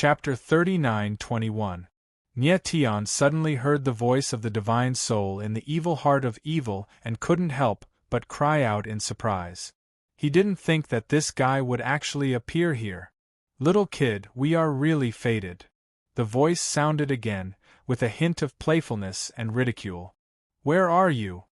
Chapter 39:21. Nye Tian suddenly heard the voice of the divine soul in the evil heart of evil and couldn't help but cry out in surprise. He didn't think that this guy would actually appear here. "Little kid, we are really fated." The voice sounded again, with a hint of playfulness and ridicule. "Where are you?"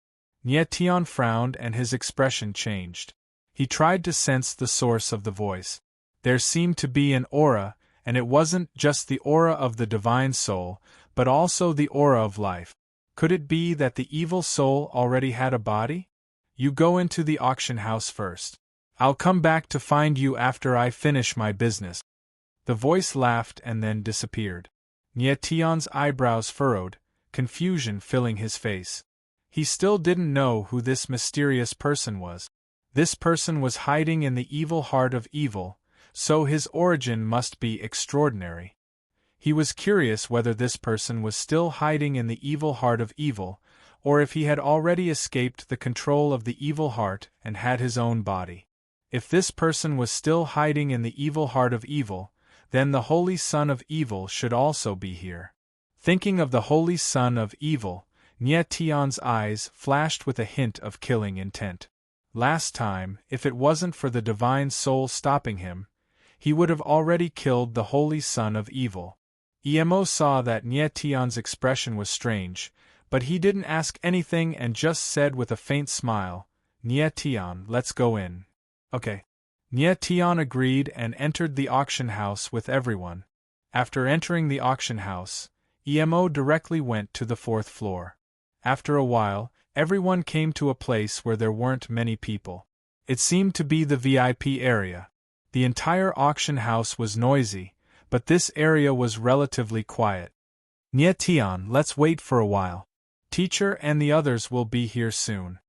Nye Tian frowned and his expression changed. He tried to sense the source of the voice. There seemed to be an aura, and it wasn't just the aura of the divine soul, but also the aura of life. Could it be that the evil soul already had a body? "You go into the auction house first. I'll come back to find you after I finish my business." The voice laughed and then disappeared. Nye Tian's eyebrows furrowed, confusion filling his face. He still didn't know who this mysterious person was. This person was hiding in the evil heart of evil, so his origin must be extraordinary. He was curious whether this person was still hiding in the evil heart of evil, or if he had already escaped the control of the evil heart and had his own body. If this person was still hiding in the evil heart of evil, then the Holy Son of Evil should also be here. Thinking of the Holy Son of Evil, Nye Tian's eyes flashed with a hint of killing intent. Last time, if it wasn't for the divine soul stopping him, he would have already killed the Holy Son of Evil. Emo saw that Nye Tian's expression was strange, but he didn't ask anything and just said with a faint smile, "Nye Tian, let's go in." "Okay." Nye Tian agreed and entered the auction house with everyone. After entering the auction house, Emo directly went to the 4th floor. After a while, everyone came to a place where there weren't many people. It seemed to be the VIP area. The entire auction house was noisy, but this area was relatively quiet. "Nye Tian, let's wait for a while. Teacher and the others will be here soon."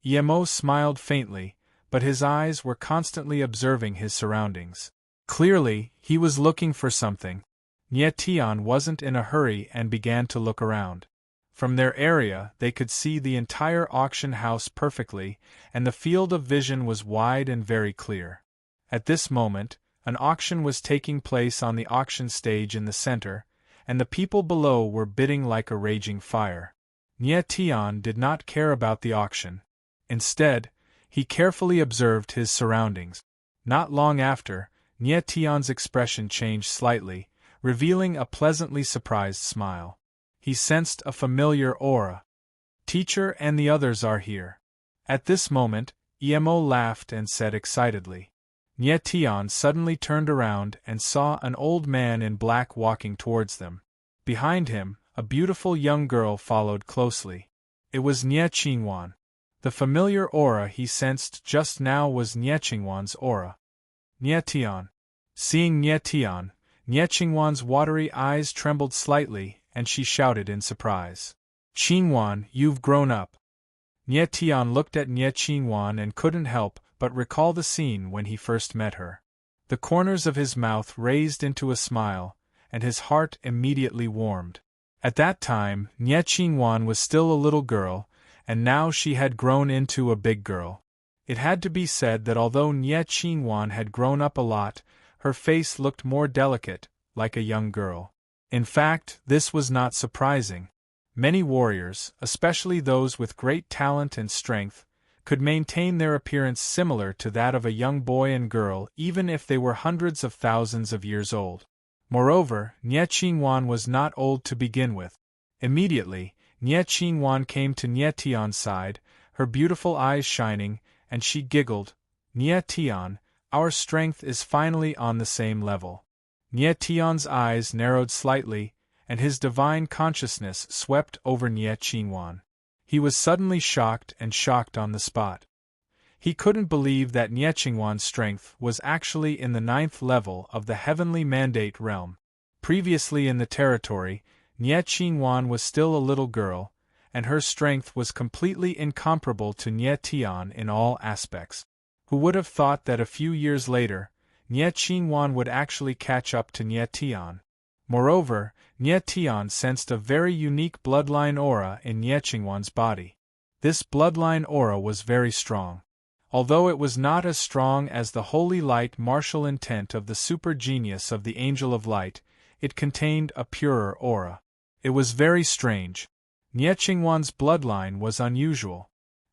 Emo smiled faintly, but his eyes were constantly observing his surroundings. Clearly, he was looking for something. Nye Tian wasn't in a hurry and began to look around. From their area, they could see the entire auction house perfectly, and the field of vision was wide and very clear. At this moment, an auction was taking place on the auction stage in the center, and the people below were bidding like a raging fire. Nye Tian did not care about the auction. Instead, he carefully observed his surroundings. Not long after, Nye Tian's expression changed slightly, revealing a pleasantly surprised smile. He sensed a familiar aura. "Teacher and the others are here." At this moment, Emo laughed and said excitedly. Nye Tian suddenly turned around and saw an old man in black walking towards them. Behind him, a beautiful young girl followed closely. It was Nye Qingwan. The familiar aura he sensed just now was Nye Qingwan's aura. "Nye Tian." Seeing Nye Tian, Nye Qingwan's watery eyes trembled slightly, and she shouted in surprise. "Qingwan, you've grown up." Nye Tian looked at Nye Qingwan and couldn't help but recall the scene when he first met her. The corners of his mouth raised into a smile, and his heart immediately warmed. At that time, Nye Qingwan was still a little girl, and now she had grown into a big girl. It had to be said that although Nye Qingwan had grown up a lot, her face looked more delicate, like a young girl. In fact, this was not surprising. Many warriors, especially those with great talent and strength, could maintain their appearance similar to that of a young boy and girl even if they were hundreds of thousands of years old. Moreover, Nye Qingwan was not old to begin with. Immediately, Nye Qingwan came to Nye Tian's side, her beautiful eyes shining, and she giggled, "Nye Tian, our strength is finally on the same level." Nye Tian's eyes narrowed slightly, and his divine consciousness swept over Nye Qingwan. He was suddenly shocked on the spot. He couldn't believe that Nye Qingwan's strength was actually in the 9th level of the heavenly mandate realm. Previously in the territory, Nye Qingwan was still a little girl, and her strength was completely incomparable to Nye Tian in all aspects. Who would have thought that a few years later, Nye Qingwan would actually catch up to Nye Tian? Moreover, Nye Tian sensed a very unique bloodline aura in Nye Qingwan's body. This bloodline aura was very strong. Although it was not as strong as the holy light martial intent of the super genius of the Angel of Light, it contained a purer aura. It was very strange. Nie Qingwan's bloodline was unusual.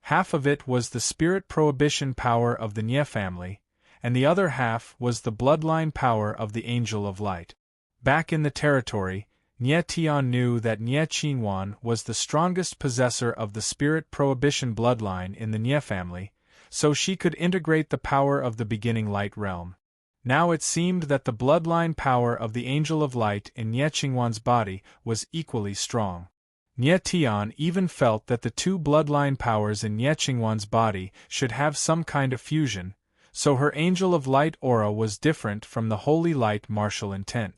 Half of it was the spirit prohibition power of the Nie family, and the other half was the bloodline power of the Angel of Light. Back in the territory, Nie Tian knew that Nie Qingwan was the strongest possessor of the spirit prohibition bloodline in the Nie family, so she could integrate the power of the beginning light realm. Now it seemed that the bloodline power of the Angel of Light in Nie Qingwan's body was equally strong. Nie Tian even felt that the two bloodline powers in Nie Qingwan's body should have some kind of fusion, so her Angel of Light aura was different from the Holy Light martial intent.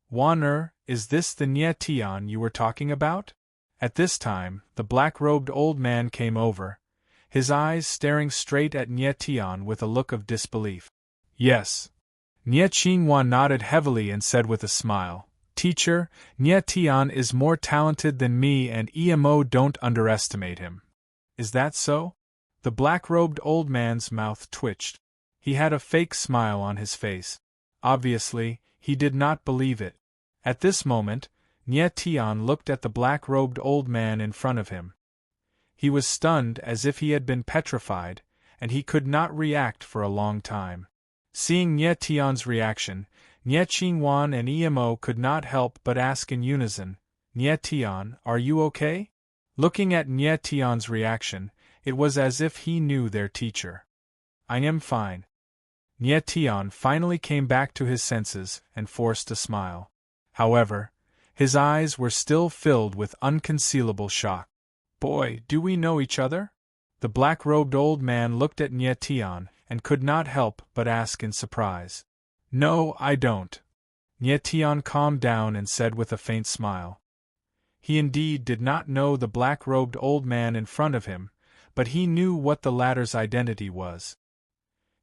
Wan is this the Nie Tian you were talking about? At this time, the black-robed old man came over, his eyes staring straight at Nie Tian with a look of disbelief. Yes. Nie Qingwan nodded heavily and said with a smile, "Teacher, Nie Tian is more talented than me and Emo don't underestimate him." Is that so? The black-robed old man's mouth twitched. He had a fake smile on his face. Obviously, he did not believe it. At this moment, Nie Tian looked at the black-robed old man in front of him. He was stunned as if he had been petrified, and he could not react for a long time. Seeing Nie Tian's reaction, Nie Qingwan and Emo could not help but ask in unison, "Nie Tian, are you okay?" Looking at Nie Tian's reaction, it was as if he knew their teacher. "I am fine." Nie Tian finally came back to his senses and forced a smile. However, his eyes were still filled with unconcealable shock. "Boy, do we know each other?" The black-robed old man looked at Nie Tian and could not help but ask in surprise. "No, I don't." Nie Tian calmed down and said with a faint smile. He indeed did not know the black-robed old man in front of him, but he knew what the latter's identity was.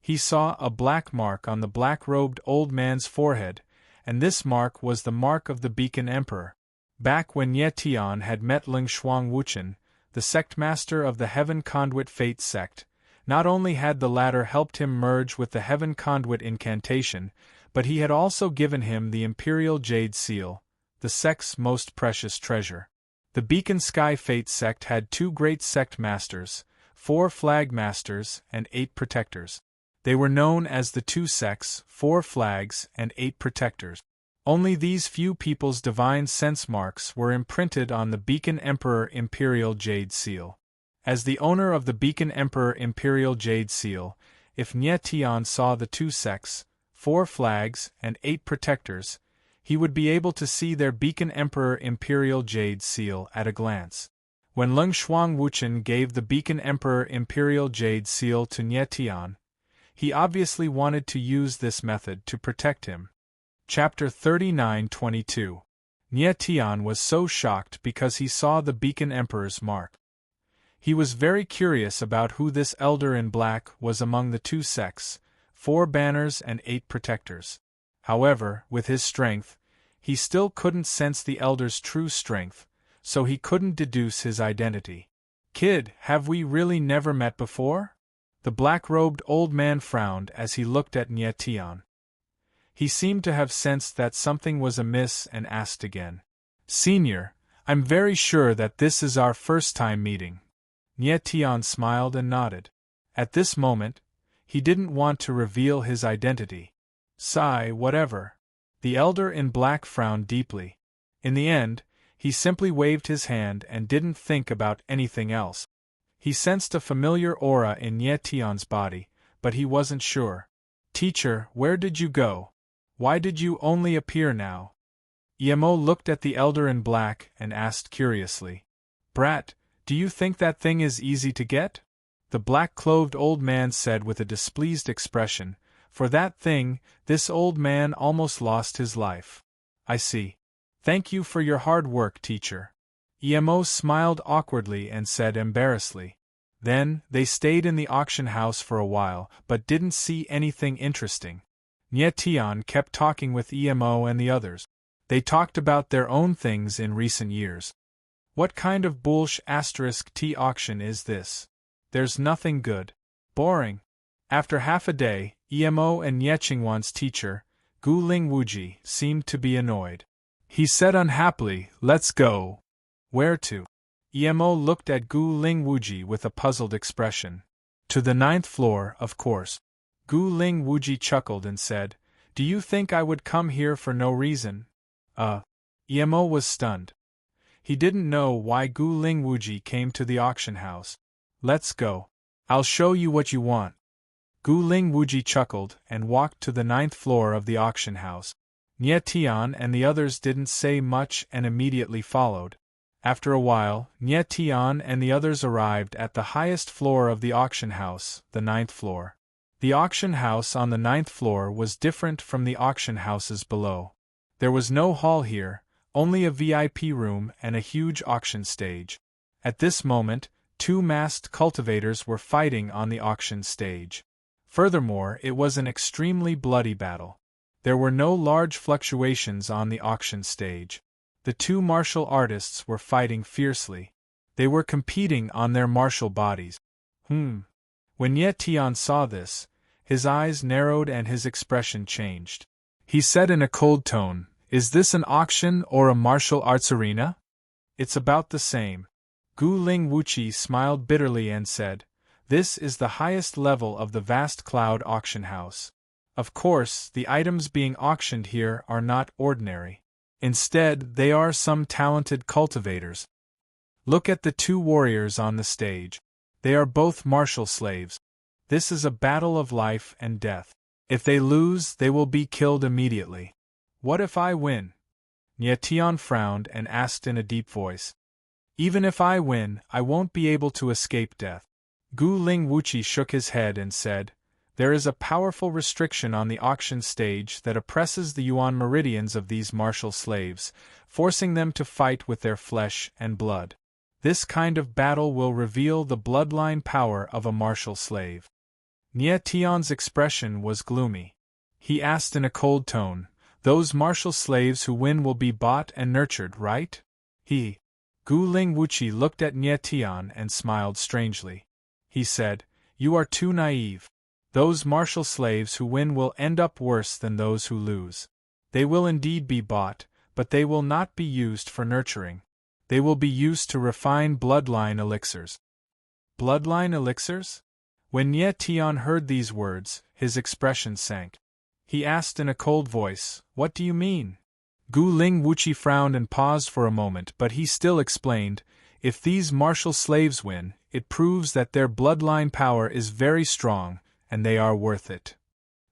He saw a black mark on the black-robed old man's forehead, and this mark was the mark of the Beacon Emperor. Back when Nie Tian had met Ling Shuang Wuchen, the sect master of the Heaven Conduit Fate sect, not only had the latter helped him merge with the Heaven Conduit incantation, but he had also given him the Imperial Jade Seal, the sect's most precious treasure. The Beacon Sky Fate sect had 2 great sect masters, 4 flag masters, and 8 protectors. They were known as the 2 sects, 4 flags, and 8 protectors. Only these few people's divine sense marks were imprinted on the Beacon Emperor Imperial Jade Seal. As the owner of the Beacon Emperor Imperial Jade Seal, if Nie Tian saw the 2 sects, 4 flags, and 8 protectors, he would be able to see their Beacon Emperor Imperial Jade Seal at a glance. When Ling Shuang Wuchen gave the Beacon Emperor Imperial Jade Seal to Nie Tian, he obviously wanted to use this method to protect him. Chapter 39-22. Nie Tian was so shocked because he saw the Beacon Emperor's mark. He was very curious about who this elder in black was among the 2 sects, 4 banners and 8 protectors. However, with his strength, he still couldn't sense the elder's true strength, so he couldn't deduce his identity. "Kid, have we really never met before?" The black-robed old man frowned as he looked at Nie Tian. He seemed to have sensed that something was amiss and asked again, "Senior, I'm very sure that this is our first time meeting." Nie Tian smiled and nodded. At this moment, he didn't want to reveal his identity. Sigh, whatever. The elder in black frowned deeply. In the end, he simply waved his hand and didn't think about anything else. He sensed a familiar aura in Nie Tian's body, but he wasn't sure. "Teacher, where did you go? Why did you only appear now?" Emo looked at the elder in black and asked curiously, "Brat, do you think that thing is easy to get?" The black-clothed old man said with a displeased expression, "For that thing, this old man almost lost his life." "I see. Thank you for your hard work, teacher." Emo smiled awkwardly and said embarrassedly. Then, they stayed in the auction house for a while, but didn't see anything interesting. Nie Tian kept talking with Emo and the others. They talked about their own things in recent years. "What kind of **T auction is this? There's nothing good. Boring." After half a day, Emo and Nie Qingwan's teacher, Gu Ling Wuji, seemed to be annoyed. He said unhappily, "Let's go." "Where to?" Emo looked at Gu Ling Wuji with a puzzled expression. "To the 9th floor, of course." Gu Ling Wuji chuckled and said, "Do you think I would come here for no reason?" Emo was stunned. He didn't know why Gu Ling Wuji came to the auction house. "Let's go. I'll show you what you want." Gu Ling Wuji chuckled and walked to the 9th floor of the auction house. Nie Tian and the others didn't say much and immediately followed. After a while, Nie Tian and the others arrived at the highest floor of the auction house, the 9th floor. The auction house on the 9th floor was different from the auction houses below. There was no hall here, only a VIP room and a huge auction stage. At this moment, 2 masked cultivators were fighting on the auction stage. Furthermore, it was an extremely bloody battle. There were no large fluctuations on the auction stage. The 2 martial artists were fighting fiercely. They were competing on their martial bodies. When Ye Tian saw this, his eyes narrowed and his expression changed. He said in a cold tone, "Is this an auction or a martial arts arena?" "It's about the same." Gu Ling Wuchi smiled bitterly and said, "This is the highest level of the vast cloud auction house. Of course, the items being auctioned here are not ordinary. Instead, they are some talented cultivators. Look at the 2 warriors on the stage. They are both martial slaves. This is a battle of life and death. If they lose, they will be killed immediately. What if I win?" Nie Tian frowned and asked in a deep voice. "Even if I win, I won't be able to escape death." Gu Ling Wuchi shook his head and said, "There is a powerful restriction on the auction stage that oppresses the yuan meridians of these martial slaves, forcing them to fight with their flesh and blood. This kind of battle will reveal the bloodline power of a martial slave." Nie Tian's expression was gloomy. He asked in a cold tone, "Those martial slaves who win will be bought and nurtured, right?" Gu Ling Wuchi looked at Nie Tian and smiled strangely. He said, "You are too naive. Those martial slaves who win will end up worse than those who lose. They will indeed be bought, but they will not be used for nurturing. They will be used to refine bloodline elixirs." Bloodline elixirs? When Nie Tian heard these words, his expression sank. He asked in a cold voice, "What do you mean?" Gu Ling Wuchi frowned and paused for a moment, but he still explained, "If these martial slaves win, it proves that their bloodline power is very strong, and they are worth it.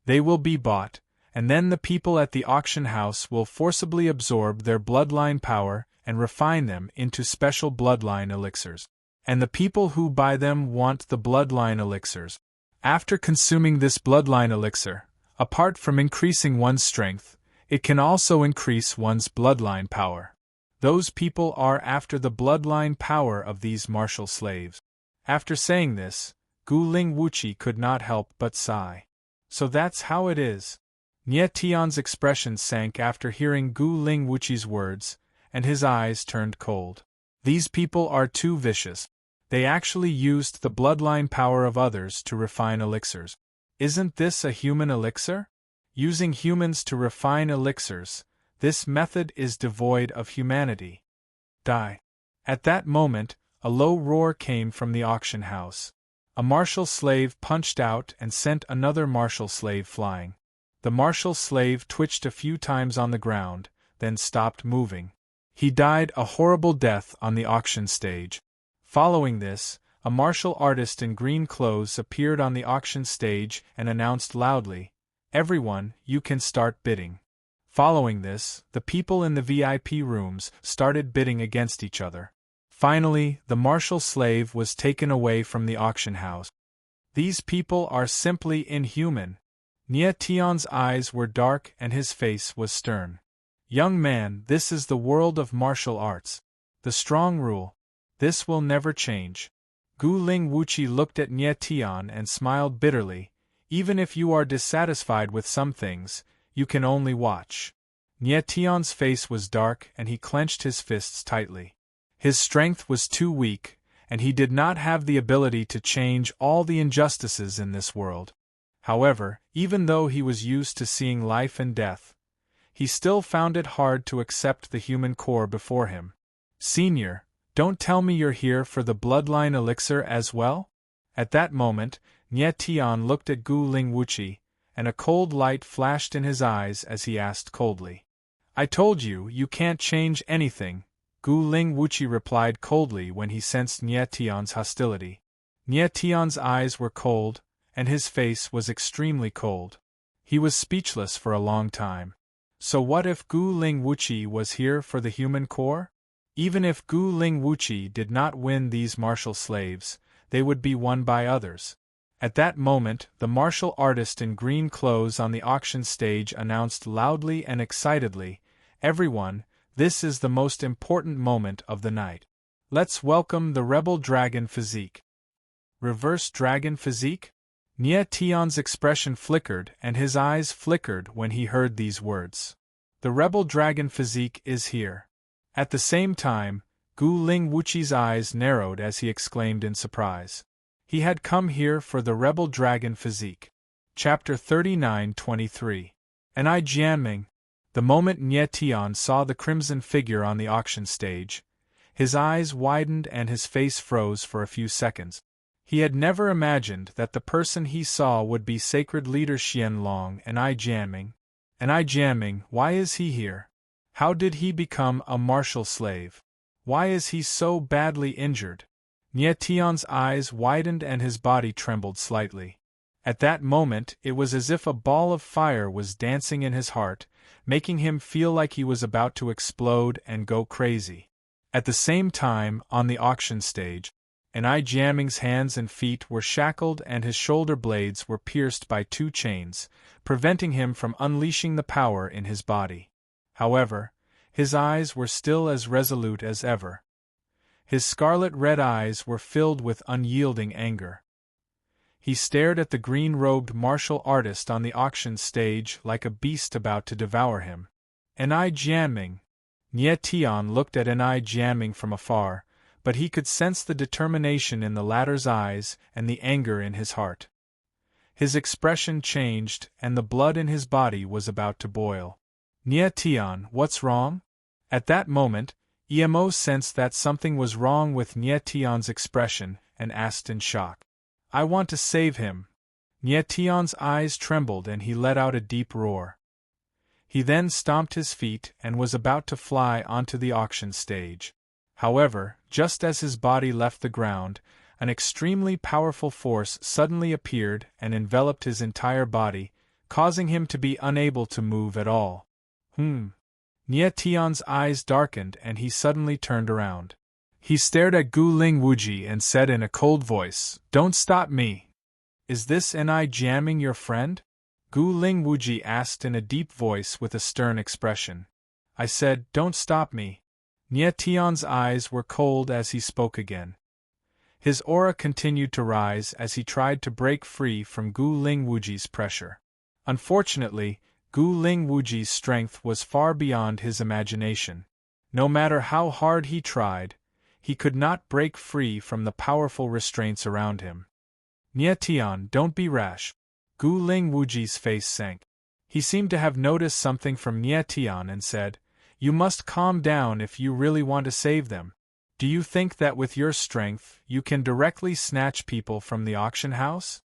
They will be bought, and then the people at the auction house will forcibly absorb their bloodline power and refine them into special bloodline elixirs. And the people who buy them want the bloodline elixirs. After consuming this bloodline elixir, apart from increasing one's strength, it can also increase one's bloodline power. Those people are after the bloodline power of these martial slaves." After saying this, Gu Ling Wuchi could not help but sigh. "So that's how it is." Nie Tian's expression sank after hearing Gu Ling Wuchi's words, and his eyes turned cold. "These people are too vicious. They actually used the bloodline power of others to refine elixirs. Isn't this a human elixir? Using humans to refine elixirs, this method is devoid of humanity. Die." At that moment, a low roar came from the auction house. A martial slave punched out and sent another martial slave flying. The martial slave twitched a few times on the ground, then stopped moving. He died a horrible death on the auction stage. Following this, a martial artist in green clothes appeared on the auction stage and announced loudly, "Everyone, you can start bidding." Following this, the people in the VIP rooms started bidding against each other. Finally, the martial slave was taken away from the auction house. These people are simply inhuman. Nie Tian's eyes were dark and his face was stern. "Young man, this is the world of martial arts. The strong rule. This will never change." Gu Ling Wuchi looked at Nie Tian and smiled bitterly. "Even if you are dissatisfied with some things, you can only watch." Nie Tian's face was dark and he clenched his fists tightly. His strength was too weak, and he did not have the ability to change all the injustices in this world. However, even though he was used to seeing life and death, he still found it hard to accept the human core before him. Senior, don't tell me you're here for the bloodline elixir as well? At that moment, Nye Tian looked at Gu Ling Wuchi, and a cold light flashed in his eyes as he asked coldly. I told you, you can't change anything, Gu Ling Wuchi replied coldly when he sensed Nye Tian's hostility. Nye Tian's eyes were cold, and his face was extremely cold. He was speechless for a long time. So what if Gu Ling Wuchi was here for the human core? Even if Gu Ling Wuchi did not win these martial slaves, they would be won by others. At that moment, the martial artist in green clothes on the auction stage announced loudly and excitedly, Everyone, this is the most important moment of the night. Let's welcome the Rebel Dragon Physique. Reverse Dragon Physique? Nye Tian's expression flickered and his eyes flickered when he heard these words. The Rebel Dragon Physique is here. At the same time, Gu Ling Wuchi's eyes narrowed as he exclaimed in surprise. He had come here for the Rebel Dragon Physique. Chapter 39-23. And I Jianming. The moment Nye Tian saw the crimson figure on the auction stage, his eyes widened and his face froze for a few seconds. He had never imagined that the person he saw would be sacred leader Xianlong and I Jianming. And I Jianming, why is he here? How did he become a martial slave? Why is he so badly injured? Nye Tian's eyes widened and his body trembled slightly. At that moment it was as if a ball of fire was dancing in his heart, making him feel like he was about to explode and go crazy. At the same time, on the auction stage, I Jianming's hands and feet were shackled and his shoulder blades were pierced by 2 chains, preventing him from unleashing the power in his body. However, his eyes were still as resolute as ever. His scarlet-red eyes were filled with unyielding anger. He stared at the green-robed martial artist on the auction stage like a beast about to devour him. I Jianming. Nye Tian looked at I Jianming from afar, but he could sense the determination in the latter's eyes and the anger in his heart. His expression changed and the blood in his body was about to boil. Nye Tian, what's wrong? At that moment, Emo sensed that something was wrong with Nye Tian's expression and asked in shock. I want to save him. Nye Tian's eyes trembled and he let out a deep roar. He then stomped his feet and was about to fly onto the auction stage. However, just as his body left the ground, an extremely powerful force suddenly appeared and enveloped his entire body, causing him to be unable to move at all. Nye Tian's eyes darkened and he suddenly turned around. He stared at Gu Ling Wuji and said in a cold voice, Don't stop me. Is this I Jianming your friend? Gu Ling Wuji asked in a deep voice with a stern expression. I said, Don't stop me. Nye Tian's eyes were cold as he spoke again. His aura continued to rise as he tried to break free from Gu Ling Wuji's pressure. Unfortunately, Gu Ling Wuji's strength was far beyond his imagination. No matter how hard he tried, he could not break free from the powerful restraints around him. Nye Tian, don't be rash. Gu Ling Wuji's face sank. He seemed to have noticed something from Nye Tian and said, You must calm down if you really want to save them. Do you think that with your strength, you can directly snatch people from the auction house?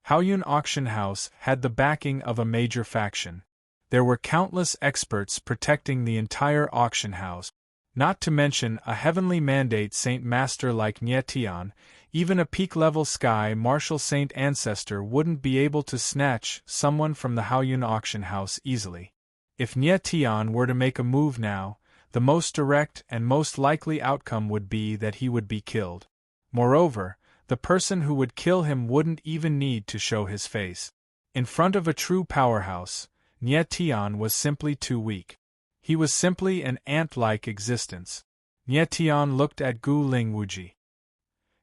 Haoyun Auction House had the backing of a major faction. There were countless experts protecting the entire auction house. Not to mention a heavenly mandate saint master like Nye Tian, even a peak-level sky martial saint ancestor wouldn't be able to snatch someone from the Haoyun Auction House easily. If Nye Tian were to make a move now, the most direct and most likely outcome would be that he would be killed. Moreover, the person who would kill him wouldn't even need to show his face. In front of a true powerhouse, Nye Tian was simply too weak. He was simply an ant-like existence. Nye Tian looked at Gu Ling Wuji.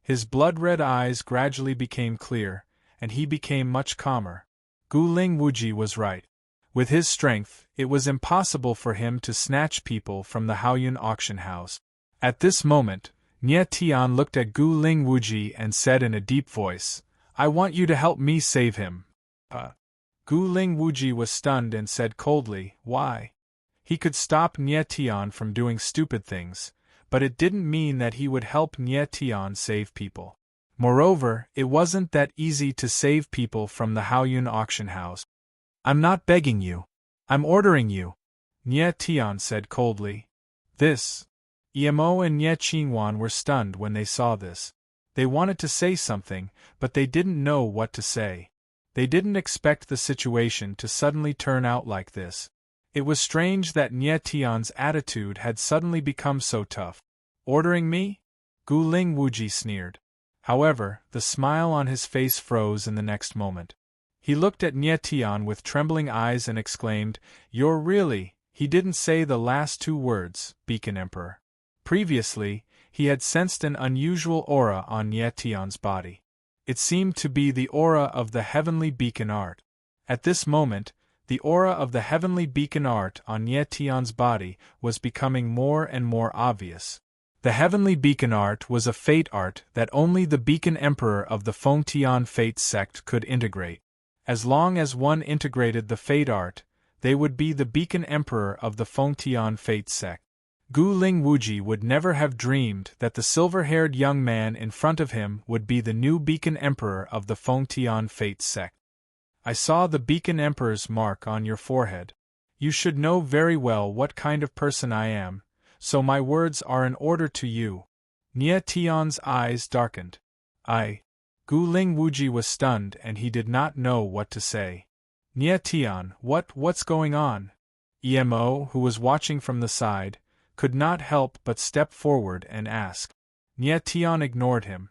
His blood-red eyes gradually became clear, and he became much calmer. Gu Ling Wuji was right. With his strength, it was impossible for him to snatch people from the Haoyun auction house. At this moment, Nye Tian looked at Gu Ling Wuji and said in a deep voice, I want you to help me save him. Gu Ling Wuji was stunned and said coldly, Why? He could stop Nie Tian from doing stupid things, but it didn't mean that he would help Nie Tian save people. Moreover, it wasn't that easy to save people from the Haoyun auction house. I'm not begging you. I'm ordering you, Nie Tian said coldly. This. Emo and Nie Qingwan were stunned when they saw this. They wanted to say something, but they didn't know what to say. They didn't expect the situation to suddenly turn out like this. It was strange that Nie Tian's attitude had suddenly become so tough. Ordering me? Gu Ling Wuji sneered. However, the smile on his face froze in the next moment. He looked at Nie Tian with trembling eyes and exclaimed, "You're really—" He didn't say the last two words, Beacon Emperor. Previously, he had sensed an unusual aura on Nie Tian's body. It seemed to be the aura of the heavenly beacon art. At this moment, the aura of the heavenly beacon art on Nie Tian's body was becoming more and more obvious. The heavenly beacon art was a fate art that only the beacon emperor of the Fengtian fate sect could integrate. As long as one integrated the fate art, they would be the beacon emperor of the Fengtian fate sect. Gu Ling Wuji would never have dreamed that the silver-haired young man in front of him would be the new beacon emperor of the Fengtian fate sect. I saw the beacon emperor's mark on your forehead. You should know very well what kind of person I am, so my words are an order to you. Nie Tian's eyes darkened. Gu Ling Wuji was stunned and he did not know what to say. Nie Tian, what's going on? Emo, who was watching from the side, could not help but step forward and ask. Nie Tian ignored him.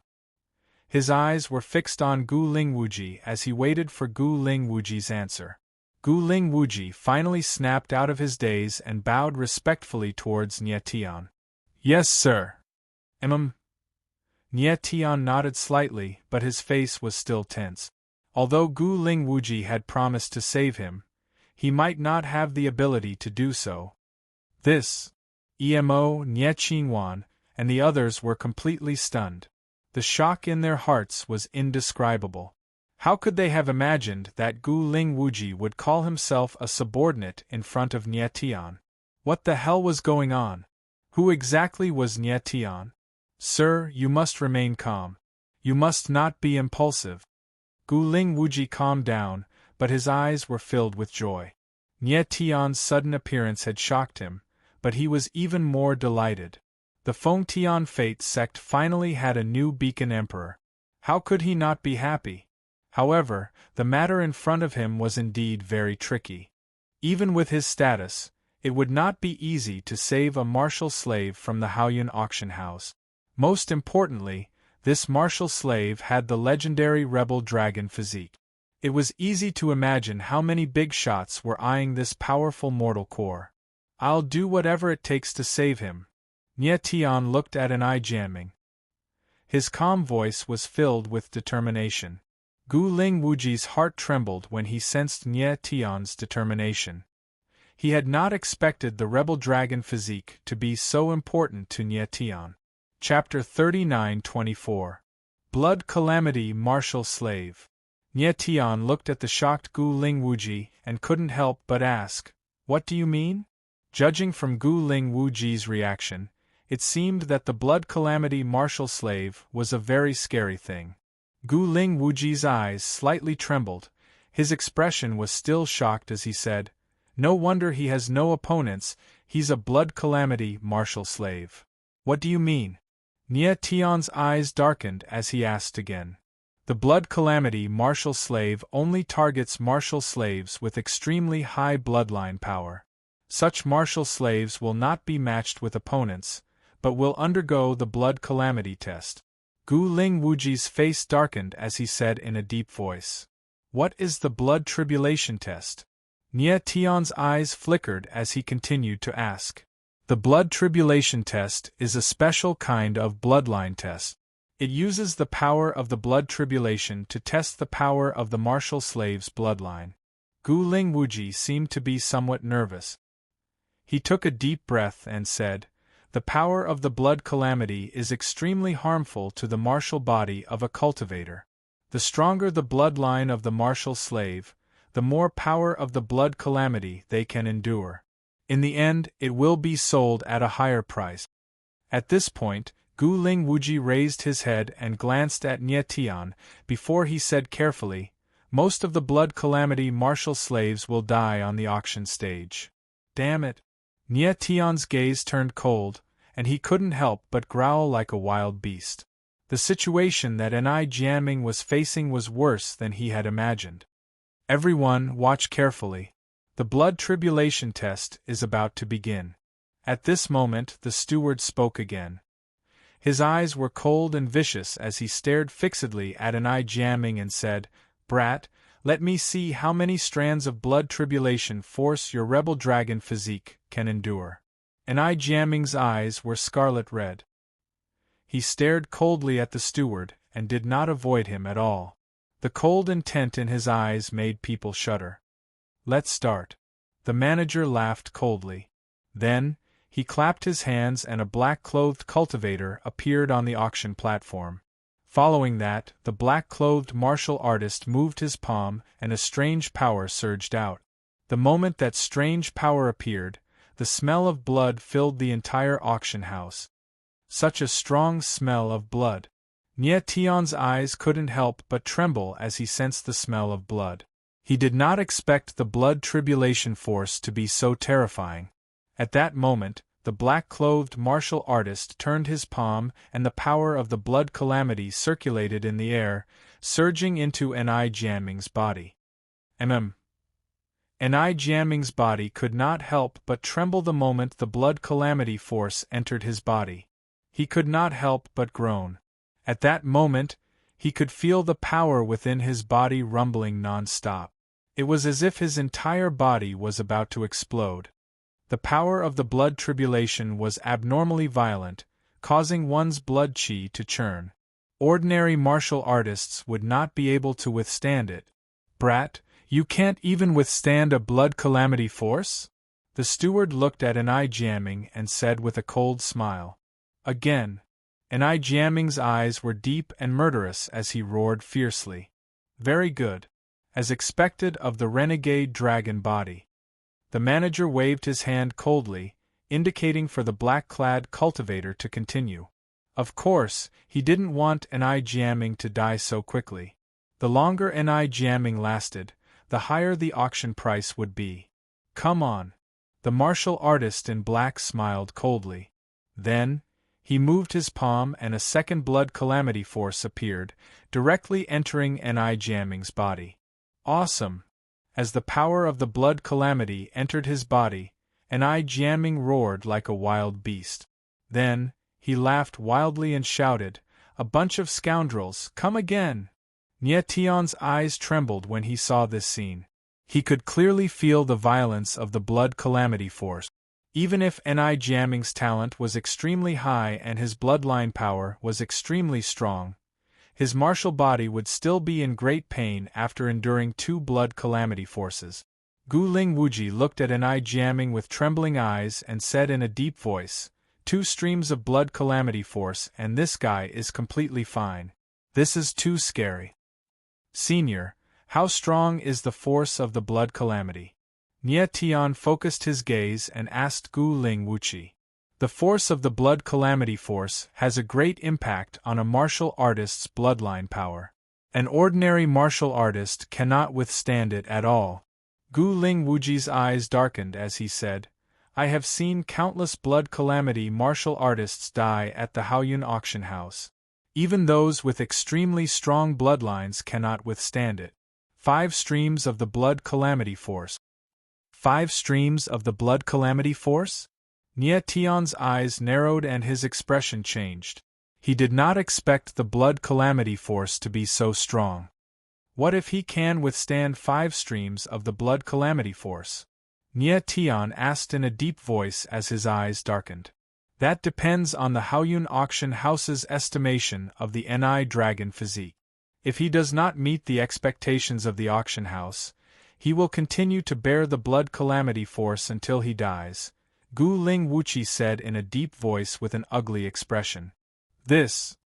His eyes were fixed on Gu Ling Wuji as he waited for Gu Ling Wuji's answer. Gu Ling Wuji finally snapped out of his daze and bowed respectfully towards Nie Tian. Yes, sir. Nie Tian nodded slightly, but his face was still tense. Although Gu Ling Wuji had promised to save him, he might not have the ability to do so. This. Emo, Nie Qingwan, and the others were completely stunned. The shock in their hearts was indescribable. How could they have imagined that Gu Ling Wuji would call himself a subordinate in front of Nie Tian? What the hell was going on? Who exactly was Nie Tian? Sir, you must remain calm. You must not be impulsive. Gu Ling Wuji calmed down, but his eyes were filled with joy. Nie Tian's sudden appearance had shocked him, but he was even more delighted. The Fengtian fate sect finally had a new beacon emperor. How could he not be happy? However, the matter in front of him was indeed very tricky. Even with his status, it would not be easy to save a martial slave from the Haoyun auction house. Most importantly, this martial slave had the legendary rebel dragon physique. It was easy to imagine how many big shots were eyeing this powerful mortal core. I'll do whatever it takes to save him. Nie Tian looked at an eye jamming. His calm voice was filled with determination. Gu Ling Wuji's heart trembled when he sensed Nie Tian's determination. He had not expected the rebel dragon physique to be so important to Nie Tian. Chapter 39-24. Blood Calamity Martial Slave. Nie Tian looked at the shocked Gu Ling Wuji and couldn't help but ask, "What do you mean?" Judging from Gu Ling Wuji's reaction, it seemed that the Blood Calamity Martial Slave was a very scary thing. Gu Ling Wuji's eyes slightly trembled. His expression was still shocked as he said, "No wonder he has no opponents, he's a Blood Calamity Martial Slave." "What do you mean?" Nie Tian's eyes darkened as he asked again. The Blood Calamity Martial Slave only targets martial slaves with extremely high bloodline power. Such martial slaves will not be matched with opponents, but will undergo the Blood Calamity test. Gu Ling Wuji's face darkened as he said in a deep voice, "What is the Blood Tribulation test?" Nie Tian's eyes flickered as he continued to ask. The Blood Tribulation test is a special kind of bloodline test. It uses the power of the Blood Tribulation to test the power of the martial slave's bloodline. Gu Ling Wuji seemed to be somewhat nervous. He took a deep breath and said, "The power of the Blood Calamity is extremely harmful to the martial body of a cultivator. The stronger the bloodline of the martial slave, the more power of the Blood Calamity they can endure. In the end, it will be sold at a higher price. At this point, Gu Ling Wuji raised his head and glanced at Nie Tian, before he said carefully, "Most of the blood calamity martial slaves will die on the auction stage." Damn it! Nie Tian's gaze turned cold, and he couldn't help but growl like a wild beast. The situation that Ni Jianming was facing was worse than he had imagined. Everyone, watch carefully. The blood tribulation test is about to begin. At this moment, the steward spoke again. His eyes were cold and vicious as he stared fixedly at Ni Jianming and said, "Brat, let me see how many strands of blood tribulation force your rebel dragon physique can endure." Ni Jianming's eyes were scarlet red. He stared coldly at the steward and did not avoid him at all. The cold intent in his eyes made people shudder. "Let's start." The manager laughed coldly. Then, he clapped his hands and a black-clothed cultivator appeared on the auction platform. Following that, the black-clothed martial artist moved his palm and a strange power surged out. The moment that strange power appeared, the smell of blood filled the entire auction house. Such a strong smell of blood. Nie Tian's eyes couldn't help but tremble as he sensed the smell of blood. He did not expect the blood tribulation force to be so terrifying. At that moment, the black-clothed martial artist turned his palm and the power of the blood calamity circulated in the air, surging into Ni Jianming's body. Ni Jianming's body could not help but tremble the moment the blood calamity force entered his body. He could not help but groan. At that moment, he could feel the power within his body rumbling non-stop. It was as if his entire body was about to explode. The power of the blood tribulation was abnormally violent, causing one's blood qi to churn. Ordinary martial artists would not be able to withstand it. "Brat, you can't even withstand a blood calamity force?" The steward looked at Ni Jianming and said with a cold smile. Again. Ni Jianming's eyes were deep and murderous as he roared fiercely. "Very good. As expected of the renegade dragon body." The manager waved his hand coldly, indicating for the black-clad cultivator to continue. Of course, he didn't want Ni Jianming to die so quickly. The longer Ni Jianming lasted, the higher the auction price would be. "Come on." The martial artist in black smiled coldly. Then, he moved his palm and a second blood calamity force appeared, directly entering Ni Jianming's body. Awesome! As the power of the blood calamity entered his body, Ni Jianming roared like a wild beast. Then, he laughed wildly and shouted, "A bunch of scoundrels, come again!" Nie Tian's eyes trembled when he saw this scene. He could clearly feel the violence of the blood calamity force. Even if Ni Jianming's talent was extremely high and his bloodline power was extremely strong, his martial body would still be in great pain after enduring two blood calamity forces. Gu Ling Wuji looked at Ni Jianming with trembling eyes and said in a deep voice, "Two streams of blood calamity force and this guy is completely fine. This is too scary." "Senior, how strong is the force of the blood calamity?" Nie Tian focused his gaze and asked Gu Ling Wuji. "The force of the blood calamity force has a great impact on a martial artist's bloodline power. An ordinary martial artist cannot withstand it at all." Gu Ling Wuji's eyes darkened as he said, "I have seen countless blood calamity martial artists die at the Haoyun auction house. Even those with extremely strong bloodlines cannot withstand it. 5 streams of the blood calamity force." 5 streams of the blood calamity force? Nie Tian's eyes narrowed and his expression changed. He did not expect the blood calamity force to be so strong. What if he can withstand 5 streams of the blood calamity force? Nie Tian asked in a deep voice as his eyes darkened. That depends on the Haoyun auction house's estimation of the Ni dragon physique. If he does not meet the expectations of the auction house, he will continue to bear the blood calamity force until he dies, Gu Ling Wuji said in a deep voice with an ugly expression. This.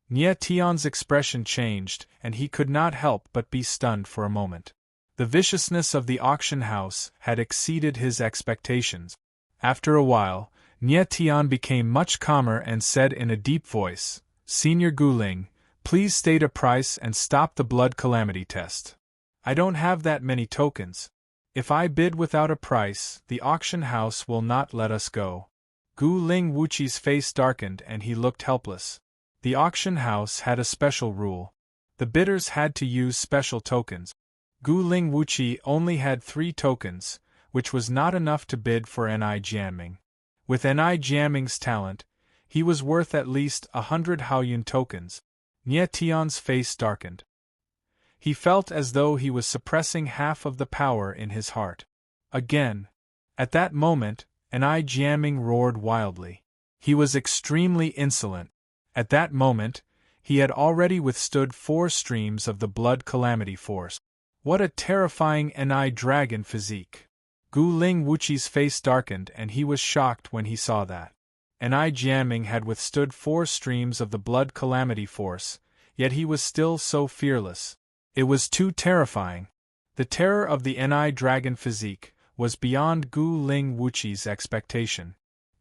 Nie Tian's expression changed, and he could not help but be stunned for a moment. The viciousness of the auction house had exceeded his expectations. After a while, Nie Tian became much calmer and said in a deep voice, Senior Gu Ling, please state a price and stop the blood calamity test. I don't have that many tokens. If I bid without a price, the auction house will not let us go. Gu Ling Wuqi's face darkened and he looked helpless. The auction house had a special rule. The bidders had to use special tokens. Gu Ling Wuqi only had 3 tokens, which was not enough to bid for Ni Jianming. With Ni Jianming's talent, he was worth at least 100 Haoyun tokens. Nie Tian's face darkened. He felt as though he was suppressing half of the power in his heart. Again. At that moment, Ni Jianming roared wildly. He was extremely insolent. At that moment, he had already withstood 4 streams of the blood calamity force. What a terrifying Ni dragon physique! Gu Ling Wuqi's face darkened and he was shocked when he saw that. Ni Jianming had withstood 4 streams of the blood calamity force, yet he was still so fearless. It was too terrifying. The terror of the Ni dragon physique was beyond Gu Ling Wuqi's expectation.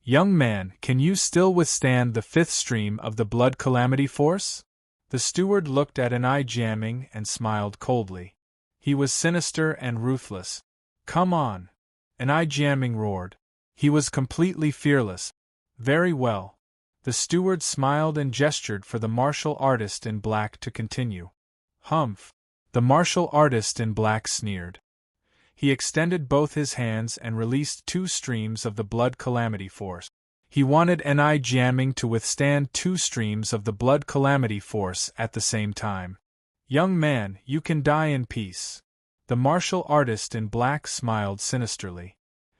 Young man, can you still withstand the 5th stream of the blood calamity force? The steward looked at Ni Jianming and smiled coldly. He was sinister and ruthless. Come on! Ni Jianming roared. He was completely fearless. Very well. The steward smiled and gestured for the martial artist in black to continue. Humph! The martial artist in black sneered. He extended both his hands and released 2 streams of the blood calamity force. He wanted Ni Jianming to withstand 2 streams of the blood calamity force at the same time. Young man, you can die in peace. The martial artist in black smiled sinisterly.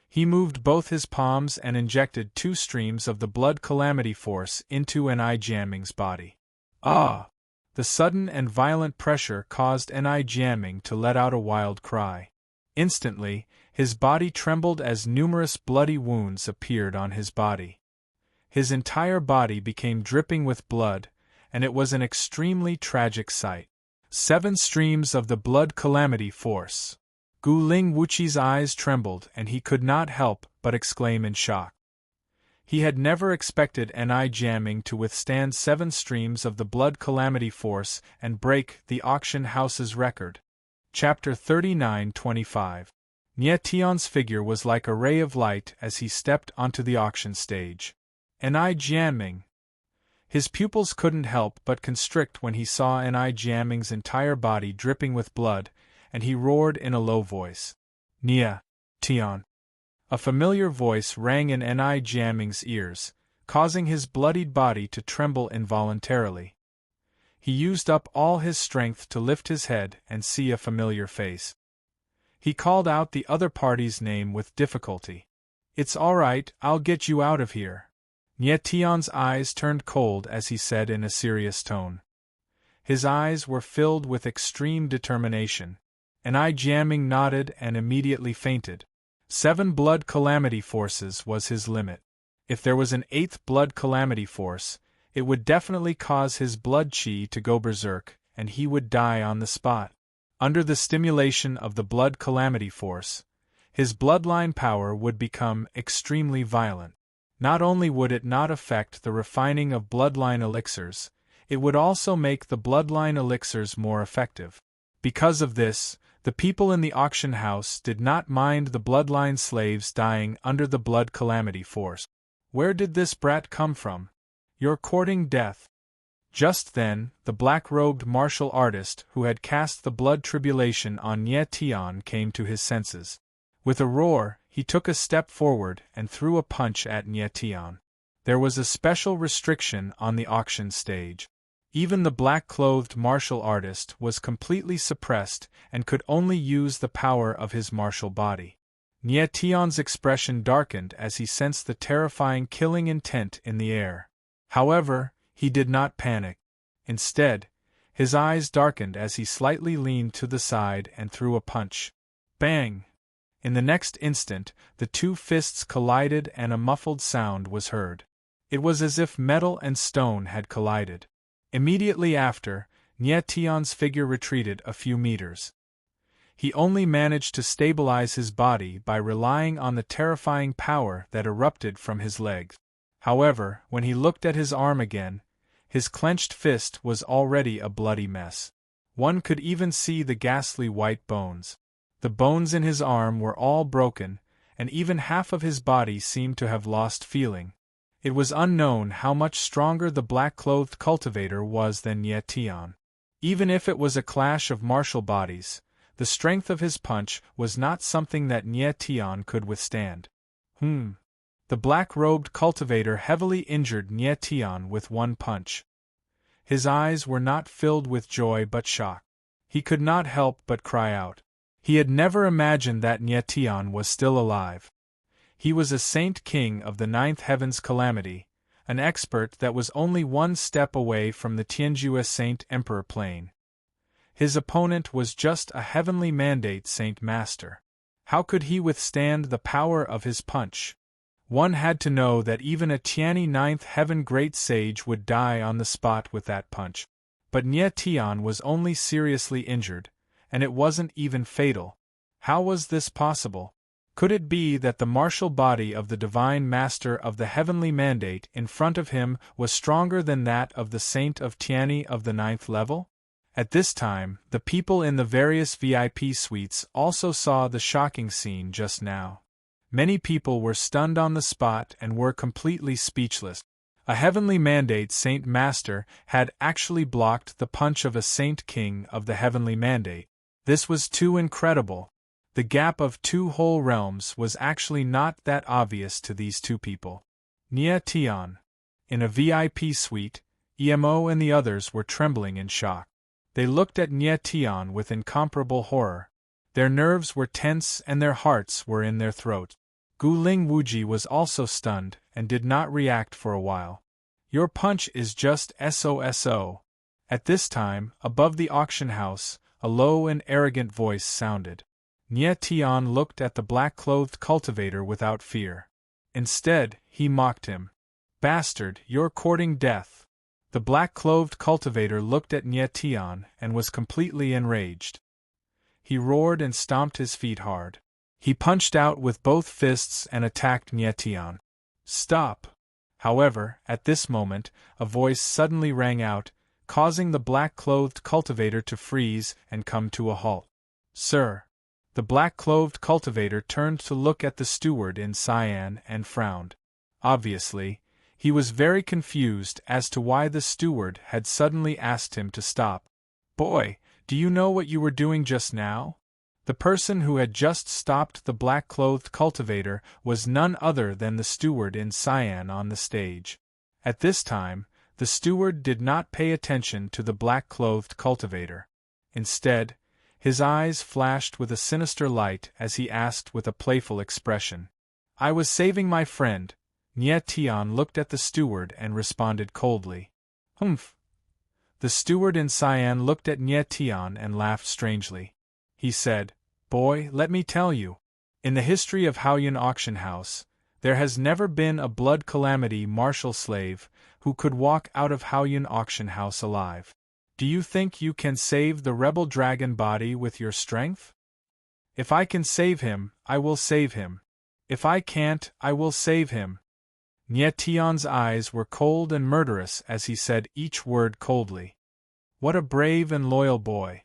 He moved both his palms and injected 2 streams of the blood calamity force into Ni Jianming's body. Ah! The sudden and violent pressure caused Ni Jianming to let out a wild cry. Instantly, his body trembled as numerous bloody wounds appeared on his body. His entire body became dripping with blood, and it was an extremely tragic sight. 7 streams of the blood calamity force. Gu Ling Wuqi's eyes trembled and he could not help but exclaim in shock. He had never expected Ni Jianming to withstand 7 streams of the blood calamity force and break the auction house's record. Chapter 39-25. Nie Tian's figure was like a ray of light as he stepped onto the auction stage. Ni Jianming. His pupils couldn't help but constrict when he saw Ni Jianming's entire body dripping with blood, and he roared in a low voice. Nie Tian. A familiar voice rang in Ni Jianming's ears, causing his bloodied body to tremble involuntarily. He used up all his strength to lift his head and see a familiar face. He called out the other party's name with difficulty. It's all right, I'll get you out of here. Nie Tian's eyes turned cold as he said in a serious tone. His eyes were filled with extreme determination. Ni Jianming nodded and immediately fainted. 7 blood calamity forces was his limit. If there was an 8th blood calamity force, it would definitely cause his blood qi to go berserk, and he would die on the spot. Under the stimulation of the blood calamity force, his bloodline power would become extremely violent. Not only would it not affect the refining of bloodline elixirs, it would also make the bloodline elixirs more effective. Because of this, the people in the auction house did not mind the bloodline slaves dying under the blood calamity force. Where did this brat come from? You're courting death. Just then, the black-robed martial artist who had cast the blood tribulation on Nie Tian came to his senses. With a roar, he took a step forward and threw a punch at Nie Tian. There was a special restriction on the auction stage. Even the black-clothed martial artist was completely suppressed and could only use the power of his martial body. Nie Tian's expression darkened as he sensed the terrifying killing intent in the air. However, he did not panic. Instead, his eyes darkened as he slightly leaned to the side and threw a punch. Bang! In the next instant, the 2 fists collided and a muffled sound was heard. It was as if metal and stone had collided. Immediately after, Nie Tian's figure retreated a few meters. He only managed to stabilize his body by relying on the terrifying power that erupted from his legs. However, when he looked at his arm again, his clenched fist was already a bloody mess. One could even see the ghastly white bones. The bones in his arm were all broken, and even half of his body seemed to have lost feeling. It was unknown how much stronger the black-clothed cultivator was than Nye Tian. Even if it was a clash of martial bodies, the strength of his punch was not something that Nye Tian could withstand. The black-robed cultivator heavily injured Nye Tian with one punch. His eyes were not filled with joy but shock. He could not help but cry out. He had never imagined that Nye Tian was still alive. He was a saint king of the ninth heaven's calamity, an expert that was only one step away from the Tianjue Saint Emperor plane. His opponent was just a heavenly mandate saint master. How could he withstand the power of his punch? One had to know that even a Tianyi ninth heaven great sage would die on the spot with that punch. But Nye Tian was only seriously injured, and it wasn't even fatal. How was this possible? Could it be that the martial body of the divine master of the heavenly mandate in front of him was stronger than that of the saint of Tianyi of the ninth level? At this time, the people in the various VIP suites also saw the shocking scene just now. Many people were stunned on the spot and were completely speechless. A heavenly mandate saint master had actually blocked the punch of a saint king of the heavenly mandate. This was too incredible. The gap of two whole realms was actually not that obvious to these two people. Nye Tian. In a VIP suite, Emo and the others were trembling in shock. They looked at Nye Tian with incomparable horror. Their nerves were tense and their hearts were in their throats. Gu Ling Wuji was also stunned and did not react for a while. Your punch is just SOSO. At this time, above the auction house, a low and arrogant voice sounded. Nye Tian looked at the black-clothed cultivator without fear. Instead, he mocked him. Bastard, you're courting death. The black-clothed cultivator looked at Nye Tian and was completely enraged. He roared and stomped his feet hard. He punched out with both fists and attacked Nye Tian. Stop! However, at this moment, a voice suddenly rang out, causing the black-clothed cultivator to freeze and come to a halt. Sir! The black-clothed cultivator turned to look at the steward in cyan and frowned. Obviously, he was very confused as to why the steward had suddenly asked him to stop. Boy, do you know what you were doing just now? The person who had just stopped the black-clothed cultivator was none other than the steward in cyan on the stage. At this time, the steward did not pay attention to the black-clothed cultivator. Instead, his eyes flashed with a sinister light as he asked with a playful expression. I was saving my friend. Nye Tian looked at the steward and responded coldly. Humph. The steward in cyan looked at Nye Tian and laughed strangely. He said, Boy, let me tell you. In the history of Haoyun Auction House, there has never been a blood calamity martial slave who could walk out of Haoyun Auction House alive. Do you think you can save the rebel dragon body with your strength? If I can save him, I will save him. If I can't, I will save him. Nye Tian's eyes were cold and murderous as he said each word coldly. What a brave and loyal boy.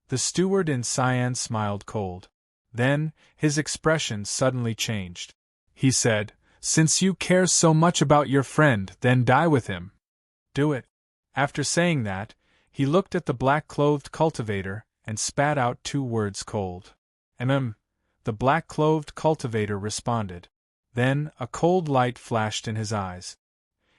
The steward in cyan smiled cold. Then, his expression suddenly changed. He said, Since you care so much about your friend, then die with him. Do it. After saying that, he looked at the black-clothed cultivator and spat out two words cold. The black-clothed cultivator responded. Then, a cold light flashed in his eyes.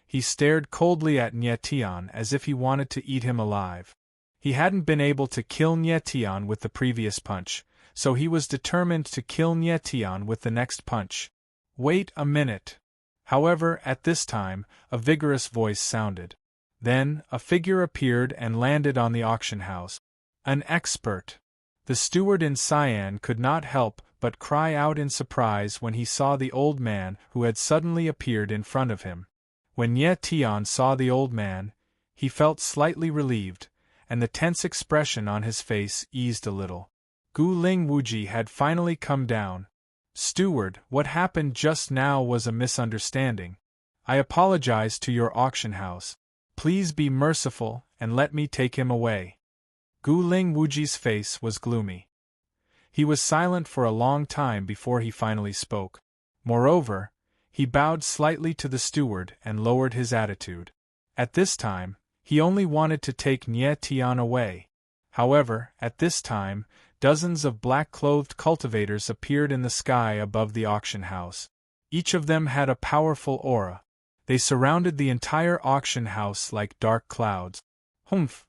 He stared coldly at Nye Tian as if he wanted to eat him alive. He hadn't been able to kill Nye Tian with the previous punch, so he was determined to kill Nye Tian with the next punch. Wait a minute. However, at this time, a vigorous voice sounded. Then, a figure appeared and landed on the auction house. An expert. The steward in cyan could not help but cry out in surprise when he saw the old man who had suddenly appeared in front of him. When Nye Tian saw the old man, he felt slightly relieved, and the tense expression on his face eased a little. Gu Ling Wuji had finally come down. "Steward, what happened just now was a misunderstanding. I apologize to your auction house. Please be merciful and let me take him away." Gu Ling Wuji's face was gloomy. He was silent for a long time before he finally spoke. Moreover, he bowed slightly to the steward and lowered his attitude. At this time, he only wanted to take Nie Tian away. However, at this time, dozens of black-clothed cultivators appeared in the sky above the auction house. Each of them had a powerful aura. They surrounded the entire auction house like dark clouds. "Humph!"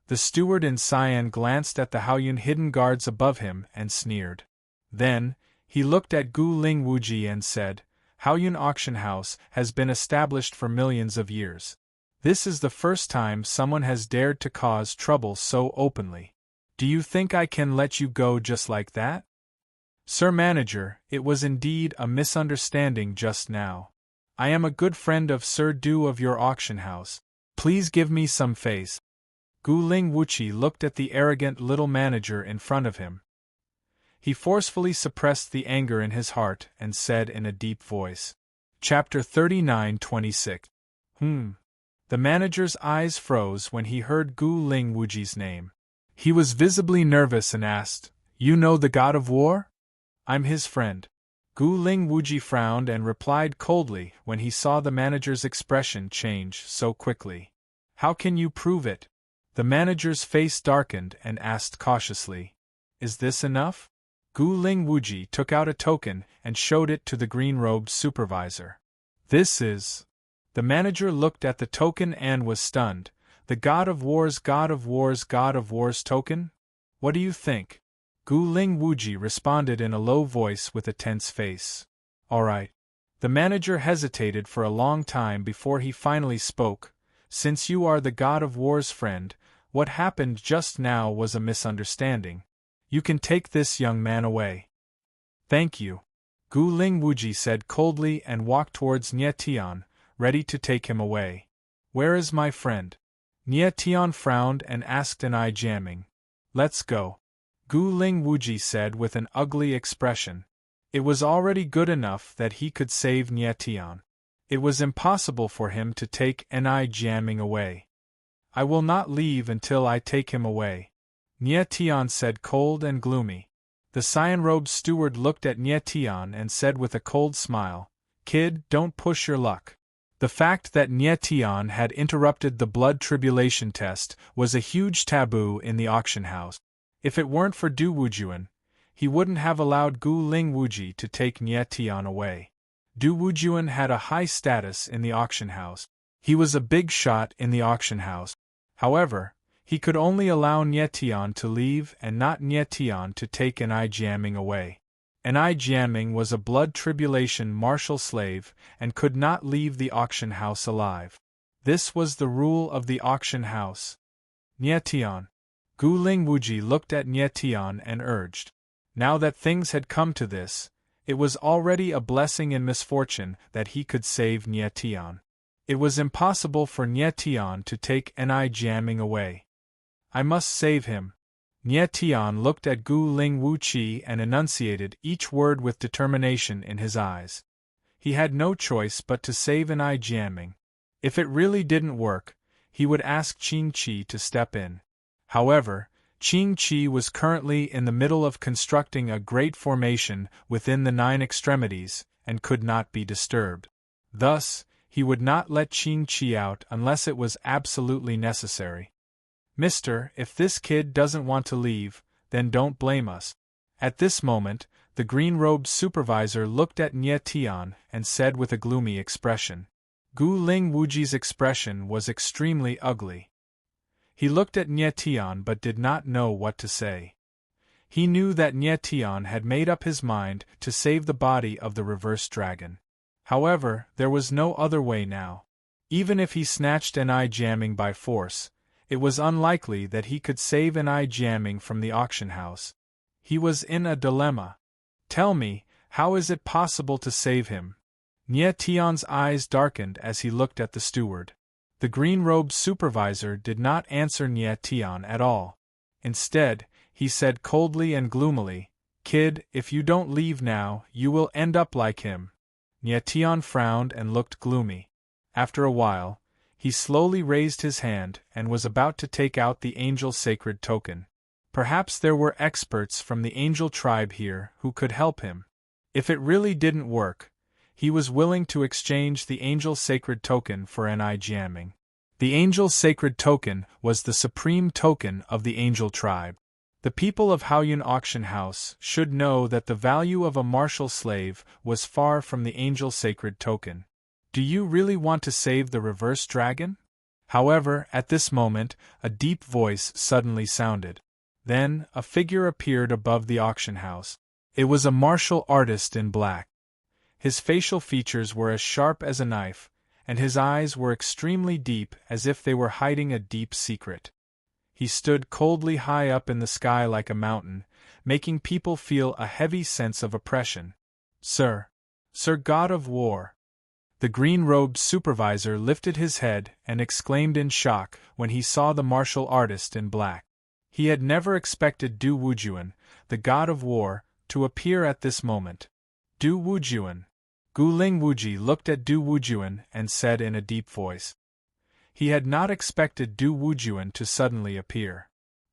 The steward in cyan glanced at the Haoyun hidden guards above him and sneered. Then, he looked at Gu Ling Wuji and said, "Haoyun Auction House has been established for millions of years. This is the first time someone has dared to cause trouble so openly. Do you think I can let you go just like that?" "Sir Manager, it was indeed a misunderstanding just now. I am a good friend of Sir Du of your auction house. Please give me some face." Gu Ling Wuji looked at the arrogant little manager in front of him. He forcefully suppressed the anger in his heart and said in a deep voice. Chapter 39:26. The manager's eyes froze when he heard Gu Ling Wuji's name. He was visibly nervous and asked, "You know the god of war?" "I'm his friend." Gu Ling Wuji frowned and replied coldly when he saw the manager's expression change so quickly. "How can you prove it?" The manager's face darkened and asked cautiously, "Is this enough?" Gu Ling Wuji took out a token and showed it to the green-robed supervisor. "This is..." The manager looked at the token and was stunned. "The God of War's God of War's God of War's token? What do you think?" Gu Ling Wuji responded in a low voice with a tense face. "All right." The manager hesitated for a long time before he finally spoke. "Since you are the God of War's friend, what happened just now was a misunderstanding. You can take this young man away." "Thank you," Gu Ling Wuji said coldly and walked towards Nie Tian, ready to take him away. "Where is my friend?" Nie Tian frowned and asked an eye jamming. "Let's go," Gu Ling Wuji said with an ugly expression. It was already good enough that he could save Nie Tian. It was impossible for him to take an eye jamming away. "I will not leave until I take him away," Nie Tian said cold and gloomy. The cyan-robed steward looked at Nie Tian and said with a cold smile, "Kid, don't push your luck." The fact that Nie Tian had interrupted the blood tribulation test was a huge taboo in the auction house. If it weren't for Du Wujuan, he wouldn't have allowed Gu Ling Wuji to take Nie Tian away. Du Wujuan had a high status in the auction house. He was a big shot in the auction house. However, he could only allow Nie Tian to leave and not Nie Tian to take an eye jamming away. An eye jamming was a blood tribulation martial slave and could not leave the auction house alive. This was the rule of the auction house. Nie Tian. Gu Ling Wuji looked at Nie Tian and urged. Now that things had come to this, it was already a blessing and misfortune that he could save Nie Tian. It was impossible for Nie Tian to take an eye jamming away. "I must save him." Nie Tian looked at Gu Ling Wuji and enunciated each word with determination in his eyes. He had no choice but to save an eye jamming. If it really didn't work, he would ask Qing Qi to step in. However, Qing Qi was currently in the middle of constructing a great formation within the 9 extremities and could not be disturbed. Thus, he would not let Qing Qi out unless it was absolutely necessary. "Mister, if this kid doesn't want to leave, then don't blame us." At this moment, the green-robed supervisor looked at Nie Tian and said with a gloomy expression. Gu Ling Wuji's expression was extremely ugly. He looked at Nie Tian but did not know what to say. He knew that Nie Tian had made up his mind to save the body of the reverse dragon. However, there was no other way now. Even if he snatched an eye jamming by force, it was unlikely that he could save an eye jamming from the auction house. He was in a dilemma. "Tell me, how is it possible to save him?" Nie Tian's eyes darkened as he looked at the steward. The green-robed supervisor did not answer Nie Tian at all. Instead, he said coldly and gloomily, "Kid, if you don't leave now, you will end up like him." Nyetian frowned and looked gloomy. After a while, he slowly raised his hand and was about to take out the angel's sacred token. Perhaps there were experts from the angel tribe here who could help him. If it really didn't work, he was willing to exchange the angel's sacred token for an eye jamming. The angel's sacred token was the supreme token of the angel tribe. The people of Haoyun Auction House should know that the value of a martial slave was far from the angel's sacred token. Do you really want to save the reverse dragon? However, at this moment, a deep voice suddenly sounded. Then, a figure appeared above the auction house. It was a martial artist in black. His facial features were as sharp as a knife, and his eyes were extremely deep, as if they were hiding a deep secret. He stood coldly high up in the sky like a mountain, making people feel a heavy sense of oppression. "Sir! Sir God of War!" The green-robed supervisor lifted his head and exclaimed in shock when he saw the martial artist in black. He had never expected Du Wujuan, the God of War, to appear at this moment. Du Wujuan. Guling Wuji looked at Du Wujuan and said in a deep voice. He had not expected Du Wujuan to suddenly appear.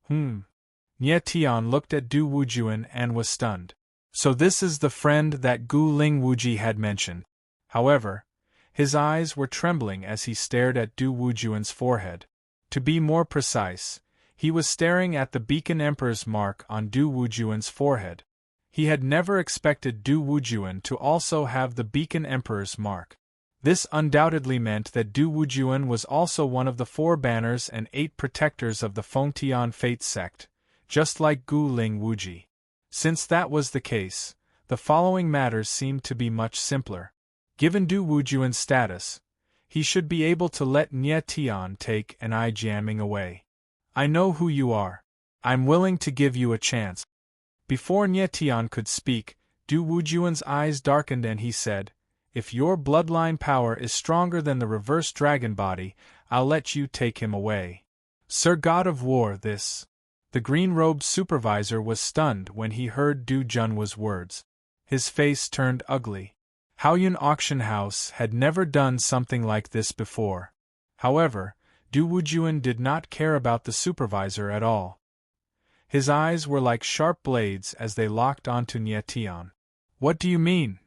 Nye Tian looked at Du Wujuan and was stunned. So this is the friend that Guling Wuji had mentioned. However, his eyes were trembling as he stared at Du Wujuan's forehead. To be more precise, he was staring at the Beacon Emperor's mark on Du Wujuan's forehead. He had never expected Du Wujuan to also have the Beacon Emperor's mark. This undoubtedly meant that Du Wujuan was also one of the 4 banners and 8 protectors of the Fengtian Fate sect, just like Gu Ling Wuji. Since that was the case, the following matters seemed to be much simpler. Given Du Wujuan's status, he should be able to let Nye Tian take an eye jamming away. "I know who you are. I'm willing to give you a chance." Before Nye Tian could speak, Du Wujuan's eyes darkened and he said, "If your bloodline power is stronger than the reverse dragon body, I'll let you take him away." "Sir God of War, this..." The green-robed supervisor was stunned when he heard Du Junwa's words. His face turned ugly. Haoyun Auction House had never done something like this before. However, Du Wujuan did not care about the supervisor at all. His eyes were like sharp blades as they locked onto Nye Tian. "What do you mean?"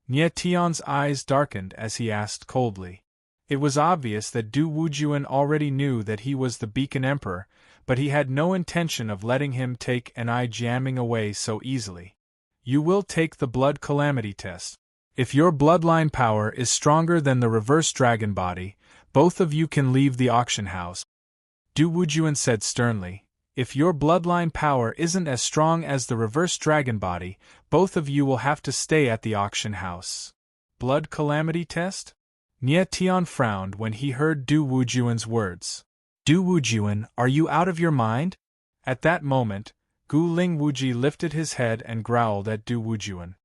Nye Tian's eyes darkened as he asked coldly. It was obvious that Du Wujuan already knew that he was the Beacon Emperor, but he had no intention of letting him take an eye jamming away so easily. "You will take the blood calamity test. If your bloodline power is stronger than the reverse dragon body, both of you can leave the auction house." Du Wujuan said sternly, "If your bloodline power isn't as strong as the reverse dragon body, both of you will have to stay at the auction house." "Blood calamity test?" Nye Tian frowned when he heard Du Wujuan's words. "Du Wujuan, are you out of your mind?" At that moment, Gu Ling Wuji lifted his head and growled at Du Wujuan.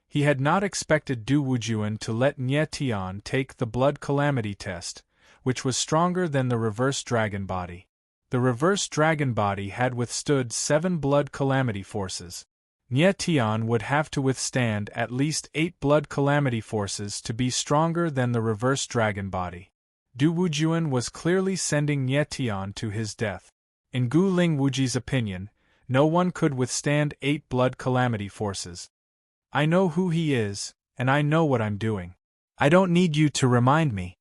He had not expected Du Wujuan to let Nye Tian take the blood calamity test, which was stronger than the reverse dragon body. The reverse dragon body had withstood 7 blood calamity forces. Nye Tian would have to withstand at least 8 blood calamity forces to be stronger than the reverse dragon body. Du Wujuan was clearly sending Nye Tian to his death. In Gu Ling Wuji's opinion, no one could withstand 8 blood calamity forces. "I know who he is, and I know what I'm doing. I don't need you to remind me."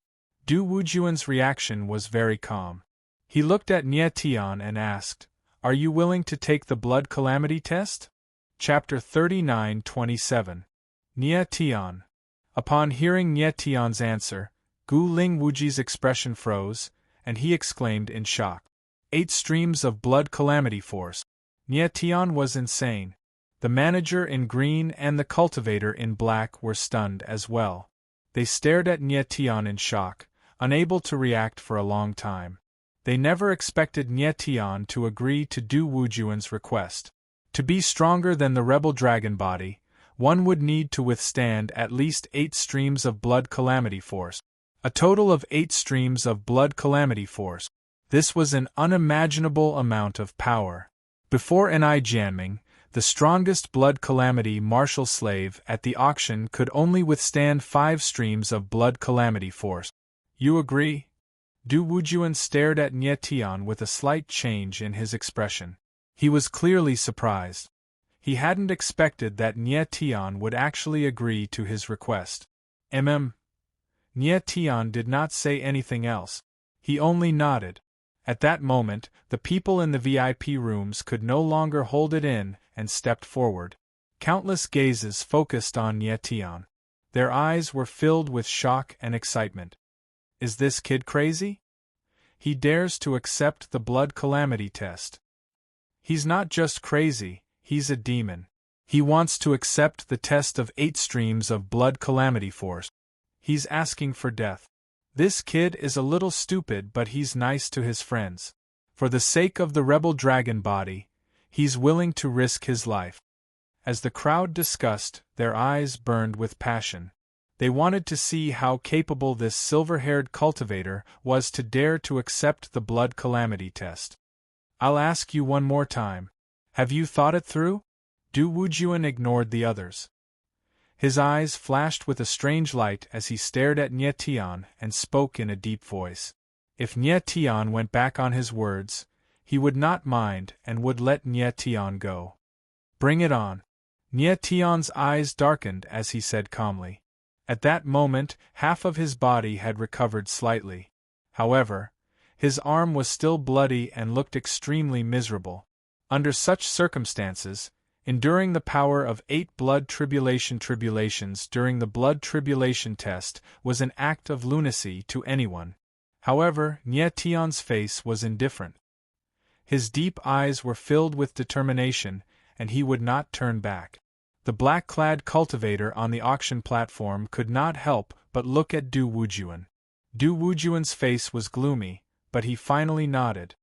Du Wujuan's reaction was very calm. He looked at Nye Tian and asked, "Are you willing to take the blood calamity test?" Chapter 39-27. Nye Tian. Upon hearing Nye Tian's answer, Gu Ling Wuji's expression froze, and he exclaimed in shock. 8 streams of blood calamity force. Nye Tian was insane. The manager in green and the cultivator in black were stunned as well. They stared at Nye Tian in shock, unable to react for a long time. They never expected Nye Tian to agree to Du Wujuan's request. To be stronger than the rebel dragon body, one would need to withstand at least 8 streams of blood calamity force. A total of 8 streams of blood calamity force. This was an unimaginable amount of power. Before an eye jamming, the strongest blood calamity martial slave at the auction could only withstand 5 streams of blood calamity force. You agree? Du Wujuan stared at Nye Tian with a slight change in his expression. He was clearly surprised. He hadn't expected that Nye Tian would actually agree to his request. Nye Tian did not say anything else. He only nodded. At that moment, the people in the VIP rooms could no longer hold it in and stepped forward. Countless gazes focused on Nye Tian. Their eyes were filled with shock and excitement. Is this kid crazy? He dares to accept the blood calamity test. He's not just crazy, he's a demon. He wants to accept the test of 8 streams of blood calamity force. He's asking for death. This kid is a little stupid, but he's nice to his friends. For the sake of the rebel dragon body, he's willing to risk his life. As the crowd discussed, their eyes burned with passion. They wanted to see how capable this silver-haired cultivator was to dare to accept the blood calamity test. I'll ask you one more time. Have you thought it through? Du Wujuan ignored the others. His eyes flashed with a strange light as he stared at Nye Tian and spoke in a deep voice. If Nye Tian went back on his words, he would not mind and would let Nye Tian go. Bring it on. Nye Tian's eyes darkened as he said calmly. At that moment, half of his body had recovered slightly. However, his arm was still bloody and looked extremely miserable. Under such circumstances, enduring the power of 8 blood tribulations during the blood tribulation test was an act of lunacy to anyone. However, Nye Tian's face was indifferent. His deep eyes were filled with determination, and he would not turn back. The black-clad cultivator on the auction platform could not help but look at Du Wujuan. Du Wujuan's face was gloomy, but he finally nodded.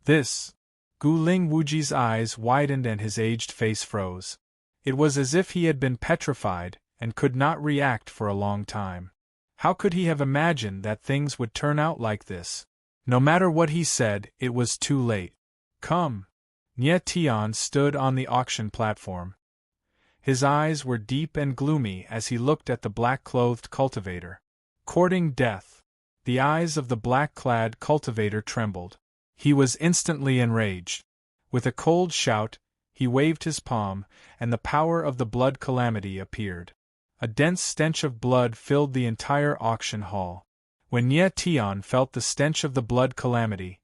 This. Gu Ling Wuji's eyes widened and his aged face froze. It was as if he had been petrified and could not react for a long time. How could he have imagined that things would turn out like this? No matter what he said, it was too late. Come. Nye Tian stood on the auction platform. His eyes were deep and gloomy as he looked at the black-clothed cultivator. Courting death. The eyes of the black-clad cultivator trembled. He was instantly enraged. With a cold shout, he waved his palm, and the power of the blood calamity appeared. A dense stench of blood filled the entire auction hall. When Nye Tian felt the stench of the blood calamity,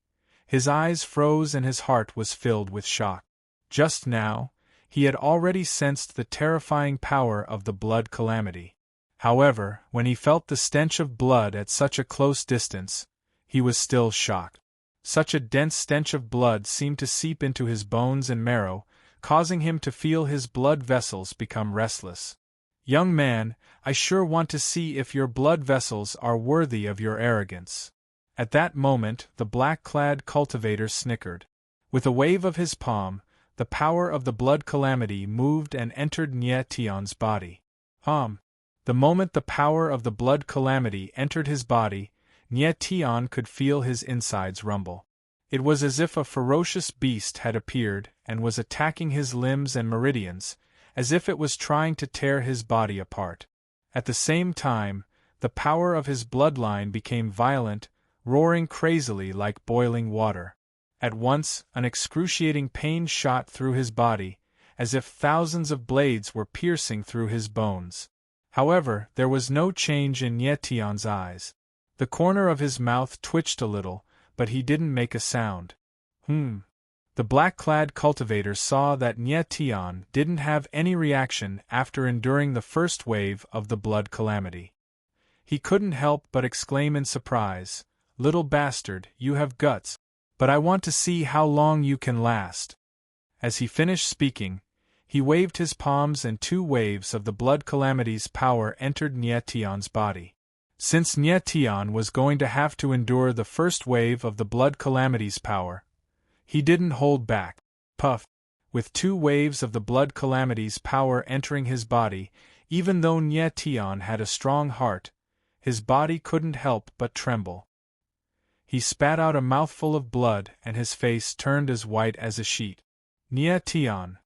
his eyes froze and his heart was filled with shock. Just now, he had already sensed the terrifying power of the blood calamity. However, when he felt the stench of blood at such a close distance, he was still shocked. Such a dense stench of blood seemed to seep into his bones and marrow, causing him to feel his blood vessels become restless. Young man, I sure want to see if your blood vessels are worthy of your arrogance. At that moment, the black-clad cultivator snickered. With a wave of his palm, the power of the blood calamity moved and entered Nye Tian's body. The moment the power of the blood calamity entered his body, Nye Tian could feel his insides rumble. It was as if a ferocious beast had appeared and was attacking his limbs and meridians, as if it was trying to tear his body apart. At the same time, the power of his bloodline became violent, roaring crazily like boiling water. At once, an excruciating pain shot through his body, as if thousands of blades were piercing through his bones. However, there was no change in Nye Tian's eyes. The corner of his mouth twitched a little, but he didn't make a sound. The black-clad cultivator saw that Nye Tian didn't have any reaction after enduring the first wave of the blood calamity. He couldn't help but exclaim in surprise, "Little bastard, you have guts, but I want to see how long you can last." As he finished speaking, he waved his palms and 2 waves of the blood calamity's power entered Nye Tian's body. Since Nye Tian was going to have to endure the first wave of the blood calamity's power, he didn't hold back. Puff! With 2 waves of the blood calamity's power entering his body, even though Nye Tian had a strong heart, his body couldn't help but tremble. He spat out a mouthful of blood and his face turned as white as a sheet. Nie Tian.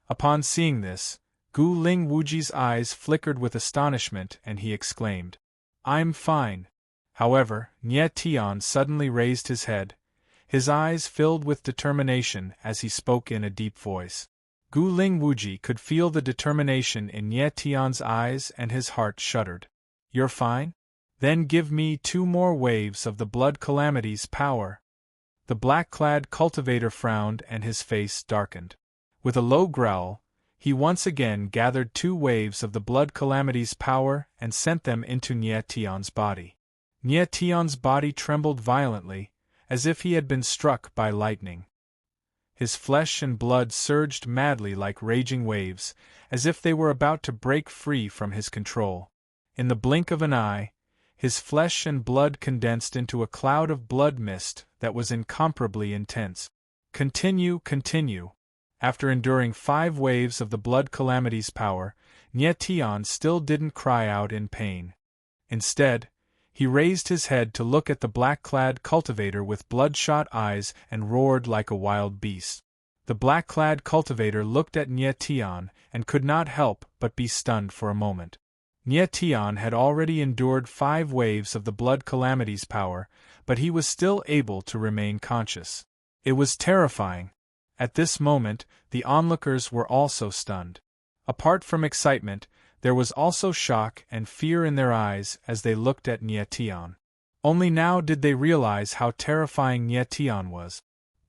Upon seeing this, Gu Ling Wuji's eyes flickered with astonishment and he exclaimed, I'm fine. However, Nie Tian suddenly raised his head, his eyes filled with determination as he spoke in a deep voice. Gu Ling Wuji could feel the determination in Nie Tian's eyes and his heart shuddered. You're fine? Then give me 2 more waves of the blood calamity's power. The black-clad cultivator frowned and his face darkened. With a low growl, he once again gathered 2 waves of the blood calamity's power and sent them into Nie Tian's body. Nie Tian's body trembled violently, as if he had been struck by lightning. His flesh and blood surged madly like raging waves, as if they were about to break free from his control. In the blink of an eye, his flesh and blood condensed into a cloud of blood mist that was incomparably intense. Continue. After enduring 5 waves of the blood calamity's power, Nie Tian still didn't cry out in pain. Instead, he raised his head to look at the black-clad cultivator with bloodshot eyes and roared like a wild beast. The black-clad cultivator looked at Nie Tian and could not help but be stunned for a moment. Nie Tian had already endured 5 waves of the blood calamity's power, but he was still able to remain conscious. It was terrifying. At this moment, the onlookers were also stunned. Apart from excitement, there was also shock and fear in their eyes as they looked at Nie Tian. Only now did they realize how terrifying Nie Tian was.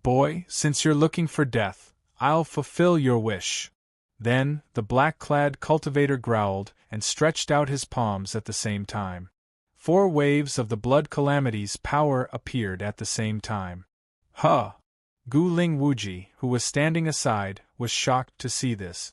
Boy, since you're looking for death, I'll fulfill your wish. Then, the black-clad cultivator growled and stretched out his palms at the same time. 4 waves of the blood calamity's power appeared at the same time. Huh! Gu Ling Wuji, who was standing aside, was shocked to see this.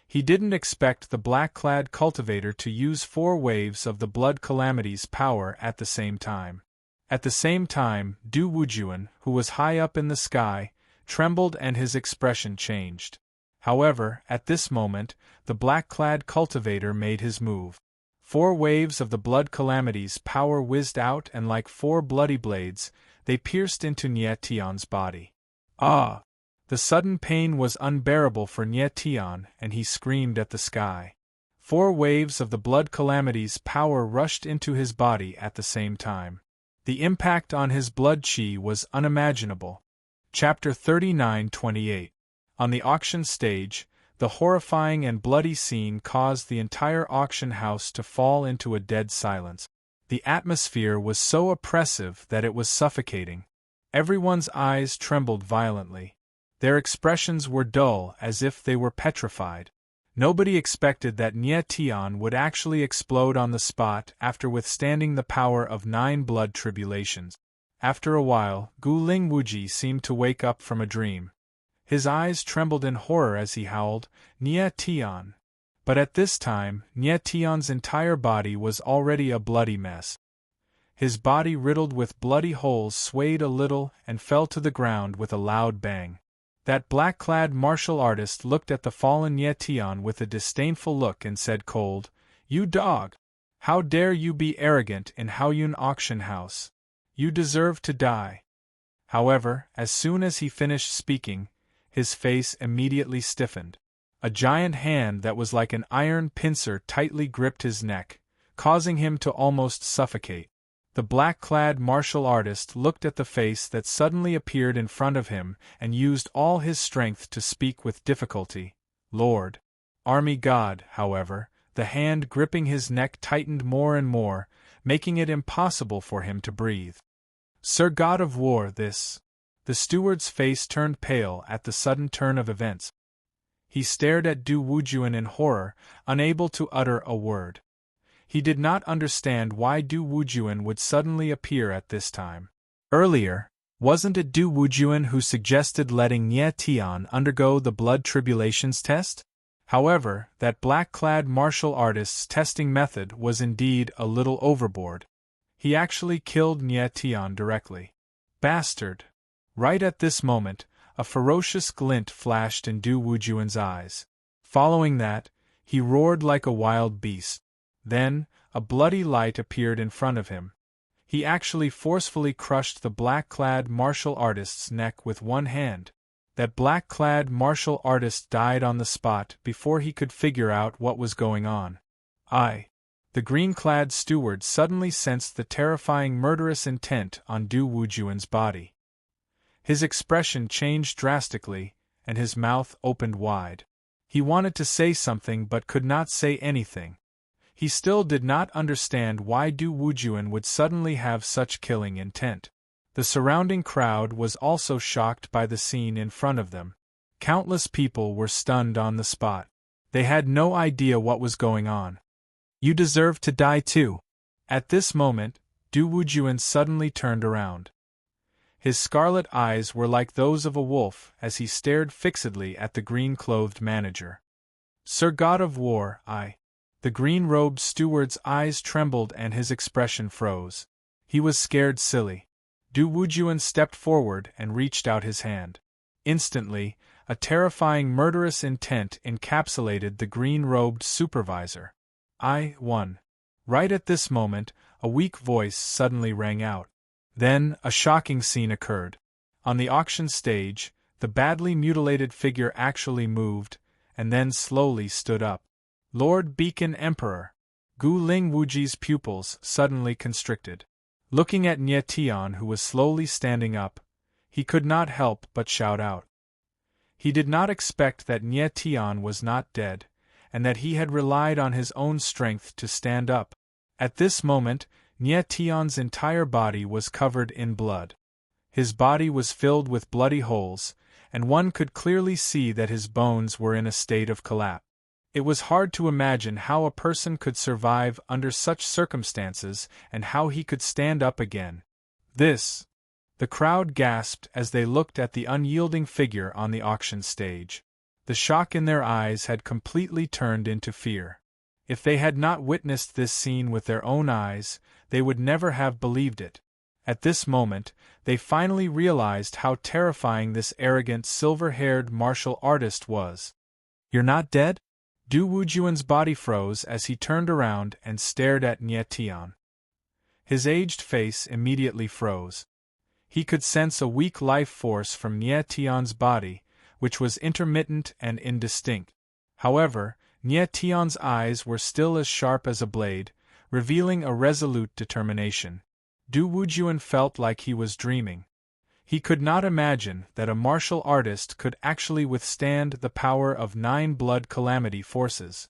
He didn't expect the black-clad cultivator to use 4 waves of the blood calamity's power at the same time. At the same time, Du Wujuan, who was high up in the sky, trembled and his expression changed. However, at this moment, the black-clad cultivator made his move. 4 waves of the blood calamity's power whizzed out and like 4 bloody blades, they pierced into Nie Tian's body. Ah! The sudden pain was unbearable for Nie Tian and he screamed at the sky. 4 waves of the blood calamity's power rushed into his body at the same time. The impact on his blood qi was unimaginable. Chapter 39-28. On the auction stage, the horrifying and bloody scene caused the entire auction house to fall into a dead silence. The atmosphere was so oppressive that it was suffocating. Everyone's eyes trembled violently. Their expressions were dull as if they were petrified. Nobody expected that Nie Tian would actually explode on the spot after withstanding the power of 9 blood tribulations. After a while, Gu Ling Wuji seemed to wake up from a dream. His eyes trembled in horror as he howled, Nie Tian. But at this time, Nie Tian's entire body was already a bloody mess. His body riddled with bloody holes swayed a little and fell to the ground with a loud bang. That black-clad martial artist looked at the fallen Nie Tian with a disdainful look and said cold, You dog! How dare you be arrogant in Haoyun auction house? You deserve to die. However, as soon as he finished speaking, his face immediately stiffened. A giant hand that was like an iron pincer tightly gripped his neck, causing him to almost suffocate. The black-clad martial artist looked at the face that suddenly appeared in front of him and used all his strength to speak with difficulty. Lord. Army God, however, the hand gripping his neck tightened more and more, making it impossible for him to breathe. Sir God of War, this. The steward's face turned pale at the sudden turn of events. He stared at Du Wujuan in horror, unable to utter a word. He did not understand why Du Wujuan would suddenly appear at this time. Earlier, wasn't it Du Wujuan who suggested letting Nie Tian undergo the blood tribulations test? However, that black-clad martial artist's testing method was indeed a little overboard. He actually killed Nie Tian directly. Bastard! Right at this moment, a ferocious glint flashed in Du Wujuan's eyes. Following that, he roared like a wild beast. Then, a bloody light appeared in front of him. He actually forcefully crushed the black-clad martial artist's neck with one hand. That black-clad martial artist died on the spot before he could figure out what was going on. The green-clad steward suddenly sensed the terrifying murderous intent on Du Wujuan's body. His expression changed drastically, and his mouth opened wide. He wanted to say something but could not say anything. He still did not understand why Du Wujuan would suddenly have such killing intent. The surrounding crowd was also shocked by the scene in front of them. Countless people were stunned on the spot. They had no idea what was going on. "You deserve to die too." At this moment, Du Wujuan suddenly turned around. His scarlet eyes were like those of a wolf as he stared fixedly at the green-clothed manager. "Sir God of War, The green-robed steward's eyes trembled and his expression froze. He was scared silly. Du Wujuan stepped forward and reached out his hand. Instantly, a terrifying murderous intent encapsulated the green-robed supervisor. "I won." Right at this moment, a weak voice suddenly rang out. Then, a shocking scene occurred. On the auction stage, the badly mutilated figure actually moved, and then slowly stood up. Lord Beacon Emperor! Gu Ling Wuji's pupils suddenly constricted. Looking at Nye Tian, who was slowly standing up, he could not help but shout out. He did not expect that Nye Tian was not dead, and that he had relied on his own strength to stand up. At this moment, Nye Tian's entire body was covered in blood. His body was filled with bloody holes, and one could clearly see that his bones were in a state of collapse. It was hard to imagine how a person could survive under such circumstances and how he could stand up again. The crowd gasped as they looked at the unyielding figure on the auction stage. The shock in their eyes had completely turned into fear. If they had not witnessed this scene with their own eyes, they would never have believed it. At this moment, they finally realized how terrifying this arrogant silver-haired martial artist was. "You're not dead?" Du Wujuan's body froze as he turned around and stared at Nye Tian. His aged face immediately froze. He could sense a weak life force from Nye Tian's body, which was intermittent and indistinct. However, Nye Tian's eyes were still as sharp as a blade, revealing a resolute determination. Du Wujuan felt like he was dreaming. He could not imagine that a martial artist could actually withstand the power of 9 blood calamity forces.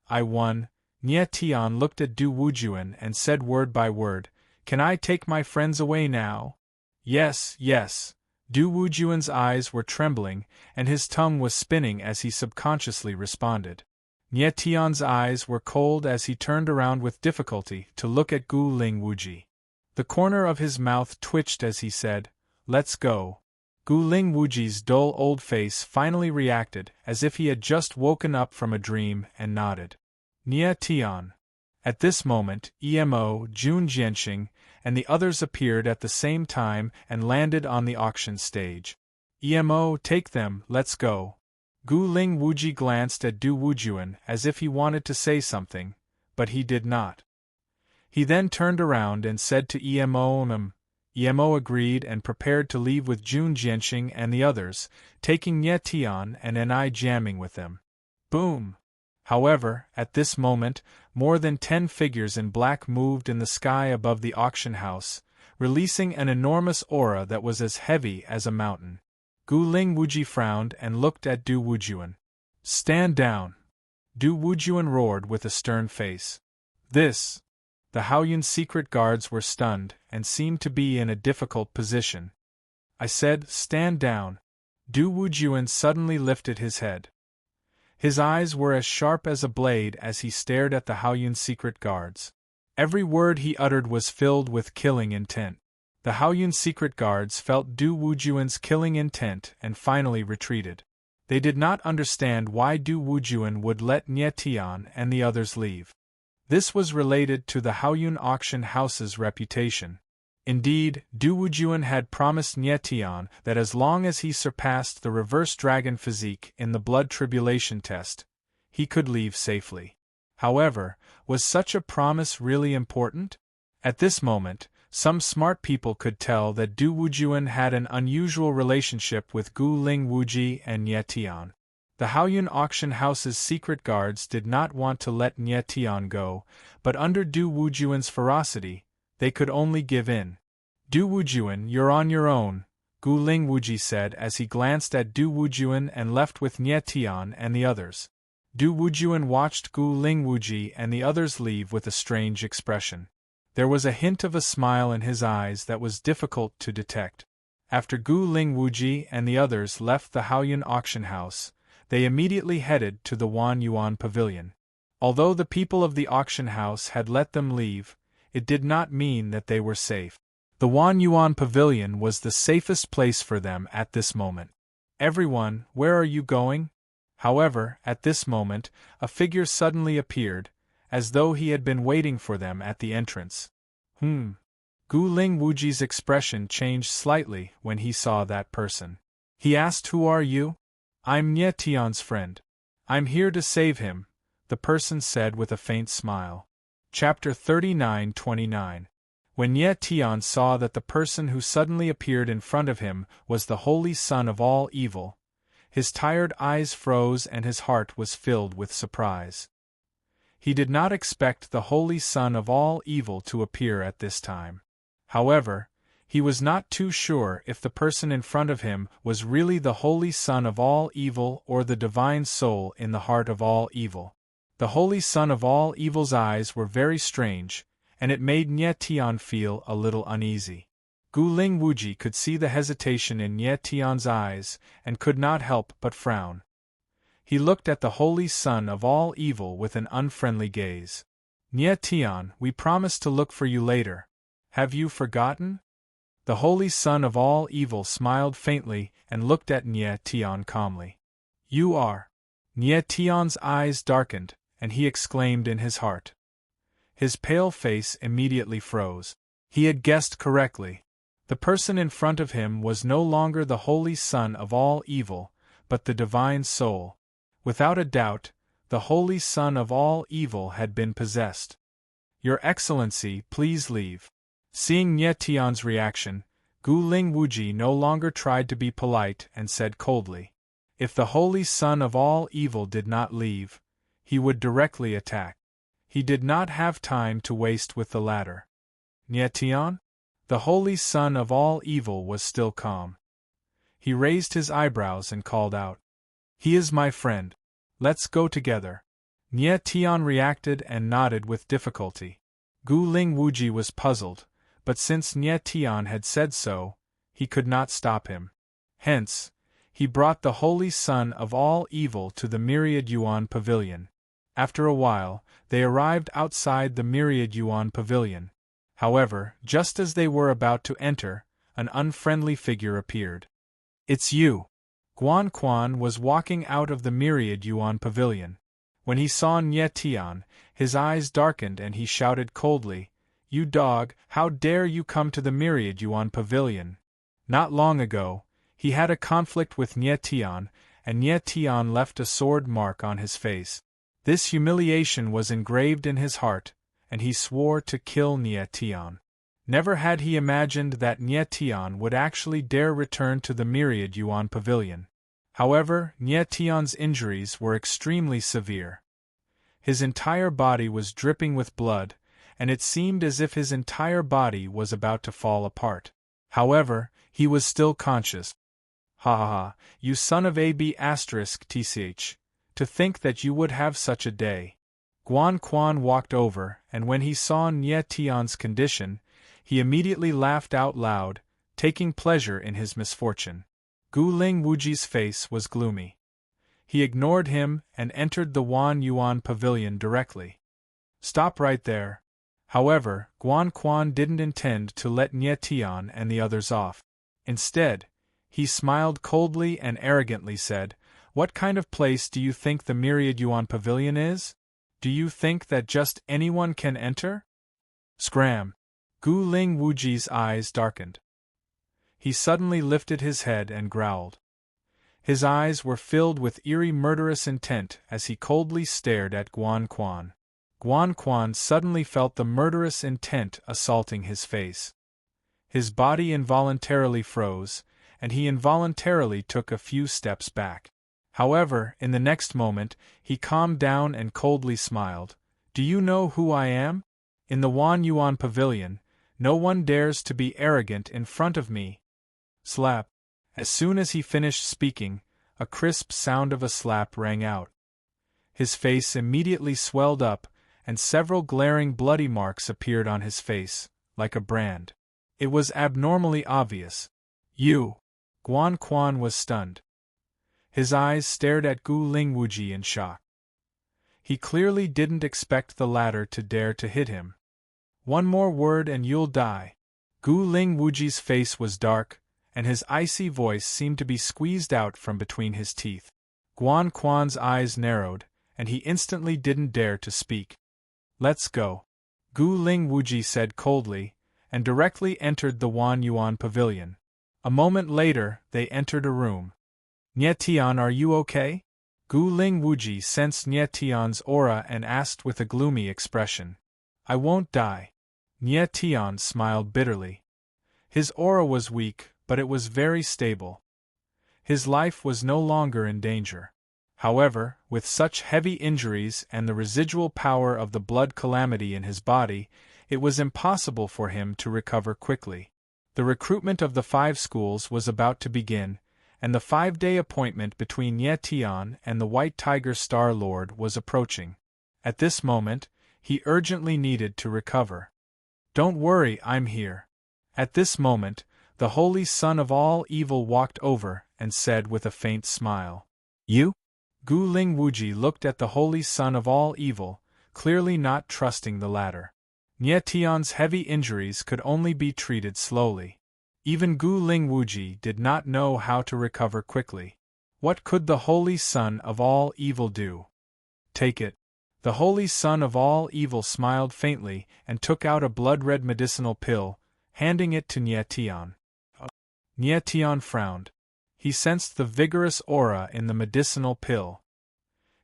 "I won." Nye Tian looked at Du Wujuan and said word by word, "Can I take my friends away now?" "Yes, yes." Du Wujuan's eyes were trembling, and his tongue was spinning as he subconsciously responded. Nye Tian's eyes were cold as he turned around with difficulty to look at Gu Ling Wuji. The corner of his mouth twitched as he said, "Let's go." Gu Ling Wuji's dull old face finally reacted as if he had just woken up from a dream and nodded. "Nye Tian." At this moment, Emo, Jun Jianxing, and the others appeared at the same time and landed on the auction stage. "Emo, take them, let's go." Gu Ling Wuji glanced at Du Wujuan as if he wanted to say something, but he did not. He then turned around and said to Emo, Emo agreed and prepared to leave with Jun Jianxing and the others, taking Nye Tian and Ni jamming with them. Boom! However, at this moment, more than 10 figures in black moved in the sky above the auction house, releasing an enormous aura that was as heavy as a mountain. Gu Ling Wuji frowned and looked at Du Wujuan. "Stand down!" Du Wujuan roared with a stern face. The Haoyun secret guards were stunned and seemed to be in a difficult position. "I said, stand down." Du Wujuan suddenly lifted his head. His eyes were as sharp as a blade as he stared at the Haoyun secret guards. Every word he uttered was filled with killing intent. The Haoyun secret guards felt Du Wujuan's killing intent and finally retreated. They did not understand why Du Wujuan would let Nye Tian and the others leave. This was related to the Haoyun auction house's reputation. Indeed, Du Wujuan had promised Nye Tian that as long as he surpassed the reverse dragon physique in the blood tribulation test, he could leave safely. However, was such a promise really important? At this moment, Some smart people could tell that Du Wujuan had an unusual relationship with Gu Ling Wuji and Nie Tian. The Haoyun auction house's secret guards did not want to let Nie Tian go, but under Du Wujuan's ferocity, they could only give in. Du Wujuan, you're on your own, Gu Ling Wuji said as he glanced at Du Wujuan and left with Nie Tian and the others. Du Wujuan watched Gu Ling Wuji and the others leave with a strange expression. There was a hint of a smile in his eyes that was difficult to detect. After Gu Ling Wuji and the others left the Haoyun auction house, they immediately headed to the Wan Yuan Pavilion. Although the people of the auction house had let them leave, it did not mean that they were safe. The Wan Yuan Pavilion was the safest place for them at this moment. Everyone, where are you going? However, at this moment, a figure suddenly appeared, as though he had been waiting for them at the entrance. Gu Ling Wuji's expression changed slightly when he saw that person. He asked, "Who are you?" "I'm Nie Tian's friend. I'm here to save him," the person said with a faint smile. Chapter 39-29. When Nie Tian saw that the person who suddenly appeared in front of him was the Holy Son of all evil, his tired eyes froze and his heart was filled with surprise. He did not expect the Holy Son of all evil to appear at this time. However, he was not too sure if the person in front of him was really the Holy Son of all evil or the divine soul in the heart of all evil. The Holy Son of all evil's eyes were very strange, and it made Nie Tian feel a little uneasy. Gu Ling Wuji could see the hesitation in Nie Tian's eyes and could not help but frown. He looked at the Holy Son of all evil with an unfriendly gaze. "Nie Tian, we promised to look for you later. Have you forgotten?" The Holy Son of all evil smiled faintly and looked at Nie Tian calmly. "You are." Nie Tian's eyes darkened, and he exclaimed in his heart. His pale face immediately froze. He had guessed correctly. The person in front of him was no longer the Holy Son of all evil, but the divine soul. Without a doubt, the Holy Son of all evil had been possessed. "Your Excellency, please leave." Seeing Nie Tian's reaction, Gu Ling Wuji no longer tried to be polite and said coldly, "If the Holy Son of all evil did not leave, he would directly attack." He did not have time to waste with the latter. "Nie Tian?" The Holy Son of all evil was still calm. He raised his eyebrows and called out, "He is my friend. Let's go together." Nie Tian reacted and nodded with difficulty. Gu Ling Wuji was puzzled, but since Nie Tian had said so, he could not stop him. Hence, he brought the Holy Son of all evil to the Myriad Yuan Pavilion. After a while, they arrived outside the Myriad Yuan Pavilion. However, just as they were about to enter, an unfriendly figure appeared. "It's you." Guan Quan was walking out of the Myriad Yuan Pavilion. When he saw Nie Tian, his eyes darkened and he shouted coldly, "You dog, how dare you come to the Myriad Yuan Pavilion?" Not long ago, he had a conflict with Nie Tian, and Nie Tian left a sword mark on his face. This humiliation was engraved in his heart, and he swore to kill Nie Tian. Never had he imagined that Nie Tian would actually dare return to the Myriad Yuan Pavilion. However, Nie Tian's injuries were extremely severe. His entire body was dripping with blood, and it seemed as if his entire body was about to fall apart. However, he was still conscious. "Ha ha ha, you son of AB*TCH, to think that you would have such a day." Guan Quan walked over, and when he saw Nie Tian's condition, he immediately laughed out loud, taking pleasure in his misfortune. Gu Ling Wuji's face was gloomy. He ignored him and entered the Wan Yuan Pavilion directly. "Stop right there." However, Guan Quan didn't intend to let Nie Tian and the others off. Instead, he smiled coldly and arrogantly said, "What kind of place do you think the Myriad Yuan Pavilion is? Do you think that just anyone can enter?" Scram! Gu Ling Wuji's eyes darkened. He suddenly lifted his head and growled. His eyes were filled with eerie murderous intent as he coldly stared at Guan Quan. Guan Quan suddenly felt the murderous intent assaulting his face. His body involuntarily froze, and he involuntarily took a few steps back. However, in the next moment, he calmed down and coldly smiled. Do you know who I am? In the Wan Yuan Pavilion, no one dares to be arrogant in front of me. Slap. As soon as he finished speaking, a crisp sound of a slap rang out. His face immediately swelled up, and several glaring bloody marks appeared on his face, like a brand. It was abnormally obvious. You! Guan Quan was stunned. His eyes stared at Gu Lingwuji in shock. He clearly didn't expect the latter to dare to hit him. One more word and you'll die. Gu Lingwuji's face was dark, and his icy voice seemed to be squeezed out from between his teeth. Guan Quan's eyes narrowed, and he instantly didn't dare to speak. Let's go, Gu Lingwuji said coldly, and directly entered the Wan Yuan Pavilion. A moment later, they entered a room. Nie Tian, are you okay? Gu Lingwuji sensed Nie Tian's aura and asked with a gloomy expression. I won't die. Nie Tian smiled bitterly. His aura was weak, but it was very stable. His life was no longer in danger. However, with such heavy injuries and the residual power of the blood calamity in his body, it was impossible for him to recover quickly. The recruitment of the 5 schools was about to begin, and the 5-day appointment between Nie Tian and the White Tiger Star Lord was approaching. At this moment, he urgently needed to recover. Don't worry, I'm here. At this moment, the Holy Son of all evil walked over and said with a faint smile. You? Gu Lingwuji looked at the Holy Son of all evil, clearly not trusting the latter. Nie Tian's heavy injuries could only be treated slowly. Even Gu Lingwuji did not know how to recover quickly. What could the Holy Son of all evil do? Take it. The Holy Son of all evil smiled faintly and took out a blood-red medicinal pill, handing it to Nie Tian. Nie Tian frowned. He sensed the vigorous aura in the medicinal pill.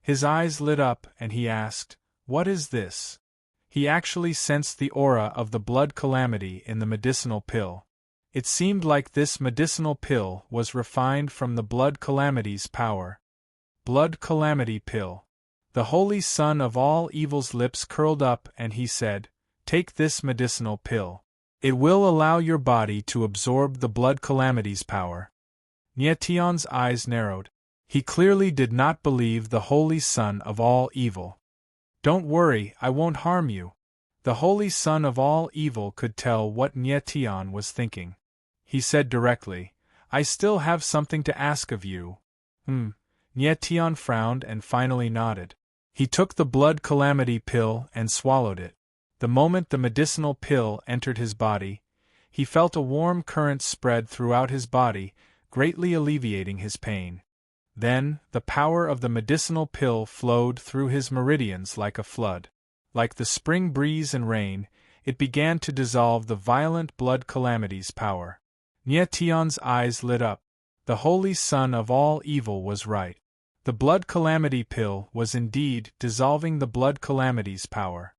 His eyes lit up and he asked, What is this? He actually sensed the aura of the blood calamity in the medicinal pill. It seemed like this medicinal pill was refined from the blood calamity's power. Blood calamity pill. The Holy Son of all evil's lips curled up and he said, Take this medicinal pill. It will allow your body to absorb the blood calamity's power. Nie Tian's eyes narrowed. He clearly did not believe the Holy Son of all evil. Don't worry, I won't harm you. The Holy Son of all evil could tell what Nie Tian was thinking. He said directly, I still have something to ask of you. Nie Tian frowned and finally nodded. He took the blood calamity pill and swallowed it. The moment the medicinal pill entered his body, he felt a warm current spread throughout his body, greatly alleviating his pain. Then, the power of the medicinal pill flowed through his meridians like a flood. Like the spring breeze and rain, it began to dissolve the violent blood calamity's power. Nie Tian's eyes lit up. The Holy Son of all evil was right. The blood calamity pill was indeed dissolving the blood calamity's power.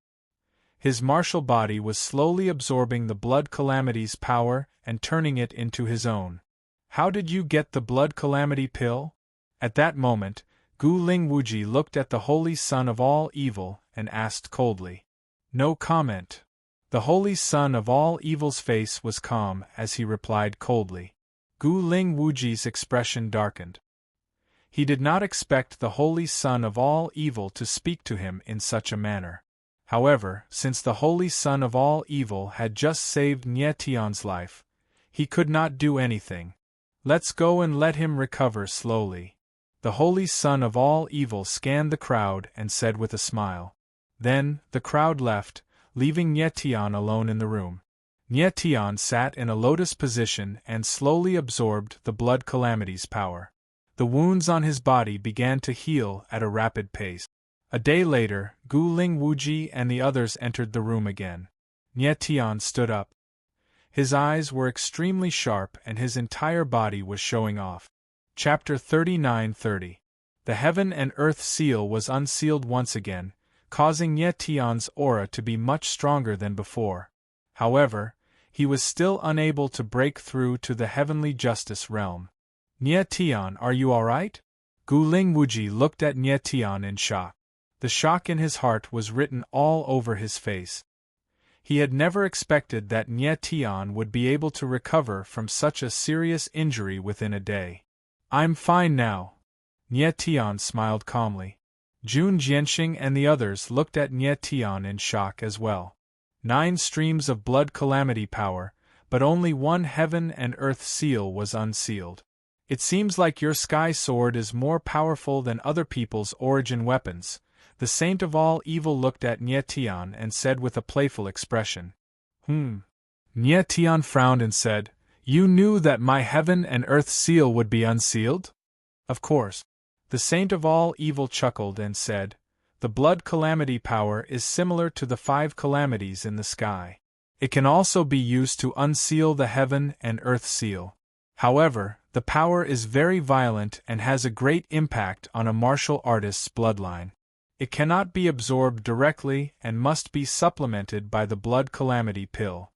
His martial body was slowly absorbing the blood calamity's power and turning it into his own. How did you get the blood calamity pill? At that moment, Gu Lingwuji looked at the Holy Son of all evil and asked coldly. No comment. The Holy Son of all evil's face was calm as he replied coldly. Gu Lingwuji's expression darkened. He did not expect the Holy Son of all evil to speak to him in such a manner. However, since the Holy Son of all evil had just saved Nie Tian's life, he could not do anything. Let's go and let him recover slowly. The Holy Son of all evil scanned the crowd and said with a smile. Then, the crowd left, leaving Nie Tian alone in the room. Nie Tian sat in a lotus position and slowly absorbed the blood calamity's power. The wounds on his body began to heal at a rapid pace. A day later, Gu Lingwuji and the others entered the room again. Nie Tian stood up. His eyes were extremely sharp and his entire body was showing off. Chapter 39:30. The heaven and earth seal was unsealed once again, causing Nie Tian's aura to be much stronger than before. However, he was still unable to break through to the heavenly justice realm. "Nye Tian, are you alright?" Gu Lingwuji looked at Nye Tian in shock. The shock in his heart was written all over his face. He had never expected that Nye Tian would be able to recover from such a serious injury within a day. "I'm fine now." Nye Tian smiled calmly. Jun Jianxing and the others looked at Nye Tian in shock as well. 9 streams of blood calamity power, but only one heaven and earth seal was unsealed. "It seems like your sky sword is more powerful than other people's origin weapons." The saint of all evil looked at Nye Tian and said with a playful expression. Nye Tian frowned and said, "You knew that my heaven and earth seal would be unsealed?" "Of course." The saint of all evil chuckled and said, "The blood calamity power is similar to the 5 calamities in the sky. It can also be used to unseal the heaven and earth seal. However, the power is very violent and has a great impact on a martial artist's bloodline. It cannot be absorbed directly and must be supplemented by the blood calamity pill.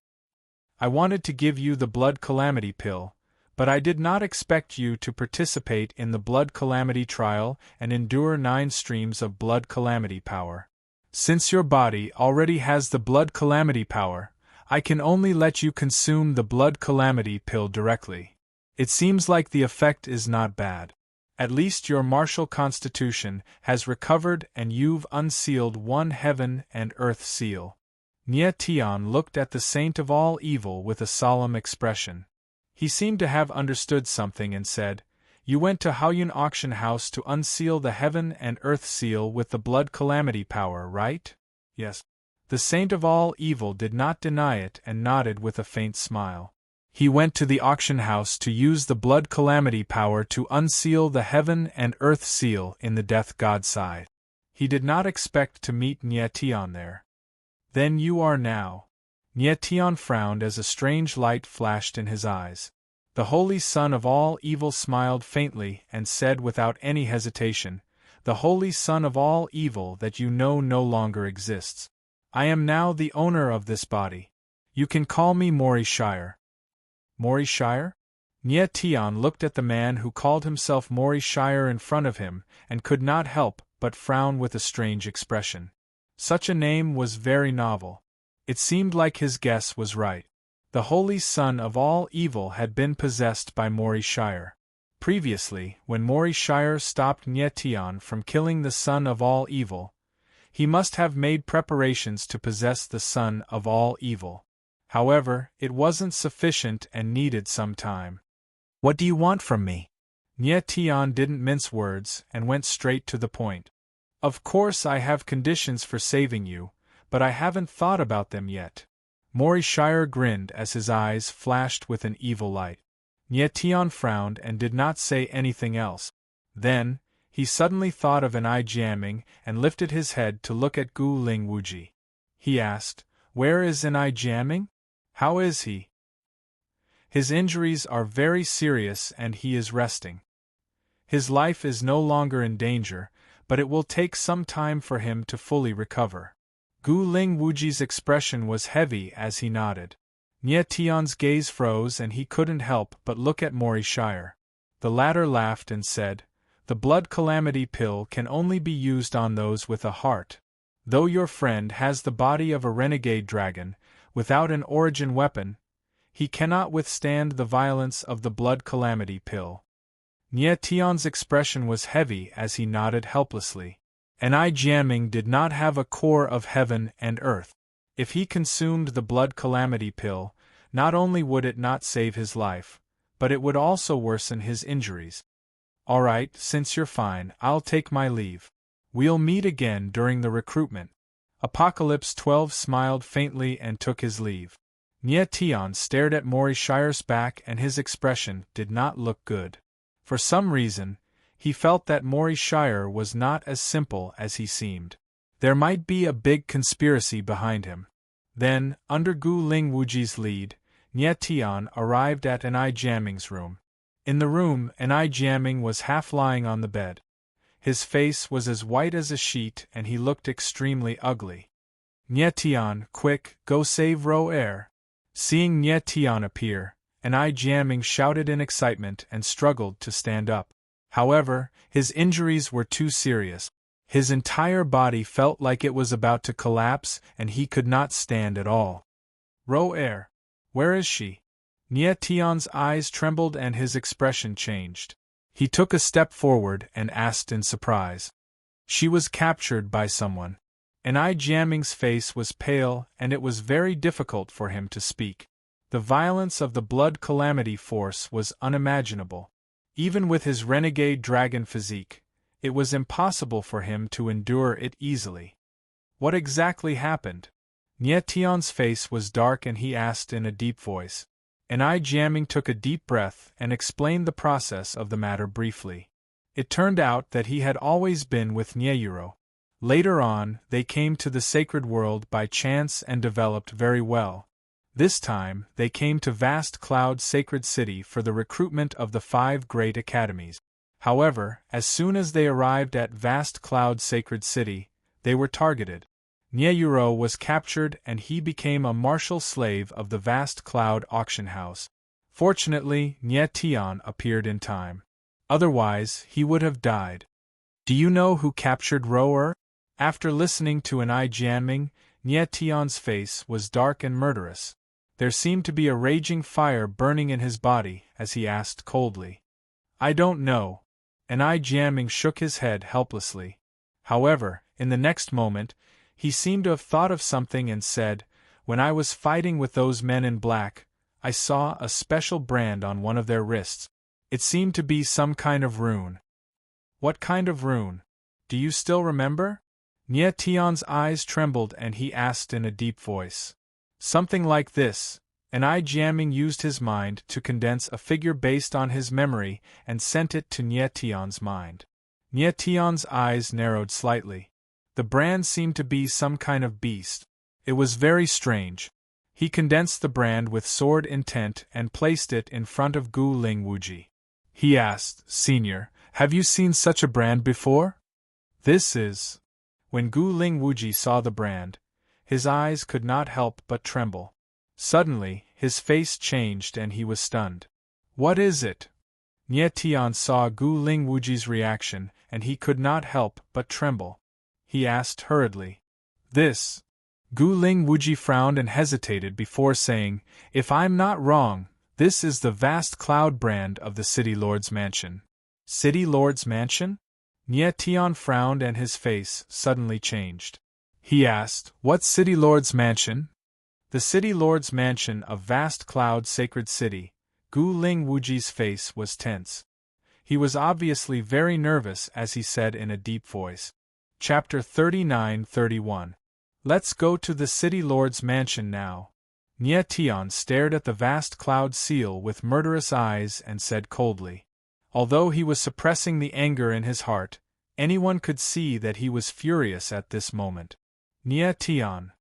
I wanted to give you the blood calamity pill, but I did not expect you to participate in the blood calamity trial and endure 9 streams of blood calamity power. Since your body already has the blood calamity power, I can only let you consume the blood calamity pill directly. It seems like the effect is not bad. At least your martial constitution has recovered and you've unsealed 1 heaven and earth seal." Nye Tian looked at the saint of all evil with a solemn expression. He seemed to have understood something and said, "You went to Haoyun auction house to unseal the heaven and earth seal with the blood calamity power, right?" "Yes." The saint of all evil did not deny it and nodded with a faint smile. He went to the auction house to use the blood calamity power to unseal the heaven and earth seal in the death god side. He did not expect to meet Nye Tian there. "Then you are now." Nye Tian frowned as a strange light flashed in his eyes. The holy son of all evil smiled faintly and said without any hesitation, "The holy son of all evil that you know no longer exists. I am now the owner of this body. You can call me Mori Shire." "Mori Shire?" Nye Tian looked at the man who called himself Mori Shire in front of him, and could not help but frown with a strange expression. Such a name was very novel. It seemed like his guess was right. The holy son of all evil had been possessed by Mori Shire. Previously, when Mori Shire stopped Nye Tian from killing the son of all evil, he must have made preparations to possess the son of all evil. However, it wasn't sufficient and needed some time. "What do you want from me?" Nye Tian didn't mince words and went straight to the point. "Of course I have conditions for saving you, but I haven't thought about them yet." Mori Shire grinned as his eyes flashed with an evil light. Nye Tian frowned and did not say anything else. Then, he suddenly thought of an eye jamming and lifted his head to look at Gu Lingwuji. He asked, "Where is an eye jamming? How is he?" "His injuries are very serious and he is resting. His life is no longer in danger, but it will take some time for him to fully recover." Gu Lingwuji's expression was heavy as he nodded. Nye Tian's gaze froze and he couldn't help but look at Mori Shire. The latter laughed and said, "The blood calamity pill can only be used on those with a heart. Though your friend has the body of a renegade dragon, without an origin weapon, he cannot withstand the violence of the blood calamity pill." Nye Tian's expression was heavy as he nodded helplessly. An eye jamming did not have a core of heaven and earth. If he consumed the blood calamity pill, not only would it not save his life, but it would also worsen his injuries. "All right, since you're fine, I'll take my leave. We'll meet again during the recruitment." Apocalypse 12 smiled faintly and took his leave. Nye Tian stared at Mori Shire's back and his expression did not look good. For some reason, he felt that Mori Shire was not as simple as he seemed. There might be a big conspiracy behind him. Then, under Gu Lingwuji's lead, Nye Tian arrived at an eye jamming's room. In the room, an eye jamming was half lying on the bed. His face was as white as a sheet and he looked extremely ugly. "Nye Tian, quick, go save Ro Air." Seeing Nie Tian appear, and I Jiaming shouted in excitement and struggled to stand up. However, his injuries were too serious. His entire body felt like it was about to collapse and he could not stand at all. Ro-er, where is she? Nie Tian's eyes trembled and his expression changed. He took a step forward and asked in surprise. She was captured by someone. And I Jiaming's face was pale and it was very difficult for him to speak. The violence of the blood calamity force was unimaginable. Even with his renegade dragon physique, it was impossible for him to endure it easily. What exactly happened? Nie Tian's face was dark and he asked in a deep voice. And I Jiaming took a deep breath and explained the process of the matter briefly. It turned out that he had always been with Nieyuro. Later on, they came to the sacred world by chance and developed very well. This time, they came to Vast Cloud Sacred City for the recruitment of the 5 great academies. However, as soon as they arrived at Vast Cloud Sacred City, they were targeted. Nieyuro was captured and he became a martial slave of the Vast Cloud Auction House. Fortunately, Nie Tian appeared in time. Otherwise, he would have died. Do you know who captured Ro-er? After listening to an I Jianming, Nie Tian's face was dark and murderous. There seemed to be a raging fire burning in his body as he asked coldly. I don't know. And I Jianming shook his head helplessly. However, in the next moment, he seemed to have thought of something and said, when I was fighting with those men in black, I saw a special brand on one of their wrists. It seemed to be some kind of rune. What kind of rune? Do you still remember? Nie Tian's eyes trembled and he asked in a deep voice. Something like this, and I Jiaming used his mind to condense a figure based on his memory and sent it to Nie Tian's mind. Nie Tian's eyes narrowed slightly. The brand seemed to be some kind of beast. It was very strange. He condensed the brand with sword intent and placed it in front of Gu Ling Wuji. He asked, Senior, have you seen such a brand before? This is... When Gu Ling Wuji saw the brand, his eyes could not help but tremble. Suddenly, his face changed and he was stunned. What is it? Nie Tian saw Gu Ling Wuji's reaction and he could not help but tremble. He asked hurriedly. This. Gu Ling Wuji frowned and hesitated before saying, If I'm not wrong, this is the Vast Cloud brand of the City Lord's Mansion. City Lord's Mansion? Nie Tian frowned and his face suddenly changed. He asked, What City Lord's Mansion? The City Lord's Mansion of Vast Cloud Sacred City. Gu Ling Wuji's face was tense. He was obviously very nervous as he said in a deep voice. Chapter 39-31. Let's go to the City Lord's Mansion now. Nie Tian stared at the Vast Cloud seal with murderous eyes and said coldly. Although he was suppressing the anger in his heart, anyone could see that he was furious at this moment. Nie Tian.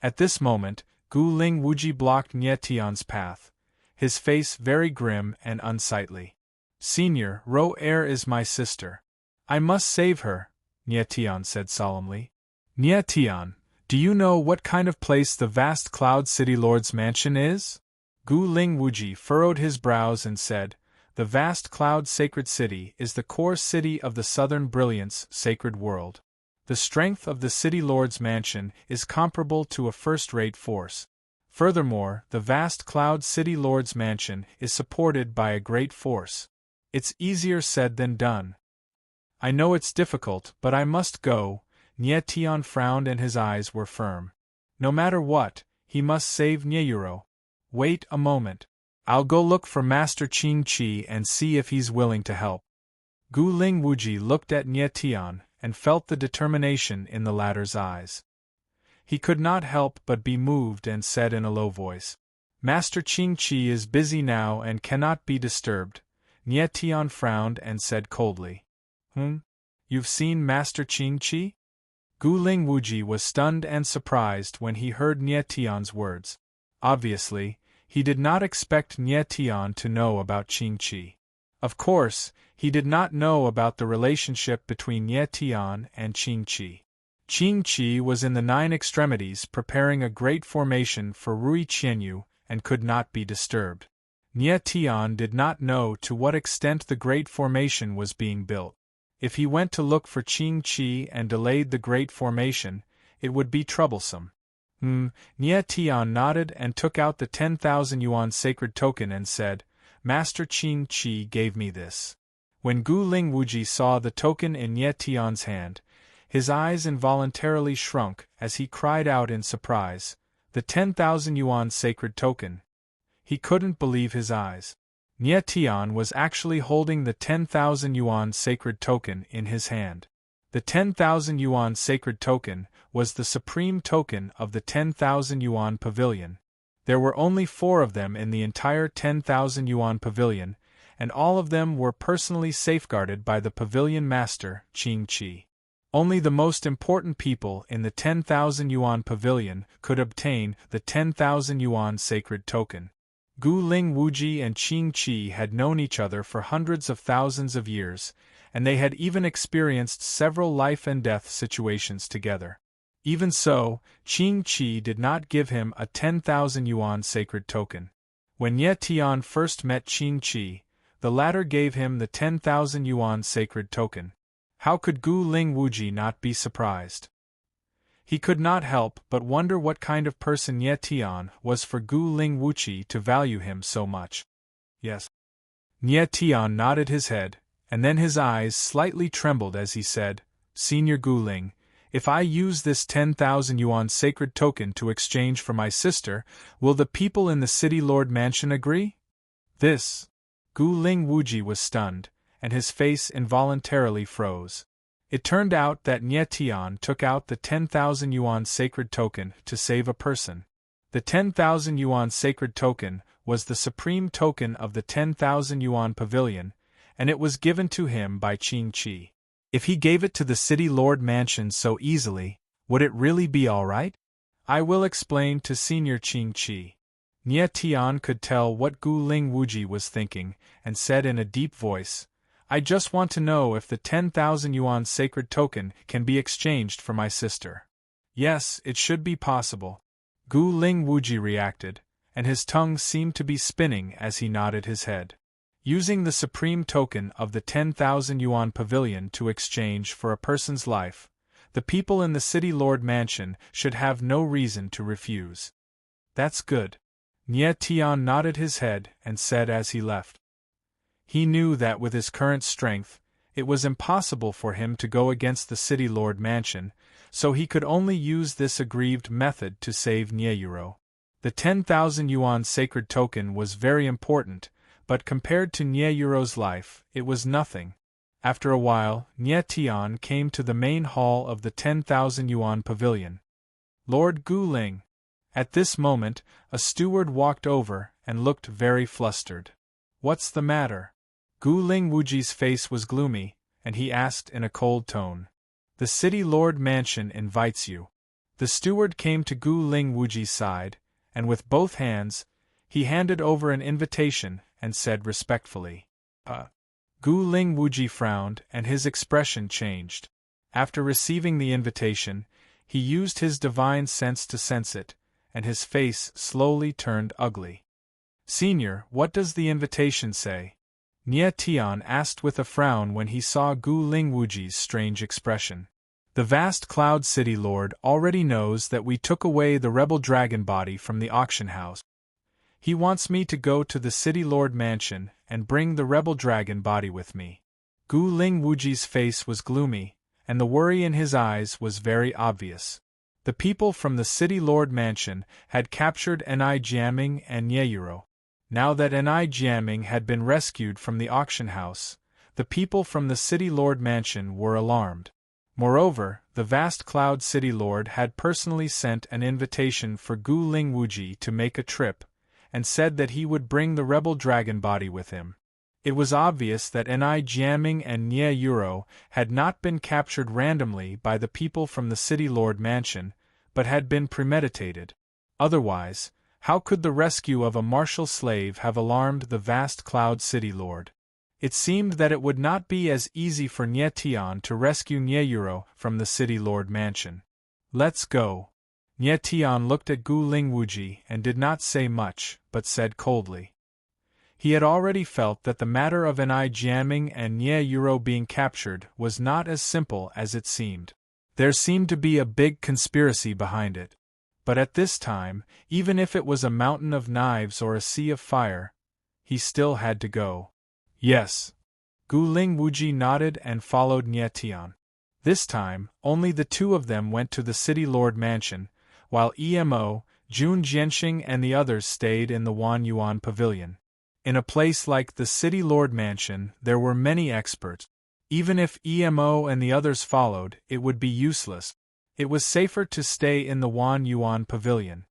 At this moment, Gu Ling Wuji blocked Nie Tian's path, his face very grim and unsightly. Senior, Ro-er is my sister. I must save her, Nie Tian said solemnly. Nie Tian, do you know what kind of place the Vast Cloud City Lord's Mansion is? Gu Ling Wuji furrowed his brows and said, The Vast Cloud Sacred City is the core city of the Southern Brilliance Sacred World. The strength of the City Lord's Mansion is comparable to a first-rate force. Furthermore, the Vast Cloud City Lord's Mansion is supported by a great force. It's easier said than done. I know it's difficult, but I must go. Nie Tian frowned and his eyes were firm. No matter what, he must save Nieyuro. Wait a moment. I'll go look for Master Qing Qi and see if he's willing to help. Gu Ling Wuji looked at Nie Tian and felt the determination in the latter's eyes. He could not help but be moved and said in a low voice, Master Qing Qi is busy now and cannot be disturbed. Nie Tian frowned and said coldly, You've seen Master Qing Qi? Gu Ling Wuji was stunned and surprised when he heard Nie Tian's words. Obviously, he did not expect Nie Tian to know about Qing Qi. Of course, he did not know about the relationship between Nie Tian and Qing Qi. Qing Qi was in the 9 extremities preparing a great formation for Rui Qianyu and could not be disturbed. Nye Tian did not know to what extent the great formation was being built. If he went to look for Qing Qi and delayed the great formation, it would be troublesome. Nye Tian nodded and took out the 10,000 yuan sacred token and said, "Master Qing Qi gave me this." When Gu Ling Wuji saw the token in Nye Tian's hand, his eyes involuntarily shrunk as he cried out in surprise, "The 10,000 yuan sacred token!" He couldn't believe his eyes. Nye Tian was actually holding the 10,000 yuan sacred token in his hand. The 10,000 yuan sacred token was the supreme token of the 10,000 yuan pavilion. There were only 4 of them in the entire 10,000 yuan pavilion, and all of them were personally safeguarded by the pavilion master, Qing Qi. Only the most important people in the 10,000 yuan pavilion could obtain the 10,000 yuan sacred token. Gu Ling Wuji and Qing Qi had known each other for hundreds of thousands of years, and they had even experienced several life-and-death situations together. Even so, Qing Qi did not give him a 10,000 yuan sacred token. When Nye Tian first met Qing Qi, the latter gave him the 10,000 yuan sacred token. How could Gu Ling Wuji not be surprised? He could not help but wonder what kind of person Nye Tian was for Gu Ling Wuji to value him so much. Yes. Nye Tian nodded his head, and then his eyes slightly trembled as he said, "Senior Gu Ling, if I use this 10,000 yuan sacred token to exchange for my sister, will the people in the City Lord Mansion agree?" This. Gu Ling Wuji was stunned, and his face involuntarily froze. It turned out that Nye Tian took out the 10,000 yuan sacred token to save a person. The 10,000 yuan sacred token was the supreme token of the 10,000 yuan pavilion, and it was given to him by Qing Qi. If he gave it to the City Lord Mansion so easily, would it really be all right? I will explain to Senior Qing Qi. Nye Tian could tell what Gu Ling Wuji was thinking, and said in a deep voice, "I just want to know if the 10,000 yuan sacred token can be exchanged for my sister." "Yes, it should be possible," Gu Ling Wuji reacted, and his tongue seemed to be spinning as he nodded his head. Using the supreme token of the 10,000 yuan pavilion to exchange for a person's life, the people in the City Lord Mansion should have no reason to refuse. "That's good." Nye Tian nodded his head and said as he left. He knew that with his current strength, it was impossible for him to go against the City Lord Mansion, so he could only use this aggrieved method to save Nyeyuro. The 10,000 yuan sacred token was very important, but compared to Nyeyuro's life, it was nothing. After a while, Nye Tian came to the main hall of the 10,000 yuan pavilion. "Lord Gu Ling." At this moment, a steward walked over and looked very flustered. "What's the matter?" Gu Ling Wuji's face was gloomy, and he asked in a cold tone. "The City Lord Mansion invites you." The steward came to Gu Ling Wuji's side, and with both hands, he handed over an invitation and said respectfully, Gu Ling Wuji frowned and his expression changed. After receiving the invitation, he used his divine sense to sense it, and his face slowly turned ugly. "Senior, what does the invitation say?" Nye Tian asked with a frown when he saw Gu Ling Wuji's strange expression. "The vast Cloud City Lord already knows that we took away the rebel dragon body from the auction house. He wants me to go to the City Lord Mansion and bring the rebel dragon body with me." Gu Ling Wuji's face was gloomy, and the worry in his eyes was very obvious. The people from the City Lord Mansion had captured Ni Jiaming and Nyeyuro. Now that Ni Jiaming had been rescued from the auction house, the people from the City Lord Mansion were alarmed. Moreover, the vast Cloud City Lord had personally sent an invitation for Gu Ling Wuji to make a trip, and said that he would bring the rebel dragon body with him. It was obvious that Ni Jiaming and Nyeyuro had not been captured randomly by the people from the City Lord Mansion, but had been premeditated. Otherwise, how could the rescue of a martial slave have alarmed the vast Cloud City Lord? It seemed that it would not be as easy for Nye Tian to rescue Nyeyuro from the City Lord Mansion. "Let's go." Nie Tian looked at Gu Lingwuji and did not say much, but said coldly. He had already felt that the matter of Ni Jianming and Nie Yuro being captured was not as simple as it seemed. There seemed to be a big conspiracy behind it. But at this time, even if it was a mountain of knives or a sea of fire, he still had to go. Yes. Gu Lingwuji nodded and followed Nie Tian. This time, only the two of them went to the City Lord Mansion, while Emo, Jun Jianxing and the others stayed in the Wan Yuan Pavilion. In a place like the City Lord Mansion, there were many experts. Even if Emo and the others followed, it would be useless. It was safer to stay in the Wan Yuan Pavilion.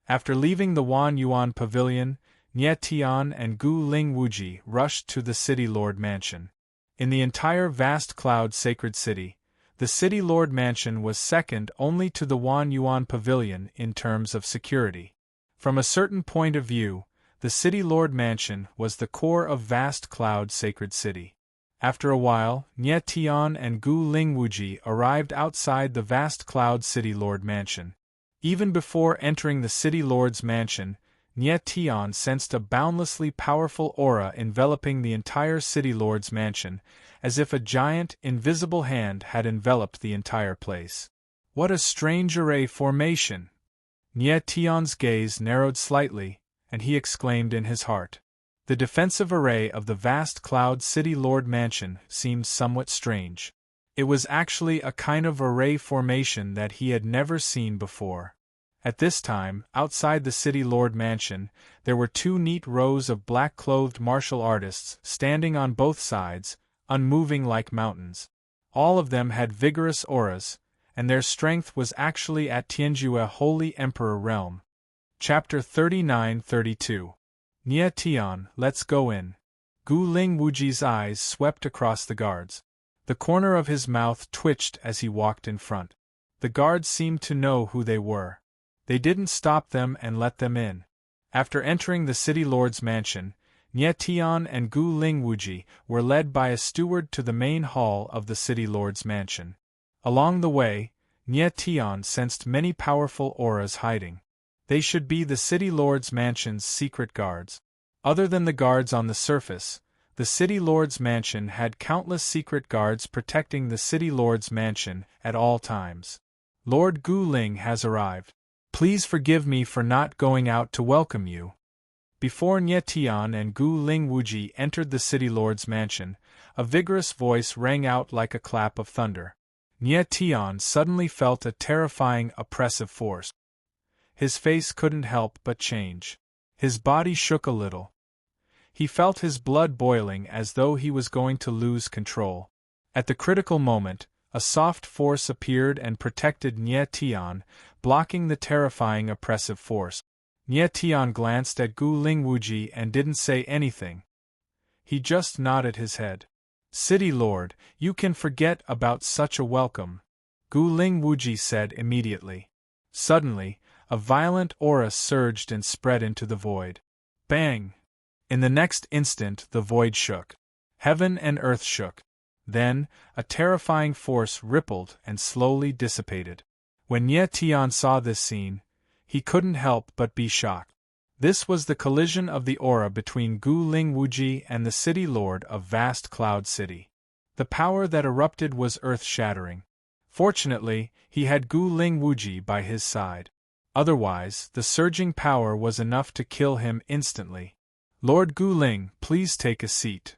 After leaving the Wan Yuan Pavilion, Nie Tian and Gu Lingwuji rushed to the City Lord Mansion. In the entire vast cloud sacred city, the City Lord Mansion was second only to the Wan Yuan Pavilion in terms of security. From a certain point of view, the City Lord Mansion was the core of vast cloud sacred city. After a while, Nie Tian and Gu Lingwuji arrived outside the vast cloud City Lord Mansion. Even before entering the City Lord's mansion, Nie Tian sensed a boundlessly powerful aura enveloping the entire City Lord's mansion, as if a giant, invisible hand had enveloped the entire place. What a strange array formation! Nie Tian's gaze narrowed slightly, and he exclaimed in his heart. The defensive array of the vast cloud City Lord Mansion seemed somewhat strange. It was actually a kind of array formation that he had never seen before. At this time, outside the City Lord Mansion, there were two neat rows of black-clothed martial artists standing on both sides, unmoving like mountains. All of them had vigorous auras, and their strength was actually at Tianjue Holy Emperor realm. Chapter 39-32. Nie Tian, let's go in. Gu Lingwuji's eyes swept across the guards. The corner of his mouth twitched as he walked in front. The guards seemed to know who they were. They didn't stop them and let them in. After entering the City Lord's mansion, Nie Tian and Gu Lingwuji were led by a steward to the main hall of the City Lord's mansion. Along the way, Nie Tian sensed many powerful auras hiding. They should be the City Lord's mansion's secret guards. Other than the guards on the surface, the City Lord's mansion had countless secret guards protecting the City Lord's mansion at all times. Lord Gu Ling has arrived. Please forgive me for not going out to welcome you. Before Nie Tian and Gu Lingwuji entered the City Lord's mansion, a vigorous voice rang out like a clap of thunder. Nie Tian suddenly felt a terrifying, oppressive force. His face couldn't help but change. His body shook a little. He felt his blood boiling as though he was going to lose control. At the critical moment, a soft force appeared and protected Nie Tian, blocking the terrifying oppressive force. Nie Tian glanced at Gu Lingwuji and didn't say anything. He just nodded his head. City Lord, you can forget about such a welcome, Gu Lingwuji said immediately. Suddenly, a violent aura surged and spread into the void. Bang! In the next instant the void shook. Heaven and earth shook. Then, a terrifying force rippled and slowly dissipated. When Nie Tian saw this scene, he couldn't help but be shocked. This was the collision of the aura between Gu Lingwuji and the City Lord of Vast Cloud City. The power that erupted was earth-shattering. Fortunately, he had Gu Lingwuji by his side. Otherwise, the surging power was enough to kill him instantly. Lord Gu Ling, please take a seat.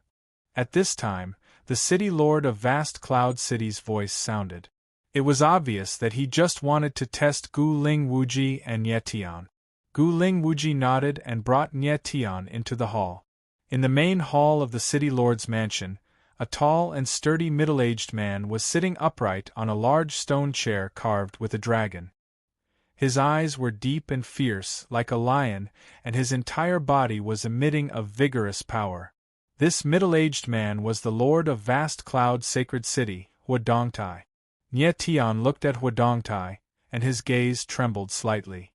At this time, the City Lord of Vast Cloud City's voice sounded. It was obvious that he just wanted to test Gu Lingwuji and Nie Tian. Gu Lingwuji nodded and brought Nie Tian into the hall. In the main hall of the City Lord's mansion, a tall and sturdy middle-aged man was sitting upright on a large stone chair carved with a dragon. His eyes were deep and fierce, like a lion, and his entire body was emitting a vigorous power. This middle-aged man was the Lord of Vast Cloud Sacred City, Huadongtai. Nie Tian looked at Huadongtai, and his gaze trembled slightly.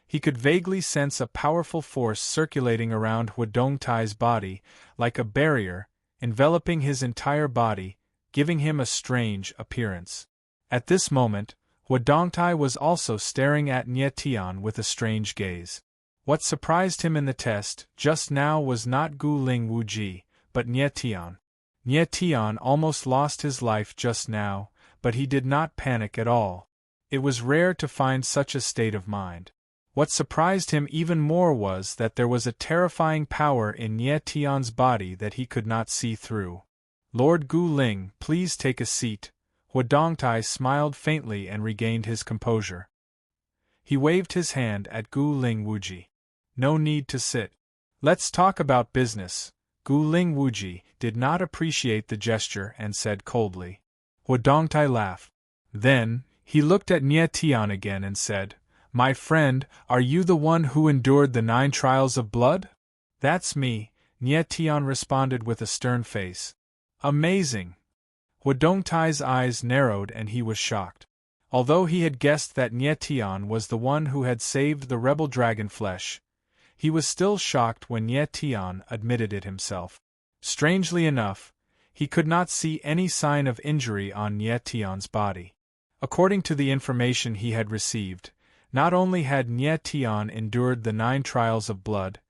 He could vaguely sense a powerful force circulating around Huadongtai's body, like a barrier, enveloping his entire body, giving him a strange appearance. At this moment, Huadongtai was also staring at Nye Tian with a strange gaze. What surprised him in the test just now was not Gu Ling Wuji, but Nye Tian. Nye Tian almost lost his life just now, but he did not panic at all. It was rare to find such a state of mind. What surprised him even more was that there was a terrifying power in Nye Tian's body that he could not see through. Lord Gu Ling, please take a seat. Huadongtai smiled faintly and regained his composure. He waved his hand at Gu Ling Wuji. No need to sit. Let's talk about business. Gu Ling Wuji did not appreciate the gesture and said coldly. Huadongtai laughed. Then, he looked at Nye Tian again and said, My friend, are you the one who endured the 9 trials of blood? That's me, Nye Tian responded with a stern face. Amazing! Huadongtai's eyes narrowed and he was shocked. Although he had guessed that Nye Tian was the one who had saved the rebel dragon flesh, he was still shocked when Nye Tian admitted it himself. Strangely enough, he could not see any sign of injury on Nye Tian's body. According to the information he had received, not only had Nye Tian endured the 9 trials of blood,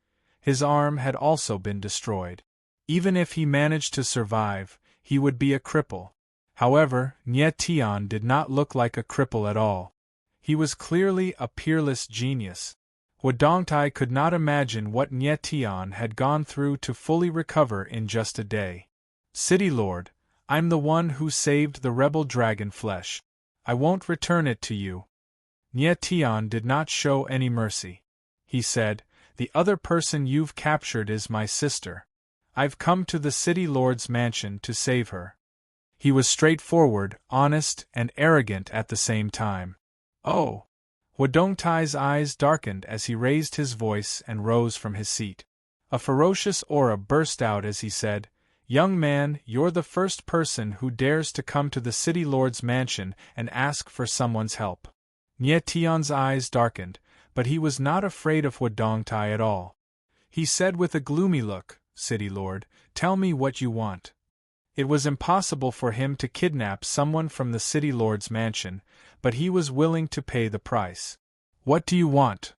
his arm had also been destroyed. Even if he managed to survive, he would be a cripple. However, Nye Tian did not look like a cripple at all. He was clearly a peerless genius. Huadongtai could not imagine what Nye Tian had gone through to fully recover in just a day. City Lord, I'm the one who saved the rebel dragon flesh. I won't return it to you. Nye Tian did not show any mercy. He said, The other person you've captured is my sister. I've come to the City Lord's mansion to save her. He was straightforward, honest, and arrogant at the same time. Oh! Huadongtai's eyes darkened as he raised his voice and rose from his seat. A ferocious aura burst out as he said, Young man, you're the first person who dares to come to the City Lord's mansion and ask for someone's help. Nye Tian's eyes darkened, but he was not afraid of Huadongtai at all. He said with a gloomy look, City Lord, tell me what you want. It was impossible for him to kidnap someone from the City Lord's mansion, but he was willing to pay the price. What do you want?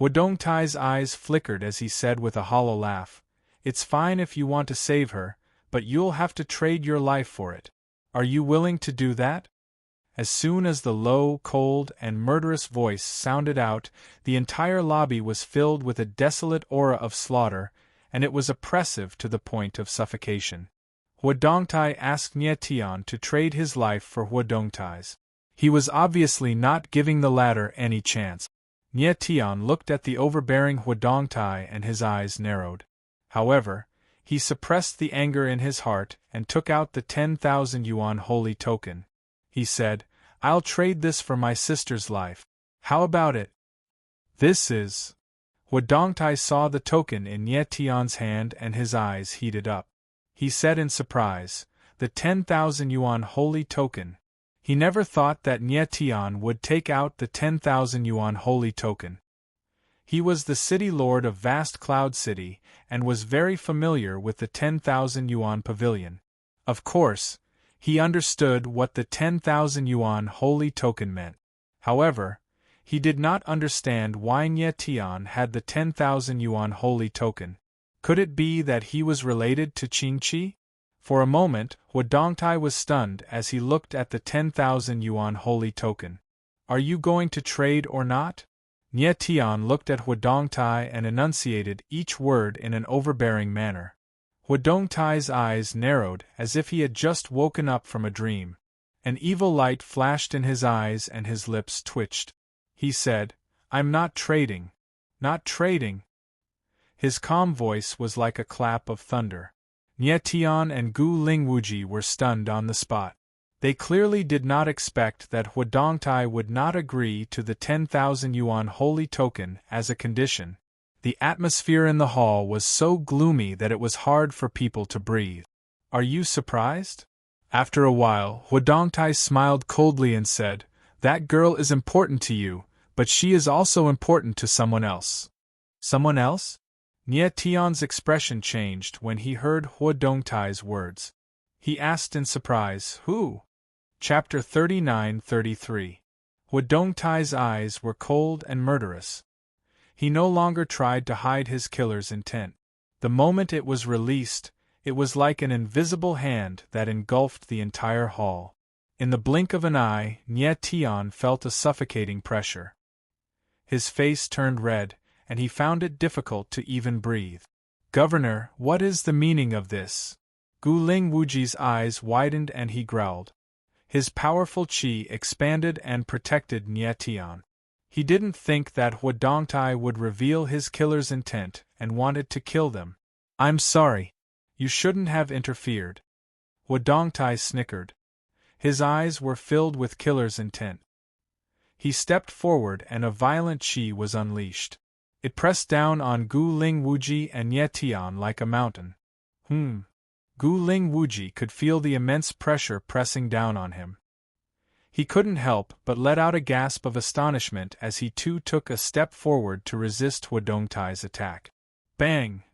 Huadongtai's eyes flickered as he said with a hollow laugh, It's fine if you want to save her, but you'll have to trade your life for it. Are you willing to do that? As soon as the low, cold, and murderous voice sounded out, the entire lobby was filled with a desolate aura of slaughter, and it was oppressive to the point of suffocation. Huadongtai asked Nye Tian to trade his life for Huadongtai's. He was obviously not giving the latter any chance. Nye Tian looked at the overbearing Huadongtai and his eyes narrowed. However, he suppressed the anger in his heart and took out the 10,000 yuan holy token. He said, I'll trade this for my sister's life. How about it? This is... Huadongtai saw the token in Nye Tian's hand and his eyes heated up. He said in surprise, the 10,000 yuan holy token. He never thought that Nye Tian would take out the 10,000 yuan holy token. He was the city lord of vast Cloud City and was very familiar with the 10,000 yuan pavilion. Of course, he understood what the 10,000 yuan holy token meant. However, he did not understand why Nye Tian had the 10,000 yuan holy token. Could it be that he was related to Qingqi? For a moment, Huadongtai was stunned as he looked at the 10,000 yuan holy token. Are you going to trade or not? Nye Tian looked at Huadongtai and enunciated each word in an overbearing manner. Huadongtai's eyes narrowed as if he had just woken up from a dream. An evil light flashed in his eyes and his lips twitched. He said, I'm not trading. Not trading. His calm voice was like a clap of thunder. Nye Tian and Gu Ling Wuji were stunned on the spot. They clearly did not expect that Huadongtai would not agree to the 10,000 yuan holy token as a condition. The atmosphere in the hall was so gloomy that it was hard for people to breathe. Are you surprised? After a while, Huadongtai smiled coldly and said, That girl is important to you, but she is also important to someone else. Someone else? Nye Tian's expression changed when he heard Huadongtai's words. He asked in surprise, Who? Chapter 39-33 Dongtai's eyes were cold and murderous. He no longer tried to hide his killer's intent. The moment it was released, it was like an invisible hand that engulfed the entire hall. In the blink of an eye, Nie Tian felt a suffocating pressure. His face turned red, and he found it difficult to even breathe. "Governor, what is the meaning of this?" Gu Lingwuji's eyes widened and he growled. His powerful qi expanded and protected Nie Tian. He didn't think that Dongtai would reveal his killer's intent and wanted to kill them. "I'm sorry. You shouldn't have interfered." Dongtai snickered. His eyes were filled with killer's intent. He stepped forward and a violent qi was unleashed. It pressed down on Gu Lingwuji and Nie Tian like a mountain. Gu Lingwuji could feel the immense pressure pressing down on him. He couldn't help but let out a gasp of astonishment as he too took a step forward to resist Dongtai's attack. Bang!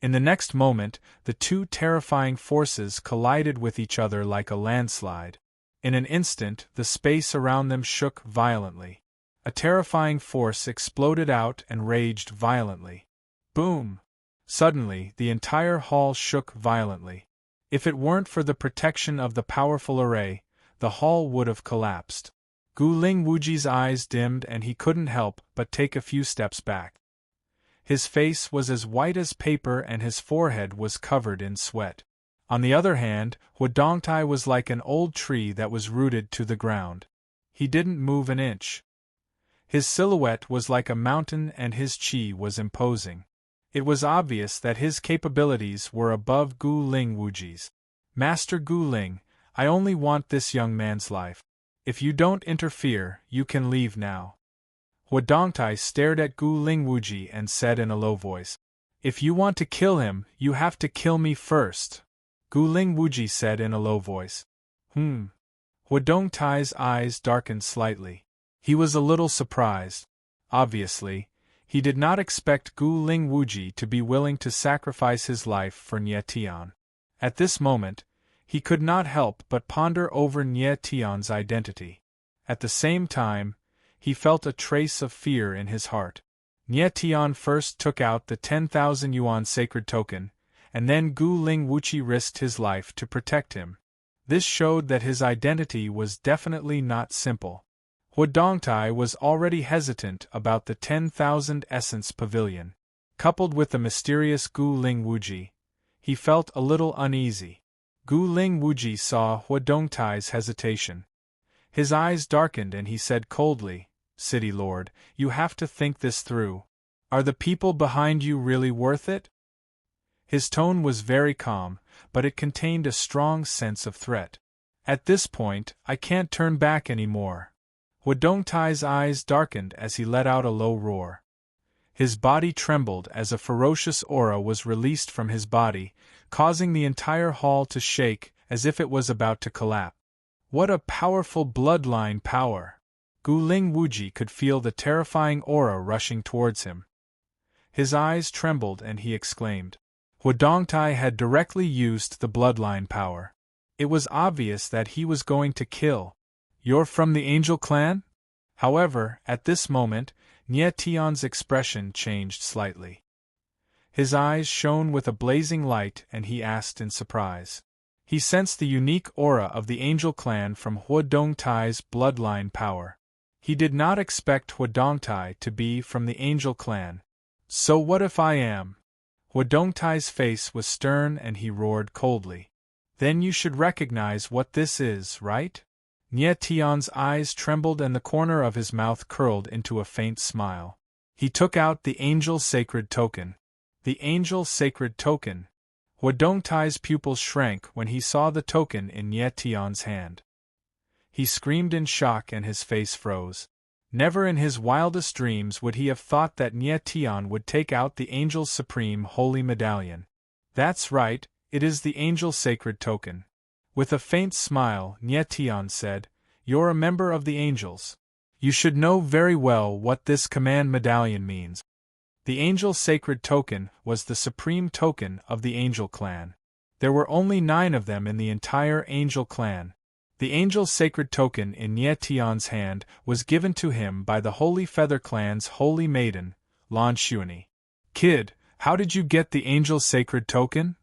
In the next moment, the two terrifying forces collided with each other like a landslide. In an instant, the space around them shook violently. A terrifying force exploded out and raged violently. Boom! Suddenly, the entire hall shook violently. If it weren't for the protection of the powerful array, the hall would have collapsed. Gu Lingwuji's eyes dimmed and he couldn't help but take a few steps back. His face was as white as paper and his forehead was covered in sweat. On the other hand, Dongtai was like an old tree that was rooted to the ground. He didn't move an inch. His silhouette was like a mountain and his qi was imposing. It was obvious that his capabilities were above Gu Lingwuji's. "Master Gu Ling, I only want this young man's life. If you don't interfere, you can leave now." Dongtai stared at Gu Lingwuji and said in a low voice, "If you want to kill him, you have to kill me first." Gu Lingwuji said in a low voice. Dongtai's eyes darkened slightly. He was a little surprised. Obviously, he did not expect Gu Lingwuji to be willing to sacrifice his life for Nie Tian. At this moment, he could not help but ponder over Nie Tian's identity. At the same time, he felt a trace of fear in his heart. Nie Tian first took out the 10,000 yuan sacred token, and then Gu Lingwuji risked his life to protect him. This showed that his identity was definitely not simple. Dongtai was already hesitant about the 10,000 essence pavilion. Coupled with the mysterious Gu Lingwuji, he felt a little uneasy. Gu Lingwuji saw Dongtai's hesitation. His eyes darkened and he said coldly, "City Lord, you have to think this through. Are the people behind you really worth it?" His tone was very calm, but it contained a strong sense of threat. "At this point, I can't turn back anymore." Dongtai's eyes darkened as he let out a low roar. His body trembled as a ferocious aura was released from his body, causing the entire hall to shake as if it was about to collapse. What a powerful bloodline power! Gu Lingwuji could feel the terrifying aura rushing towards him. His eyes trembled and he exclaimed. Dongtai had directly used the bloodline power. It was obvious that he was going to kill. "You're from the Angel Clan?" However, at this moment, Nie Tian's expression changed slightly. His eyes shone with a blazing light and he asked in surprise. He sensed the unique aura of the Angel Clan from Dongtai's bloodline power. He did not expect Dongtai to be from the Angel Clan. "So what if I am?" Dongtai's face was stern and he roared coldly. "Then you should recognize what this is, right?" Nie Tian's eyes trembled and the corner of his mouth curled into a faint smile. He took out the Angel Sacred Token. The Angel Sacred Token. Dongtai's pupils shrank when he saw the token in Nie Tian's hand. He screamed in shock and his face froze. Never in his wildest dreams would he have thought that Nie Tian would take out the Angel's Supreme Holy Medallion. "That's right, it is the Angel Sacred Token." With a faint smile, Nie Tian said, "You're a member of the Angels. You should know very well what this command medallion means." The Angel Sacred Token was the supreme token of the Angel Clan. There were only 9 of them in the entire Angel Clan. The angel's sacred token in Nie Tian's hand was given to him by the Holy Feather Clan's holy maiden, Lan Xuanyi. Kid, how did you get the angel's sacred token?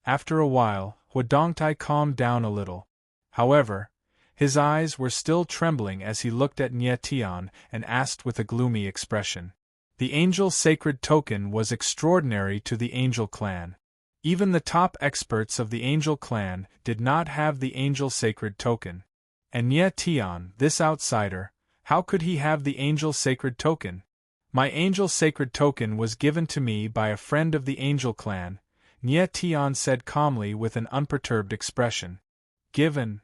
After a while, Huadongtai calmed down a little. However, his eyes were still trembling as he looked at Nie Tian and asked with a gloomy expression. The angel's sacred token was extraordinary to the angel clan. Even the top experts of the angel clan did not have the angel sacred token. And Nie Tian, this outsider, how could he have the angel sacred token? My angel sacred token was given to me by a friend of the angel clan, Nie Tian said calmly with an unperturbed expression. Given?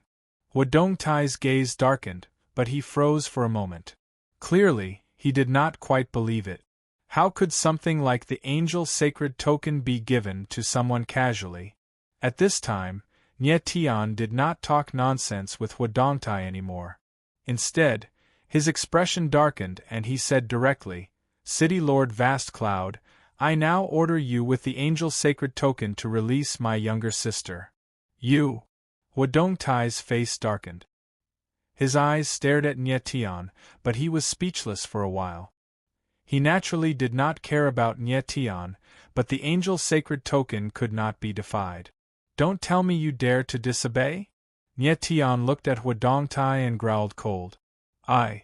Huadongtai's gaze darkened, but he froze for a moment. Clearly, he did not quite believe it. How could something like the angel sacred token be given to someone casually? At this time, Nie Tian did not talk nonsense with Huadongtai anymore. Instead, his expression darkened and he said directly, City Lord Vast Cloud, I now order you with the angel sacred token to release my younger sister. You! Huadongtai's face darkened. His eyes stared at Nie Tian, but he was speechless for a while. He naturally did not care about Nie Tian, but the angel sacred token could not be defied. Don't tell me you dare to disobey? Nie Tian looked at Huadongtai and growled cold. I.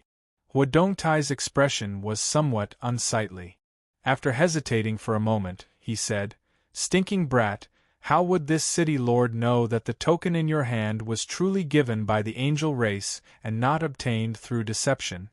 Huadongtai's expression was somewhat unsightly. After hesitating for a moment, he said, Stinking brat, how would this city lord know that the token in your hand was truly given by the angel race and not obtained through deception?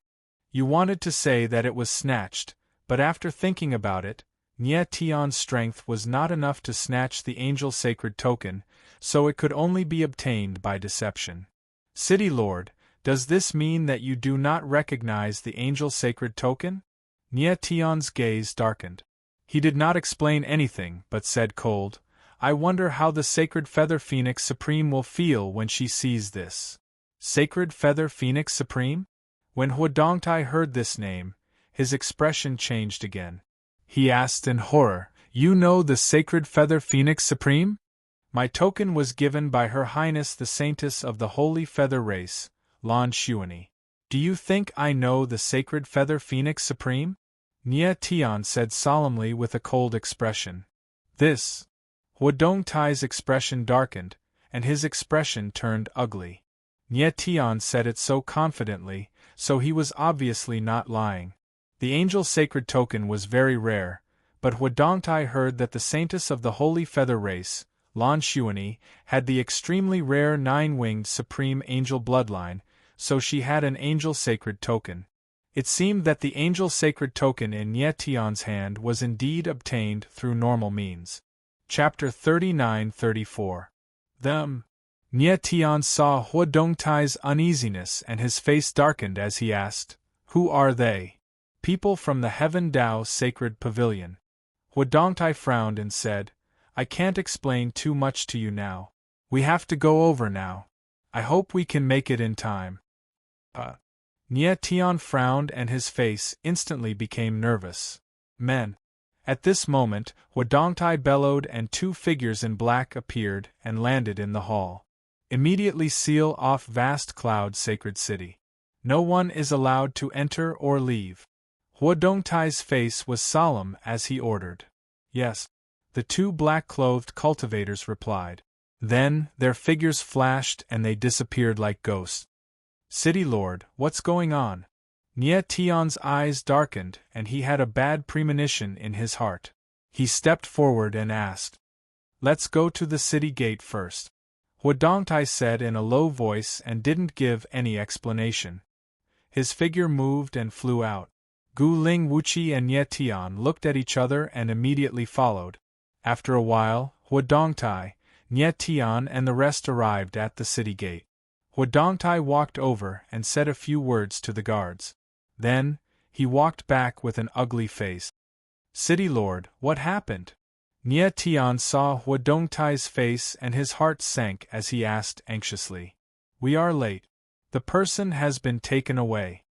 You wanted to say that it was snatched, but after thinking about it, Nie Tian's strength was not enough to snatch the angel sacred token, so it could only be obtained by deception. City lord, does this mean that you do not recognize the angel sacred token? Nie Tian's gaze darkened. He did not explain anything but said cold, I wonder how the Sacred Feather Phoenix Supreme will feel when she sees this. Sacred Feather Phoenix Supreme? When Huadongtai heard this name, his expression changed again. He asked in horror, You know the Sacred Feather Phoenix Supreme? My token was given by Her Highness the Saintess of the Holy Feather Race, Lan Xuanyi. Do you think I know the Sacred Feather Phoenix Supreme? Nie Tian said solemnly with a cold expression. This. Huadongtai's expression darkened, and his expression turned ugly. Nie Tian said it so confidently, so he was obviously not lying. The angel sacred token was very rare, but Huadongtai heard that the Saintess of the Holy Feather Race, Lan Xuanyi, had the extremely rare nine-winged supreme angel bloodline, so she had an angel sacred token. It seemed that the angel sacred token in Nie Tian's hand was indeed obtained through normal means. Chapter 39-34. Them. Nie Tian saw Huadongtai's uneasiness and his face darkened as he asked, Who are they? People from the Heaven Dao Sacred Pavilion. Huadongtai frowned and said, I can't explain too much to you now. We have to go over now. I hope we can make it in time. Nie Tian frowned and his face instantly became nervous. Men. At this moment, Huadongtai bellowed and two figures in black appeared and landed in the hall. Immediately seal off Vast Cloud Sacred City. No one is allowed to enter or leave. Huadongtai's face was solemn as he ordered. Yes. The two black-clothed cultivators replied. Then, their figures flashed and they disappeared like ghosts. City Lord, what's going on? Nie Tian's eyes darkened and he had a bad premonition in his heart. He stepped forward and asked. Let's go to the city gate first. Huadongtai said in a low voice and didn't give any explanation. His figure moved and flew out. Gu Ling Wuqi and Nie Tian looked at each other and immediately followed. After a while, Huadongtai, Nie Tian and the rest arrived at the city gate. Huadongtai walked over and said a few words to the guards. Then, he walked back with an ugly face. City Lord, what happened? Nie Tian saw Huadongtai's face and his heart sank as he asked anxiously. We are late. The person has been taken away.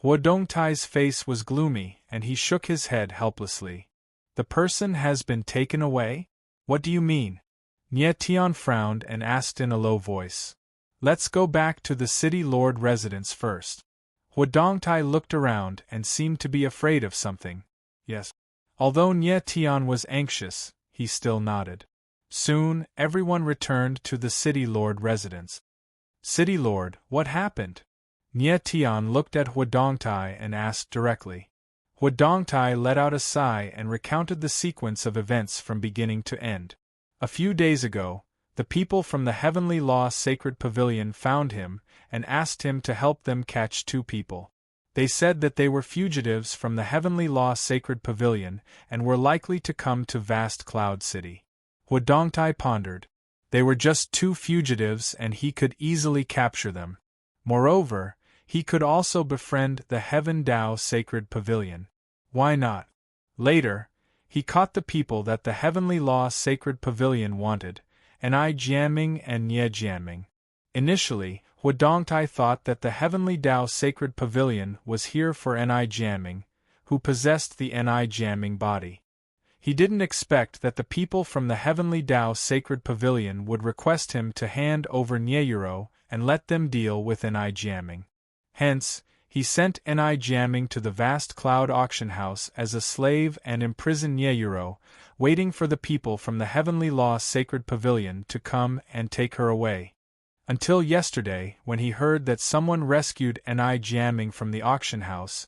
Huadongtai's face was gloomy and he shook his head helplessly. The person has been taken away? What do you mean? Nie Tian frowned and asked in a low voice. Let's go back to the city lord residence first. Huadongtai looked around and seemed to be afraid of something. Yes. Although Nye Tian was anxious, he still nodded. Soon, everyone returned to the city lord residence. City lord, what happened? Nye Tian looked at Huadongtai and asked directly. Huadongtai let out a sigh and recounted the sequence of events from beginning to end. A few days ago, the people from the Heavenly Law Sacred Pavilion found him and asked him to help them catch 2 people. They said that they were fugitives from the Heavenly Law Sacred Pavilion and were likely to come to Vast Cloud City. Huadongtai pondered. They were just 2 fugitives and he could easily capture them. Moreover, he could also befriend the Heaven Dao Sacred Pavilion. Why not? Later, he caught the people that the Heavenly Law Sacred Pavilion wanted, Ni Jianming and Nye Jianming. Initially, Huadongtai thought that the Heavenly Dao Sacred Pavilion was here for Ni Jianming, who possessed the Ni Jianming body. He didn't expect that the people from the Heavenly Dao Sacred Pavilion would request him to hand over Nyeyuro and let them deal with Ni Jianming. Hence, he sent Ni Jianming to the Vast Cloud Auction House as a slave and imprisoned Nyeyuro, waiting for the people from the Heavenly Law Sacred Pavilion to come and take her away. Until yesterday, when he heard that someone rescued Ni Jianming from the auction house,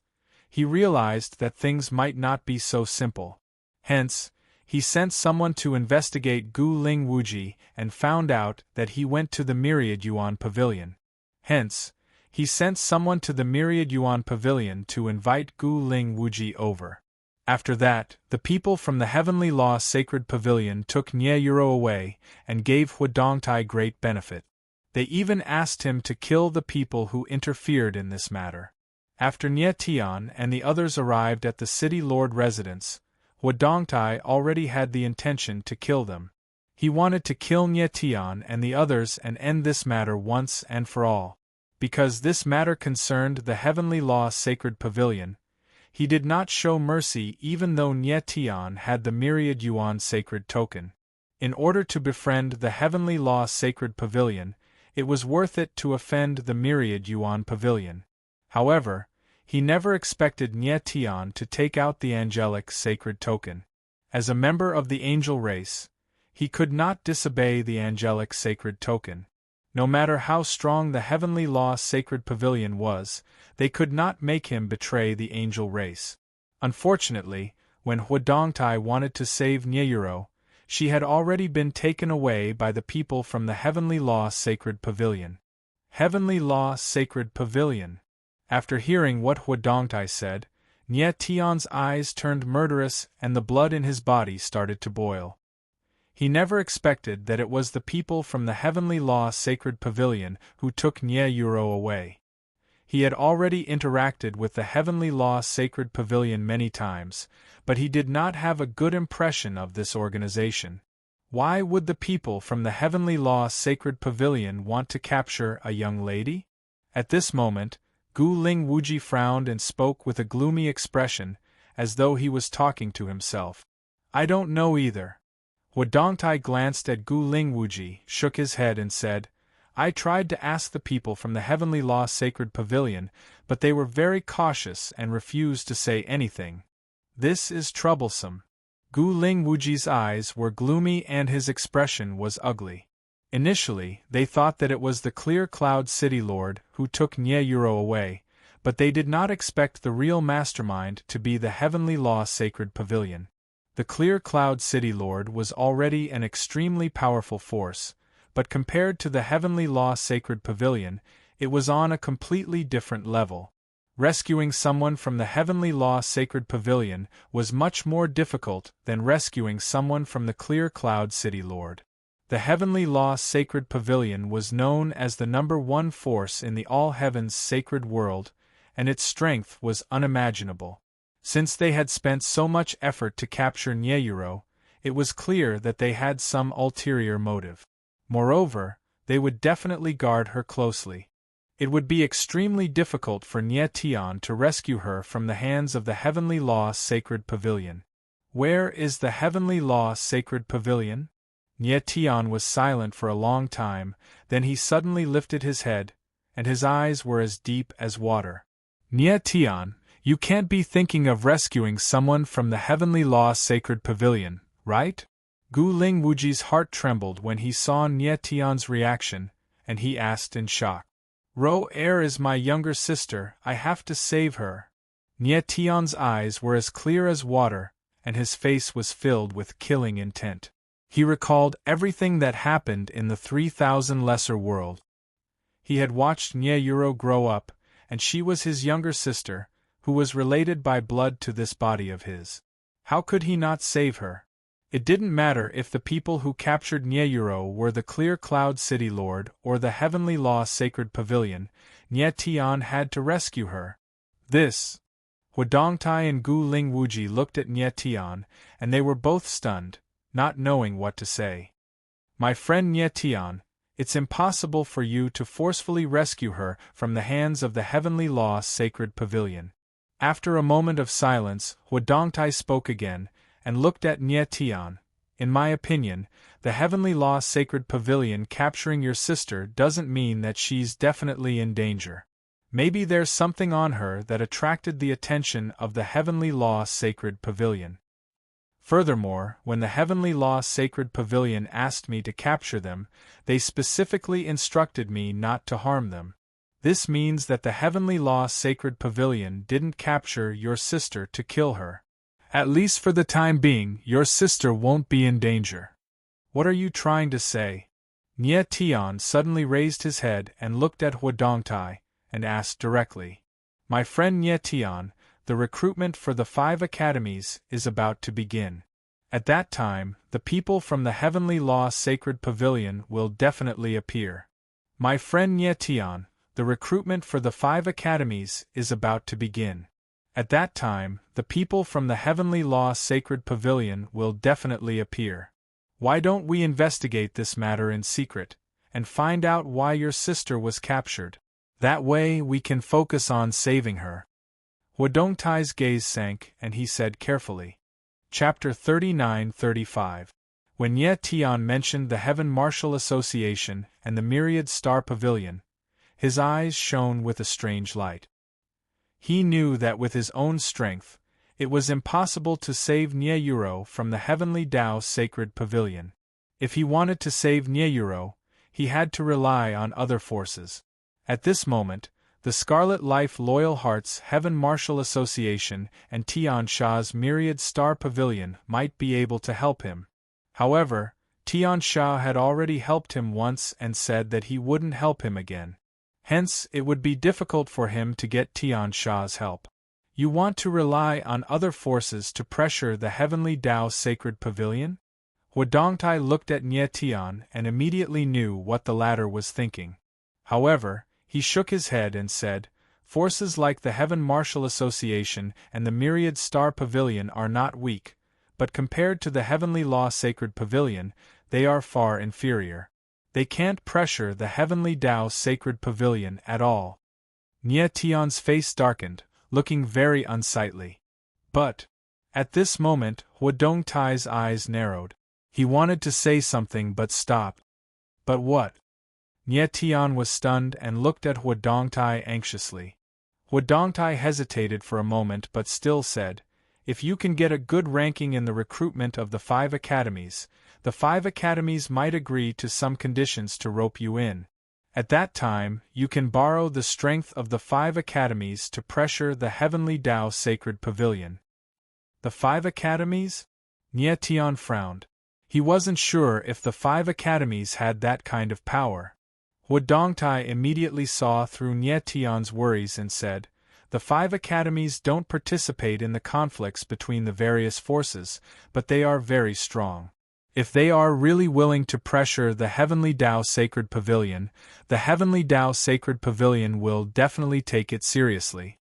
he realized that things might not be so simple. Hence, he sent someone to investigate Gu Ling Wuji and found out that he went to the Myriad Yuan Pavilion. Hence, he sent someone to the Myriad Yuan Pavilion to invite Gu Ling Wuji over. After that, the people from the Heavenly Law Sacred Pavilion took Nyeyuro away and gave Huadongtai great benefit. They even asked him to kill the people who interfered in this matter. After Nye Tian and the others arrived at the city lord residence, Huadongtai already had the intention to kill them. He wanted to kill Nye Tian and the others and end this matter once and for all. Because this matter concerned the Heavenly Law Sacred Pavilion, he did not show mercy even though Nye Tian had the Myriad Yuan Sacred Token. In order to befriend the Heavenly Law Sacred Pavilion, it was worth it to offend the Myriad Yuan Pavilion. However, he never expected Nye Tian to take out the Angelic Sacred Token. As a member of the angel race, he could not disobey the Angelic Sacred Token. No matter how strong the Heavenly Law Sacred Pavilion was, they could not make him betray the angel race. Unfortunately, when Huadongtai wanted to save Nyeyuro, she had already been taken away by the people from the Heavenly Law Sacred Pavilion. Heavenly Law Sacred Pavilion. After hearing what Huadongtai said, Nye Tian's eyes turned murderous and the blood in his body started to boil. He never expected that it was the people from the Heavenly Law Sacred Pavilion who took Nyeyuro away. He had already interacted with the Heavenly Law Sacred Pavilion many times, but he did not have a good impression of this organization. Why would the people from the Heavenly Law Sacred Pavilion want to capture a young lady? At this moment, Gu Ling Wuji frowned and spoke with a gloomy expression, as though he was talking to himself. I don't know either. Huadongtai glanced at Gu Ling Wuji, shook his head and said, I tried to ask the people from the Heavenly Law Sacred Pavilion, but they were very cautious and refused to say anything. This is troublesome. Gu Ling Wuji's eyes were gloomy and his expression was ugly. Initially, they thought that it was the Clear Cloud City Lord who took Nyeyuro away, but they did not expect the real mastermind to be the Heavenly Law Sacred Pavilion. The Clear Cloud City Lord was already an extremely powerful force, but compared to the Heavenly Law Sacred Pavilion, it was on a completely different level. Rescuing someone from the Heavenly Law Sacred Pavilion was much more difficult than rescuing someone from the Clear Cloud City Lord. The Heavenly Law Sacred Pavilion was known as the #1 force in the All Heavens Sacred World, and its strength was unimaginable. Since they had spent so much effort to capture Nyeyuro, it was clear that they had some ulterior motive. Moreover, they would definitely guard her closely. It would be extremely difficult for Nye Tian to rescue her from the hands of the Heavenly Law Sacred Pavilion. Where is the Heavenly Law Sacred Pavilion? Nie Tian was silent for a long time, then he suddenly lifted his head, and his eyes were as deep as water. Nie Tian, you can't be thinking of rescuing someone from the Heavenly Law Sacred Pavilion, right? Gu Ling Wuji's heart trembled when he saw Nie Tian's reaction, and he asked in shock. Ro Er is my younger sister, I have to save her. Nie Tian's eyes were as clear as water, and his face was filled with killing intent. He recalled everything that happened in the 3,000 Lesser World. He had watched Nie Yuro grow up, and she was his younger sister, who was related by blood to this body of his. How could he not save her? It didn't matter if the people who captured Nie Yuro were the Clear Cloud City Lord or the Heavenly Law Sacred Pavilion, Nie Tian had to rescue her. This. Huadongtai and Gu Ling Wuji looked at Nie Tian, and they were both stunned, not knowing what to say. My friend Nie Tian, it's impossible for you to forcefully rescue her from the hands of the Heavenly Law Sacred Pavilion. After a moment of silence, Huadongtai spoke again, and looked at Nie Tian. In my opinion, the Heavenly Law Sacred Pavilion capturing your sister doesn't mean that she's definitely in danger. Maybe there's something on her that attracted the attention of the Heavenly Law Sacred Pavilion. Furthermore, when the Heavenly Law Sacred Pavilion asked me to capture them, they specifically instructed me not to harm them. This means that the Heavenly Law Sacred Pavilion didn't capture your sister to kill her. At least for the time being, your sister won't be in danger. What are you trying to say? Nie Tian suddenly raised his head and looked at Huadongtai, and asked directly. My friend Nie Tian, the recruitment for the 5 academies is about to begin. At that time, the people from the Heavenly Law Sacred Pavilion will definitely appear. My friend Nie Tian, the recruitment for the 5 academies is about to begin. At that time, the people from the Heavenly Law Sacred Pavilion will definitely appear. Why don't we investigate this matter in secret, and find out why your sister was captured? That way we can focus on saving her. Huadongtai's gaze sank, and he said carefully. Chapter 39-35. When Nie Tian mentioned the Heaven Martial Association and the Myriad Star Pavilion, his eyes shone with a strange light. He knew that with his own strength, it was impossible to save Nie Yuro from the Heavenly Tao Sacred Pavilion. If he wanted to save Nie Yuro, he had to rely on other forces. At this moment, the Scarlet Life Loyal Hearts Heaven Martial Association and Tian Sha's Myriad Star Pavilion might be able to help him. However, Tian Sha had already helped him once and said that he wouldn't help him again. Hence, it would be difficult for him to get Tian Sha's help. You want to rely on other forces to pressure the Heavenly Tao Sacred Pavilion? Huadongtai looked at Nie Tian and immediately knew what the latter was thinking. However, he shook his head and said, forces like the Heaven Martial Association and the Myriad Star Pavilion are not weak, but compared to the Heavenly Law Sacred Pavilion, they are far inferior. They can't pressure the Heavenly Tao Sacred Pavilion at all. Nie Tian's face darkened, looking very unsightly. But, at this moment, Huadongtai's eyes narrowed. He wanted to say something but stopped. But what? Nie Tian was stunned and looked at Huadongtai anxiously. Huadongtai hesitated for a moment but still said, if you can get a good ranking in the recruitment of the 5 academies, the 5 academies might agree to some conditions to rope you in. At that time, you can borrow the strength of the 5 academies to pressure the Heavenly Tao Sacred Pavilion. The 5 academies? Nie Tian frowned. He wasn't sure if the 5 academies had that kind of power. Huadongtai immediately saw through Nie Tian's worries and said, the 5 academies don't participate in the conflicts between the various forces, but they are very strong. If they are really willing to pressure the Heavenly Tao Sacred Pavilion, the Heavenly Tao Sacred Pavilion will definitely take it seriously.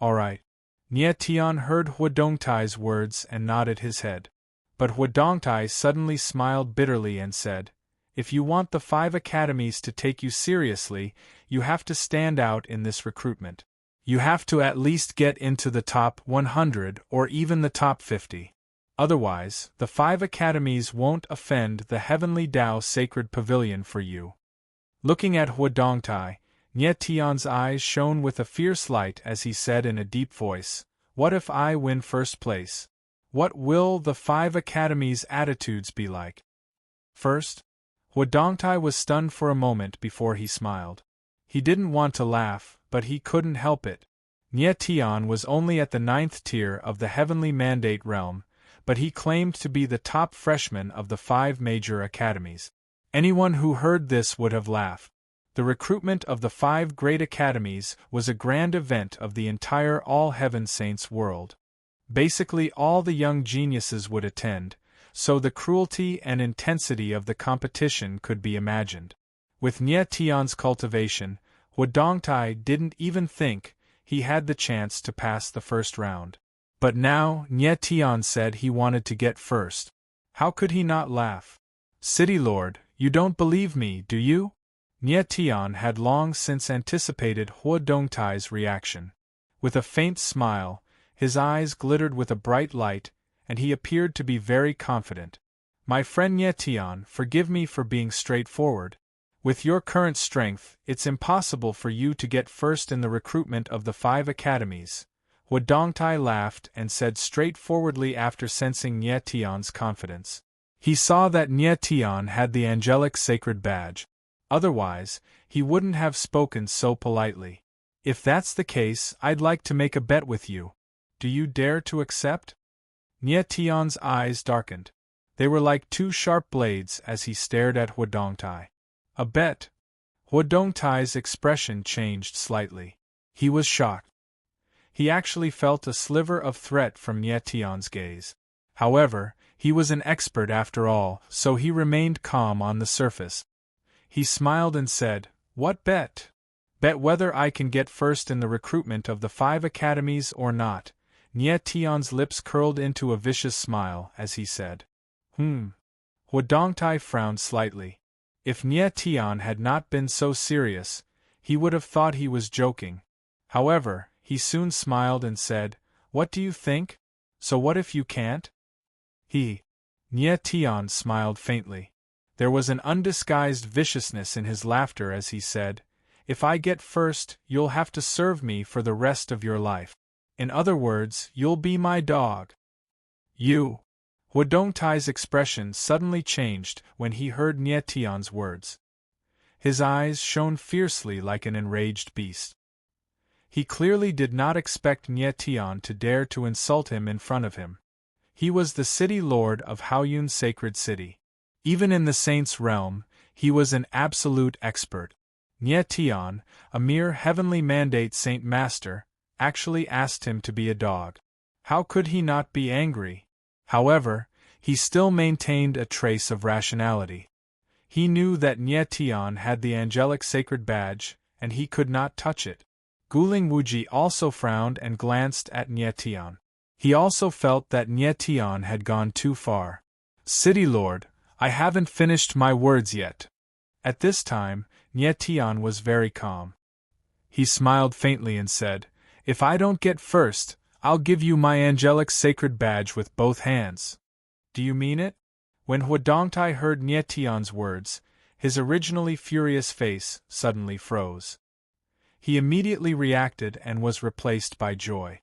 Alright. Nie Tian heard Huadongtai's words and nodded his head. But Huadongtai suddenly smiled bitterly and said, if you want the 5 academies to take you seriously, you have to stand out in this recruitment. You have to at least get into the top 100 or even the top 50. Otherwise, the 5 academies won't offend the heavenly Tao sacred pavilion for you. Looking at Huadongtai, Nie Tian's eyes shone with a fierce light as he said in a deep voice, "What if I win first place? What will the 5 academies' attitudes be like?" First? Huadongtai was stunned for a moment before he smiled. He didn't want to laugh, but he couldn't help it. Nie Tian was only at the 9th tier of the heavenly mandate realm, but he claimed to be the top freshman of the 5 major academies. Anyone who heard this would have laughed. The recruitment of the 5 great academies was a grand event of the entire All Heaven Saints world. Basically all the young geniuses would attend, so the cruelty and intensity of the competition could be imagined. With Nie Tian's cultivation, Huadongtai didn't even think he had the chance to pass the first round. But now Nie Tian said he wanted to get first. How could he not laugh? "City Lord, you don't believe me, do you?" Nie Tian had long since anticipated Huadongtai's reaction. With a faint smile, his eyes glittered with a bright light, and he appeared to be very confident. "My friend Nie Tian, forgive me for being straightforward. With your current strength, it's impossible for you to get first in the recruitment of the 5 academies." Huadongtai laughed and said straightforwardly after sensing Nie Tian's confidence. He saw that Nie Tian had the angelic sacred badge. Otherwise, he wouldn't have spoken so politely. "If that's the case, I'd like to make a bet with you. Do you dare to accept?" Nie Tian's eyes darkened. They were like 2 sharp blades as he stared at Huadongtai. "A bet?" Huadongtai's expression changed slightly. He was shocked. He actually felt a sliver of threat from Nie Tian's gaze. However, he was an expert after all, so he remained calm on the surface. He smiled and said, "What bet?" "Bet whether I can get first in the recruitment of the 5 academies or not." Nie Tian's lips curled into a vicious smile as he said, Huadongtai frowned slightly. If Nie Tian had not been so serious, he would have thought he was joking. However, he soon smiled and said, "What do you think? So what if you can't?" Nie Tian smiled faintly. There was an undisguised viciousness in his laughter as he said, "If I get first, you'll have to serve me for the rest of your life. In other words, you'll be my dog." "You?" Huadongtai's expression suddenly changed when he heard Nie Tian's words. His eyes shone fiercely like an enraged beast. He clearly did not expect Nie Tian to dare to insult him in front of him. He was the city lord of Haoyun's sacred city. Even in the saint's realm, he was an absolute expert. Nie Tian, a mere heavenly mandate saint master, actually asked him to be a dog. How could he not be angry? However, he still maintained a trace of rationality. He knew that Nie Tian had the angelic sacred badge, and he could not touch it. Guling Wuji also frowned and glanced at Nie Tian. He also felt that Nie Tian had gone too far. "City Lord, I haven't finished my words yet." At this time, Nie Tian was very calm. He smiled faintly and said, "If I don't get first, I'll give you my angelic sacred badge with both hands." "Do you mean it?" When Huadongtai heard Nie Tian's words, his originally furious face suddenly froze. He immediately reacted and was replaced by joy.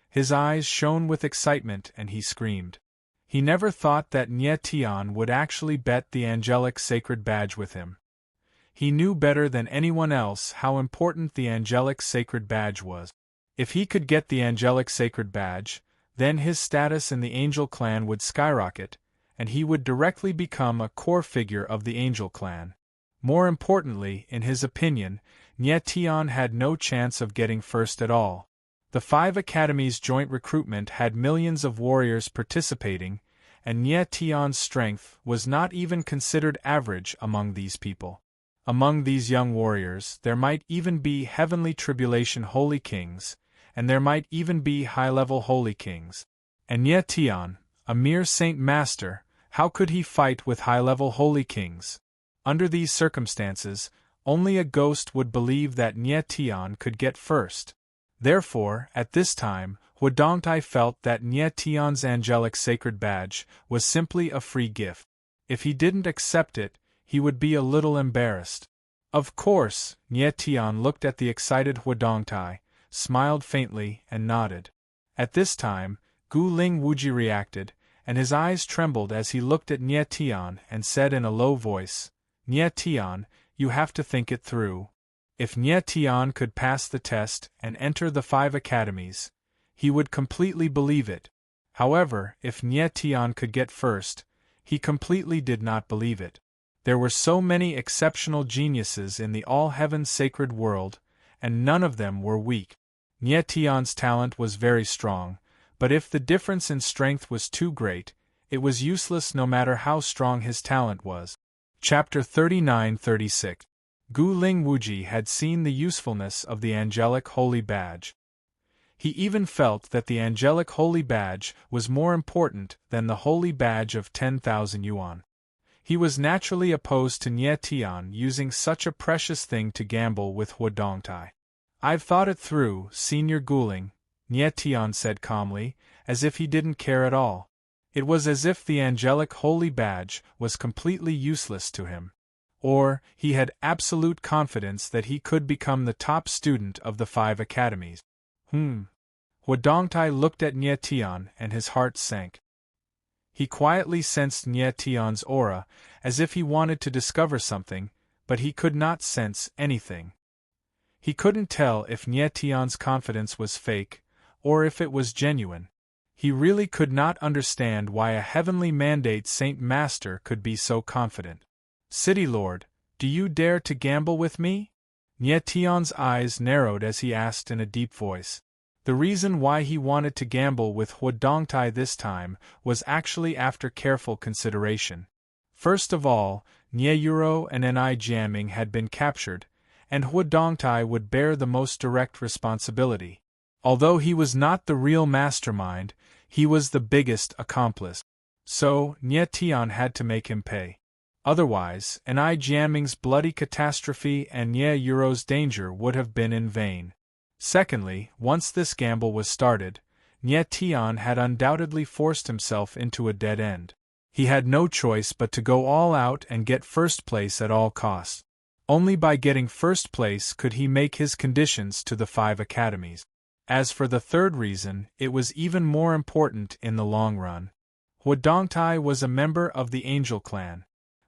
His eyes shone with excitement and he screamed. He never thought that Nie Tian would actually bet the angelic sacred badge with him. He knew better than anyone else how important the angelic sacred badge was. If he could get the angelic sacred badge, then his status in the angel clan would skyrocket, and he would directly become a core figure of the angel clan. More importantly, in his opinion, Nie Tian had no chance of getting first at all. The 5 academies' joint recruitment had millions of warriors participating, and Nie Tian's strength was not even considered average among these people. Among these young warriors, there might even be heavenly tribulation holy kings, and there might even be high-level holy kings. And Nie Tian, a mere saint master, how could he fight with high-level holy kings? Under these circumstances, only a ghost would believe that Nie Tian could get first. Therefore, at this time, Huadongtai felt that Nye Tian's angelic sacred badge was simply a free gift. If he didn't accept it, he would be a little embarrassed. Of course, Nye Tian looked at the excited Huadongtai, smiled faintly, and nodded. At this time, Gu Ling Wuji reacted, and his eyes trembled as he looked at Nye Tian and said in a low voice, "Nye Tian, you have to think it through. If Nye Tian could pass the test and enter the 5 academies, he would completely believe it. However, if Nye Tian could get first, he completely did not believe it. There were so many exceptional geniuses in the all-heaven sacred world, and none of them were weak. Nye Tian's talent was very strong, but if the difference in strength was too great, it was useless no matter how strong his talent was." Chapter 39-36. Gu Ling Wuji had seen the usefulness of the angelic holy badge. He even felt that the angelic holy badge was more important than the holy badge of 10,000 yuan. He was naturally opposed to Nye Tian using such a precious thing to gamble with Huadongtai. "I've thought it through, Senior Guling," Nye Tian said calmly, as if he didn't care at all. It was as if the angelic holy badge was completely useless to him. Or, he had absolute confidence that he could become the top student of the 5 academies. Huadongtai looked at Nye Tian and his heart sank. He quietly sensed Nye Tian's aura, as if he wanted to discover something, but he could not sense anything. He couldn't tell if Nye Tian's confidence was fake, or if it was genuine. He really could not understand why a heavenly mandate Saint Master could be so confident. "City Lord, do you dare to gamble with me?" Nye Tian's eyes narrowed as he asked in a deep voice. The reason why he wanted to gamble with Huadongtai this time was actually after careful consideration. First of all, Nye Yuro and Ni Jiaming had been captured, and Huadongtai would bear the most direct responsibility. Although he was not the real mastermind, he was the biggest accomplice. So, Nye Tian had to make him pay. Otherwise, Ni Jiaming's bloody catastrophe and Nye Yuro's danger would have been in vain. Secondly, once this gamble was started, Nye Tian had undoubtedly forced himself into a dead end. He had no choice but to go all out and get first place at all costs. Only by getting first place could he make his conditions to the 5 academies. As for the third reason, it was even more important in the long run. Huadongtai was a member of the Angel Clan.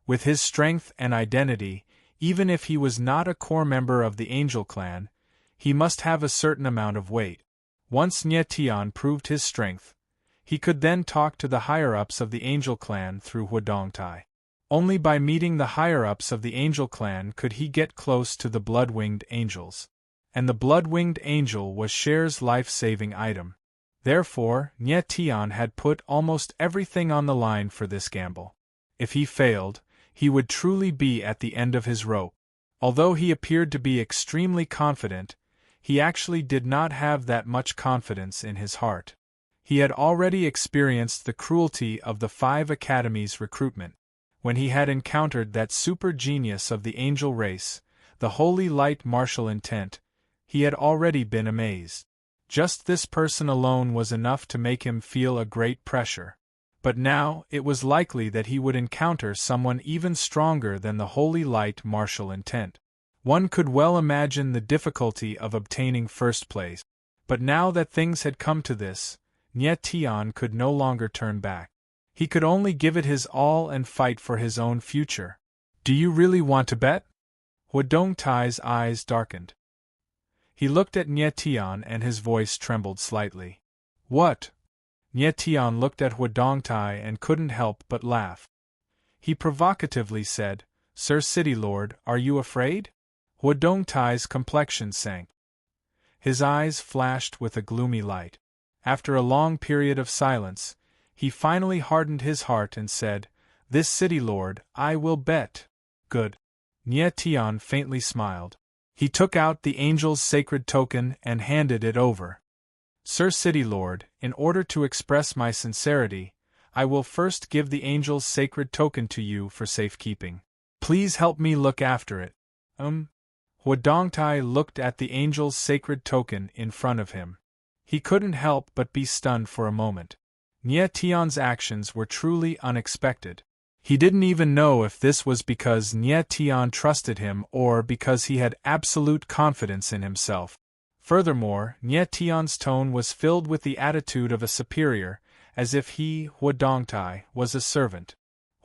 With his strength and identity, even if he was not a core member of the Angel Clan, he must have a certain amount of weight. Once Nye Tian proved his strength, he could then talk to the higher-ups of the Angel Clan through Huadongtai. Only by meeting the higher-ups of the Angel Clan could he get close to the blood-winged angels. And the blood-winged angel was Cher's life-saving item. Therefore, Nye Tian had put almost everything on the line for this gamble. If he failed, he would truly be at the end of his rope. Although he appeared to be extremely confident, he actually did not have that much confidence in his heart. He had already experienced the cruelty of the 5 academies' recruitment. When he had encountered that super genius of the angel race, the holy light martial intent, he had already been amazed. Just this person alone was enough to make him feel a great pressure. But now, it was likely that he would encounter someone even stronger than the holy light martial intent. One could well imagine the difficulty of obtaining first place. But now that things had come to this, Nye Tian could no longer turn back. He could only give it his all and fight for his own future. "Do you really want to bet?" Huadongtai's eyes darkened. He looked at Nye Tian and his voice trembled slightly. "What?" Nye Tian looked at Huadongtai and couldn't help but laugh. He provocatively said, "Sir City Lord, are you afraid?" Huadongtai's complexion sank. His eyes flashed with a gloomy light. After a long period of silence, he finally hardened his heart and said, "This City Lord, I will bet." "Good." Nye Tian faintly smiled. He took out the angel's sacred token and handed it over. "Sir City Lord, in order to express my sincerity, I will first give the angel's sacred token to you for safekeeping. Please help me look after it." Huadongtai looked at the angel's sacred token in front of him. He couldn't help but be stunned for a moment. Nie Tian's actions were truly unexpected. He didn't even know if this was because Nie Tian trusted him or because he had absolute confidence in himself. Furthermore, Nie Tian's tone was filled with the attitude of a superior, as if he, Huadongtai, was a servant.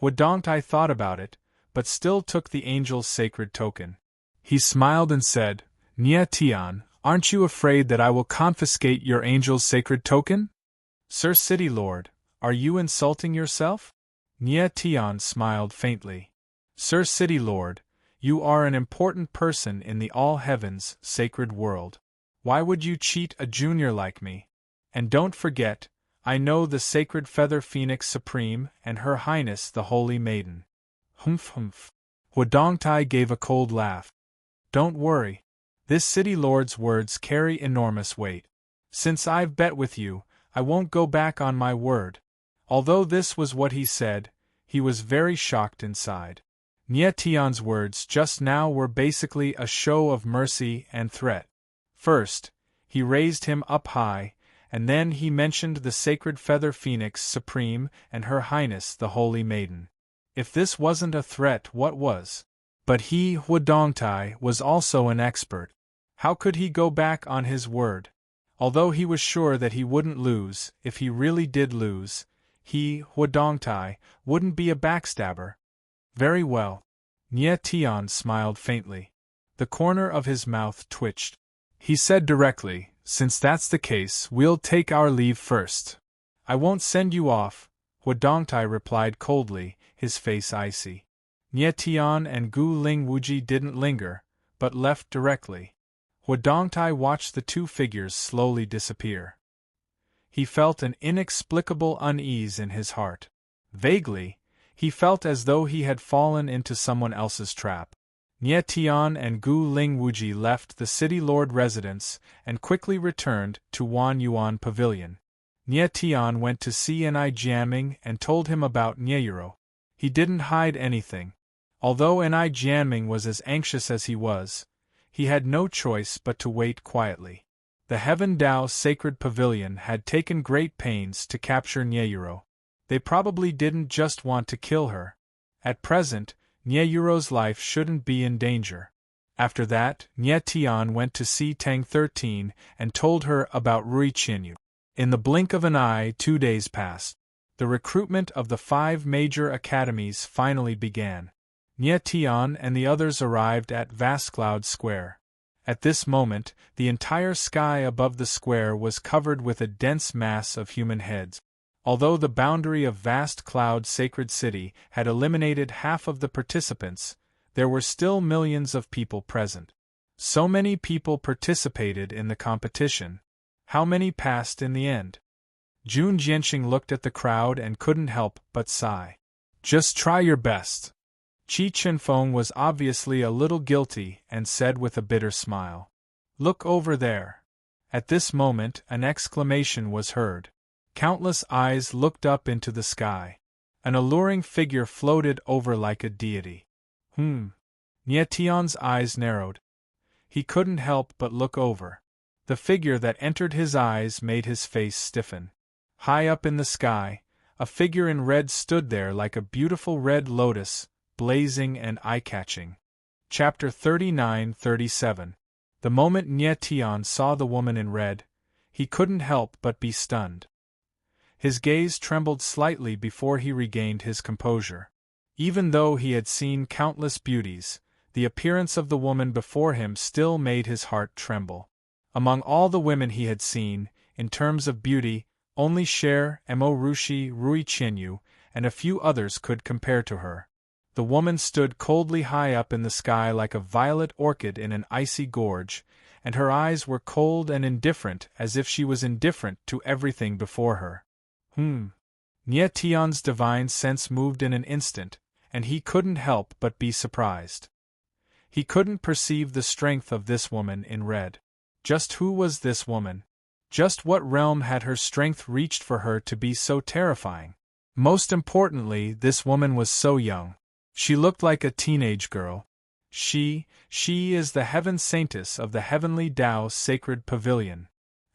Huadongtai thought about it, but still took the angel's sacred token. He smiled and said, Nie Tian, aren't you afraid that I will confiscate your angel's sacred token? Sir City Lord, are you insulting yourself? Nie Tian smiled faintly. Sir City Lord, you are an important person in the all heavens sacred world. Why would you cheat a junior like me? And don't forget, I know the sacred feather phoenix supreme and her highness the holy maiden. Humph humph. Huadongtai gave a cold laugh. Don't worry. This city lord's words carry enormous weight. Since I've bet with you, I won't go back on my word. Although this was what he said, he was very shocked inside. Nie Tian's words just now were basically a show of mercy and threat. First, he raised him up high, and then he mentioned the sacred feather phoenix supreme and her highness the holy maiden. If this wasn't a threat, what was? But he, Huadongtai, was also an expert. How could he go back on his word? Although he was sure that he wouldn't lose, if he really did lose, he, Huadongtai, wouldn't be a backstabber. Very well. Nie Tian smiled faintly. The corner of his mouth twitched. He said directly, since that's the case, we'll take our leave first. I won't send you off, Huadongtai replied coldly, his face icy. Nie Tian and Gu Ling Wuji didn't linger, but left directly. Huadongtai watched the two figures slowly disappear. He felt an inexplicable unease in his heart. Vaguely, he felt as though he had fallen into someone else's trap. Nie Tian and Gu Ling Wuji left the city lord residence and quickly returned to Wan Yuan Pavilion. Nie Tian went to see Ni Jianming and told him about Nieyuro. He didn't hide anything. Although Ni Jianming was as anxious as he was, he had no choice but to wait quietly. The Heaven Dao Sacred Pavilion had taken great pains to capture Nieyuro. They probably didn't just want to kill her. At present, Nieyuro's life shouldn't be in danger. After that, Nie Tian went to see Tang 13 and told her about Rui Qinyu. In the blink of an eye, 2 days passed. The recruitment of the 5 major academies finally began. Nie Tian and the others arrived at Vast Cloud Square. At this moment, the entire sky above the square was covered with a dense mass of human heads. Although the boundary of Vast Cloud Sacred City had eliminated half of the participants, there were still millions of people present. So many people participated in the competition. How many passed in the end? Jun Jianqing looked at the crowd and couldn't help but sigh. Just try your best. Qi Chenfeng was obviously a little guilty and said with a bitter smile. Look over there. At this moment, an exclamation was heard. Countless eyes looked up into the sky. An alluring figure floated over like a deity. Nie Tian's eyes narrowed. He couldn't help but look over. The figure that entered his eyes made his face stiffen. High up in the sky, a figure in red stood there like a beautiful red lotus, blazing and eye-catching. Chapter 39-37. The moment Nie Tian saw the woman in red, he couldn't help but be stunned. His gaze trembled slightly before he regained his composure. Even though he had seen countless beauties, the appearance of the woman before him still made his heart tremble. Among all the women he had seen, in terms of beauty, only Cher, Mo Rushi, Rui Qinyu, and a few others could compare to her. The woman stood coldly high up in the sky like a violet orchid in an icy gorge, and her eyes were cold and indifferent as if she was indifferent to everything before her. Nie Tian's divine sense moved in an instant, and he couldn't help but be surprised. He couldn't perceive the strength of this woman in red. Just who was this woman? Just what realm had her strength reached for her to be so terrifying? Most importantly, this woman was so young. She looked like a teenage girl. She is the heaven saintess of the Heavenly Dao Sacred Pavilion.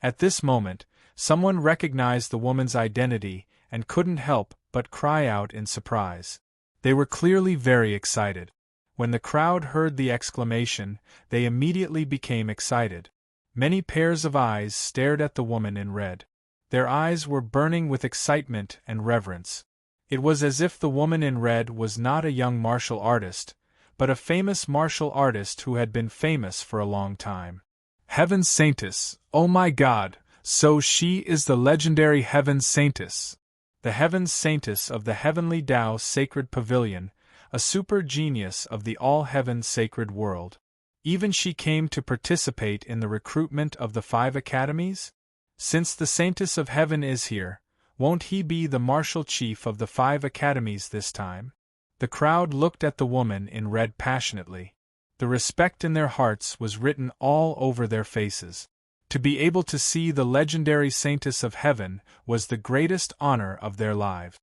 At this moment, someone recognized the woman's identity and couldn't help but cry out in surprise. They were clearly very excited. When the crowd heard the exclamation, they immediately became excited. Many pairs of eyes stared at the woman in red. Their eyes were burning with excitement and reverence. It was as if the woman in red was not a young martial artist, but a famous martial artist who had been famous for a long time. Heaven's Saintess, oh my God, so she is the legendary Heaven's Saintess. The Heaven's Saintess of the Heavenly Tao Sacred Pavilion, a super genius of the all-heaven sacred world. Even she came to participate in the recruitment of the 5 academies? Since the Saintess of Heaven is here, won't he be the martial chief of the 5 academies this time? The crowd looked at the woman in red passionately. The respect in their hearts was written all over their faces. To be able to see the legendary Saintess of Heaven was the greatest honor of their lives.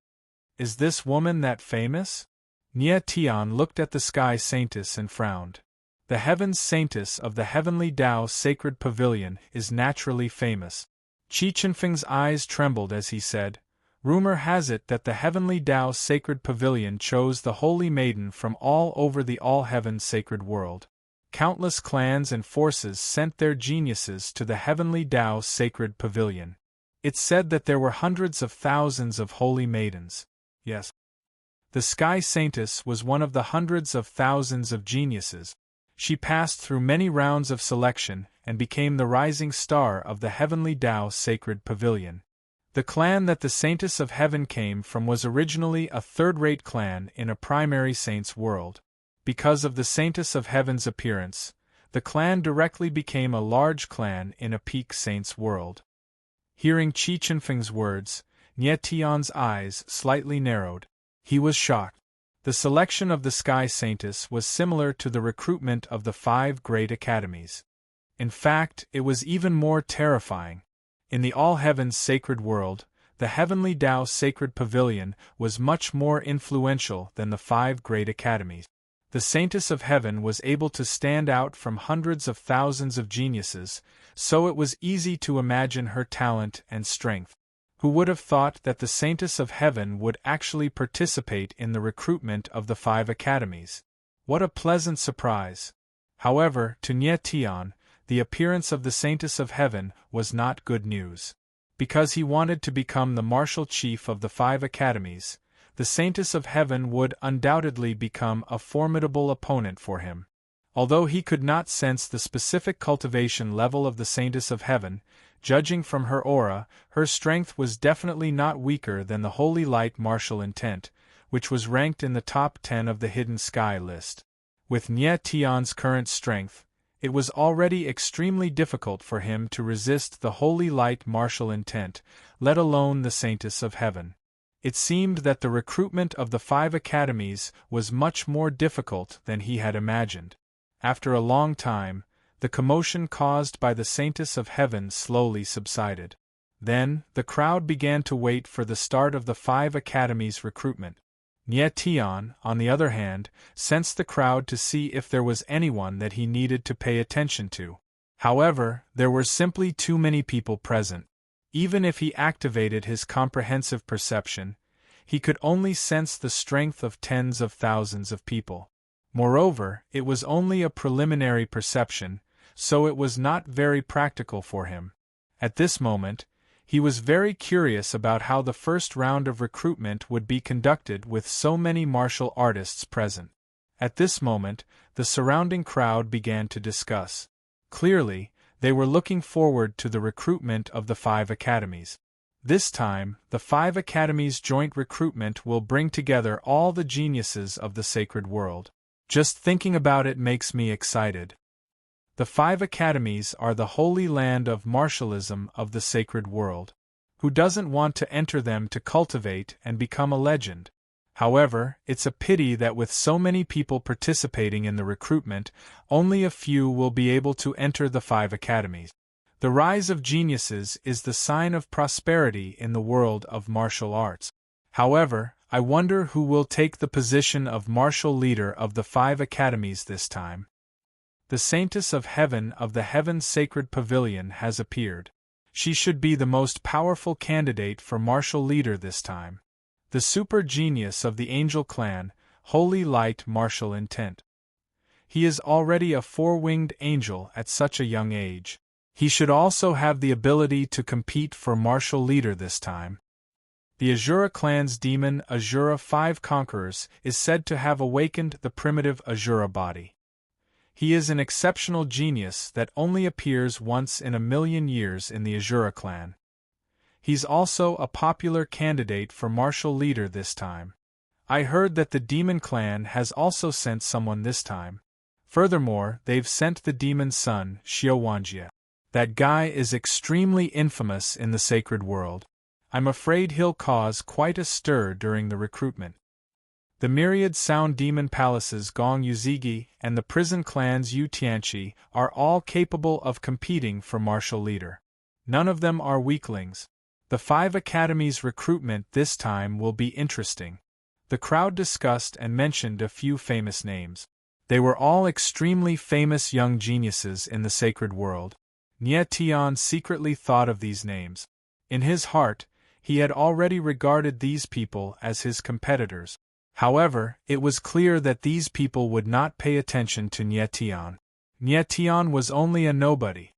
Is this woman that famous? Nie Tian looked at the Sky Saintess and frowned. The Heaven's Saintess of the Heavenly Tao Sacred Pavilion is naturally famous. Qi Chenfeng's eyes trembled as he said, "Rumor has it that the Heavenly Tao Sacred Pavilion chose the Holy Maiden from all over the all-heaven sacred world. Countless clans and forces sent their geniuses to the Heavenly Tao Sacred Pavilion. It's said that there were hundreds of thousands of holy maidens. Yes. The Sky Saintess was one of the hundreds of thousands of geniuses. She passed through many rounds of selection and became the rising star of the Heavenly Tao Sacred Pavilion. The clan that the Saintess of Heaven came from was originally a third-rate clan in a primary saint's world. Because of the Saintess of Heaven's appearance, the clan directly became a large clan in a peak saint's world." Hearing Qi Chenfeng's words, Nie Tian's eyes slightly narrowed. He was shocked. The selection of the Sky Saintess was similar to the recruitment of the 5 great academies. In fact, it was even more terrifying. In the all-heavens sacred world, the Heavenly Tao Sacred Pavilion was much more influential than the 5 great academies. The Saintess of Heaven was able to stand out from hundreds of thousands of geniuses, so it was easy to imagine her talent and strength. Who would have thought that the Saintess of Heaven would actually participate in the recruitment of the 5 academies? What a pleasant surprise! However, to Nie Tian, the appearance of the Saintess of Heaven was not good news. Because he wanted to become the martial chief of the 5 academies, the Saintess of Heaven would undoubtedly become a formidable opponent for him. Although he could not sense the specific cultivation level of the Saintess of Heaven, judging from her aura, her strength was definitely not weaker than the Holy Light Martial Intent, which was ranked in the top 10 of the Hidden Sky list. With Nie Tian's current strength, it was already extremely difficult for him to resist the Holy Light Martial Intent, let alone the Saintess of Heaven. It seemed that the recruitment of the 5 academies was much more difficult than he had imagined. After a long time, the commotion caused by the Saintess of Heaven slowly subsided. Then, the crowd began to wait for the start of the 5 academies' recruitment. Nie Tian, on the other hand, sensed the crowd to see if there was anyone that he needed to pay attention to. However, there were simply too many people present. Even if he activated his comprehensive perception, he could only sense the strength of tens of thousands of people. Moreover, it was only a preliminary perception, so it was not very practical for him. At this moment, he was very curious about how the first round of recruitment would be conducted with so many martial artists present. At this moment, the surrounding crowd began to discuss. Clearly, they were looking forward to the recruitment of the 5 academies. This time, the 5 academies' joint recruitment will bring together all the geniuses of the sacred world. Just thinking about it makes me excited. The 5 academies are the holy land of martialism of the sacred world. Who doesn't want to enter them to cultivate and become a legend? However, it's a pity that with so many people participating in the recruitment, only a few will be able to enter the 5 academies. The rise of geniuses is the sign of prosperity in the world of martial arts. However, I wonder who will take the position of martial leader of the 5 academies this time. The Saintess of Heaven of the Heaven Sacred Pavilion has appeared. She should be the most powerful candidate for martial leader this time. The super genius of the Angel clan, holy light martial intent. He is already a four-winged angel at such a young age. He should also have the ability to compete for martial leader this time. The Azura clan's demon Azura 5 Conquerors is said to have awakened the primitive Azura body. He is an exceptional genius that only appears once in a million years in the Azura clan. He's also a popular candidate for martial leader this time. I heard that the demon clan has also sent someone this time. Furthermore, they've sent the demon's son, Xiaowanjie. That guy is extremely infamous in the sacred world. I'm afraid he'll cause quite a stir during the recruitment. The myriad sound demon palaces Gong Yuzigi and the prison clans Yu Tianqi are all capable of competing for martial leader. None of them are weaklings. The 5 academies' recruitment this time will be interesting. The crowd discussed and mentioned a few famous names. They were all extremely famous young geniuses in the sacred world. Nie Tian secretly thought of these names. In his heart, he had already regarded these people as his competitors. However, it was clear that these people would not pay attention to Nie Tian. Nie Tian was only a nobody.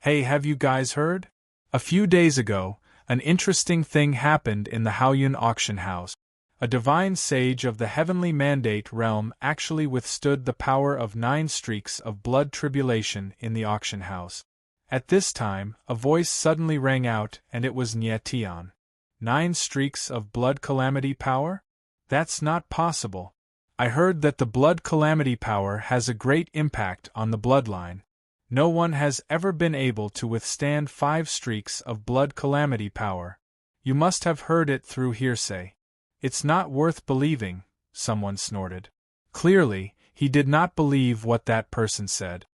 Hey, have you guys heard? A few days ago, an interesting thing happened in the Haoyun auction house. A divine sage of the heavenly mandate realm actually withstood the power of 9 streaks of blood tribulation in the auction house. At this time, a voice suddenly rang out, and it was Nie Tian. 9 streaks of blood calamity power? That's not possible. I heard that the blood calamity power has a great impact on the bloodline. No one has ever been able to withstand 5 streaks of blood calamity power. You must have heard it through hearsay. It's not worth believing, someone snorted. Clearly, he did not believe what that person said.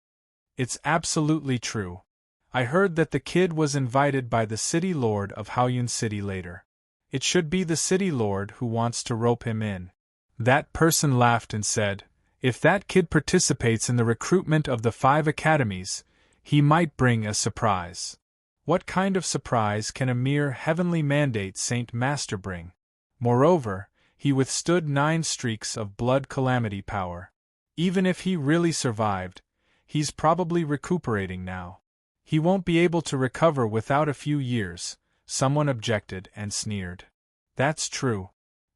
It's absolutely true. I heard that the kid was invited by the city lord of Haoyun City later. It should be the city lord who wants to rope him in. That person laughed and said, if that kid participates in the recruitment of the 5 academies, he might bring a surprise. What kind of surprise can a mere heavenly mandate Saint Master bring? Moreover, he withstood 9 streaks of blood calamity power. Even if he really survived, he's probably recuperating now. He won't be able to recover without a few years, someone objected and sneered. That's true.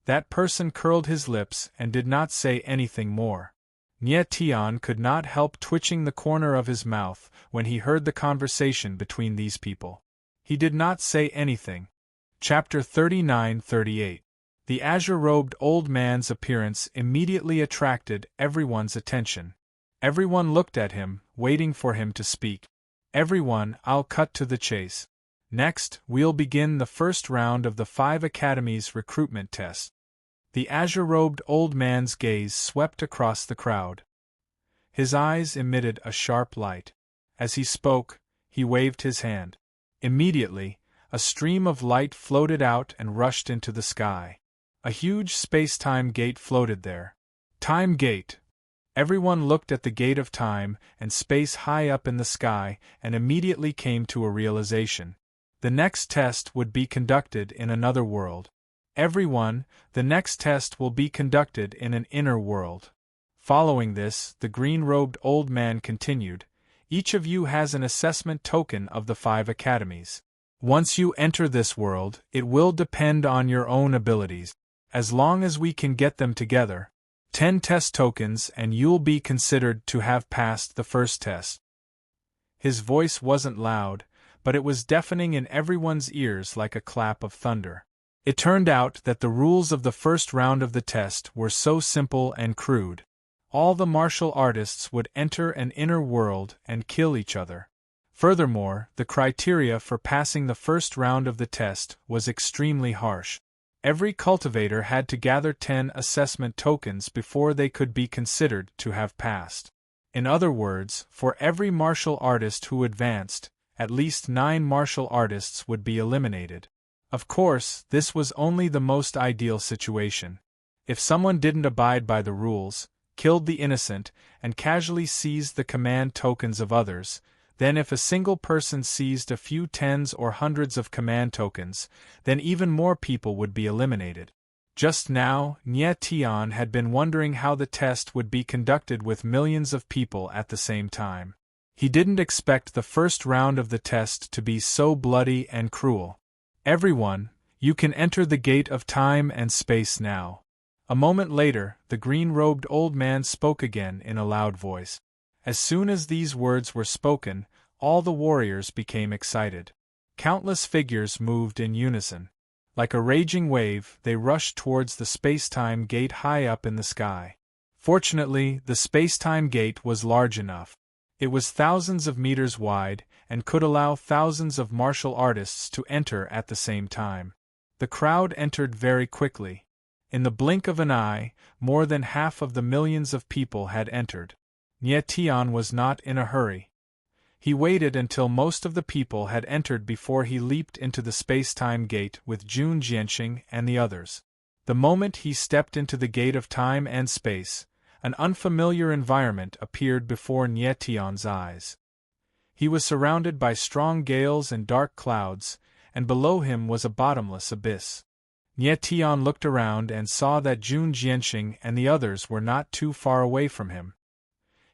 That person curled his lips and did not say anything more. Nie Tian could not help twitching the corner of his mouth when he heard the conversation between these people. He did not say anything. Chapter 39-38. The azure-robed old man's appearance immediately attracted everyone's attention. Everyone looked at him, waiting for him to speak. Everyone, I'll cut to the chase. Next, we'll begin the first round of the 5 academies recruitment test. The azure-robed old man's gaze swept across the crowd. His eyes emitted a sharp light. As he spoke, he waved his hand. Immediately, a stream of light floated out and rushed into the sky. A huge space-time gate floated there. Time Gate. Everyone looked at the gate of time and space high up in the sky and immediately came to a realization. The next test would be conducted in another world. Everyone, the next test will be conducted in an inner world. Following this, the green-robed old man continued, each of you has an assessment token of the 5 academies. Once you enter this world, it will depend on your own abilities. As long as we can get them together, 10 test tokens and you'll be considered to have passed the first test. His voice wasn't loud, but it was deafening in everyone's ears like a clap of thunder. It turned out that the rules of the first round of the test were so simple and crude. All the martial artists would enter an inner world and kill each other. Furthermore, the criteria for passing the first round of the test was extremely harsh. Every cultivator had to gather 10 assessment tokens before they could be considered to have passed. In other words, for every martial artist who advanced, at least 9 martial artists would be eliminated. Of course, this was only the most ideal situation. If someone didn't abide by the rules, killed the innocent, and casually seized the command tokens of others, Then if a single person seized a few tens or hundreds of command tokens, then even more people would be eliminated. Just now, Nye Tian had been wondering how the test would be conducted with millions of people at the same time. He didn't expect the first round of the test to be so bloody and cruel. Everyone, you can enter the gate of time and space now. A moment later, the green-robed old man spoke again in a loud voice. As soon as these words were spoken, all the warriors became excited. Countless figures moved in unison. Like a raging wave, they rushed towards the space-time gate high up in the sky. Fortunately, the space-time gate was large enough. It was thousands of meters wide, and could allow thousands of martial artists to enter at the same time. The crowd entered very quickly. In the blink of an eye, more than half of the millions of people had entered. Nye Tian was not in a hurry. He waited until most of the people had entered before he leaped into the space-time gate with Jun Jianxing and the others. The moment he stepped into the gate of time and space, an unfamiliar environment appeared before Nye Tian's eyes. He was surrounded by strong gales and dark clouds, and below him was a bottomless abyss. Nye Tian looked around and saw that Jun Jianxing and the others were not too far away from him.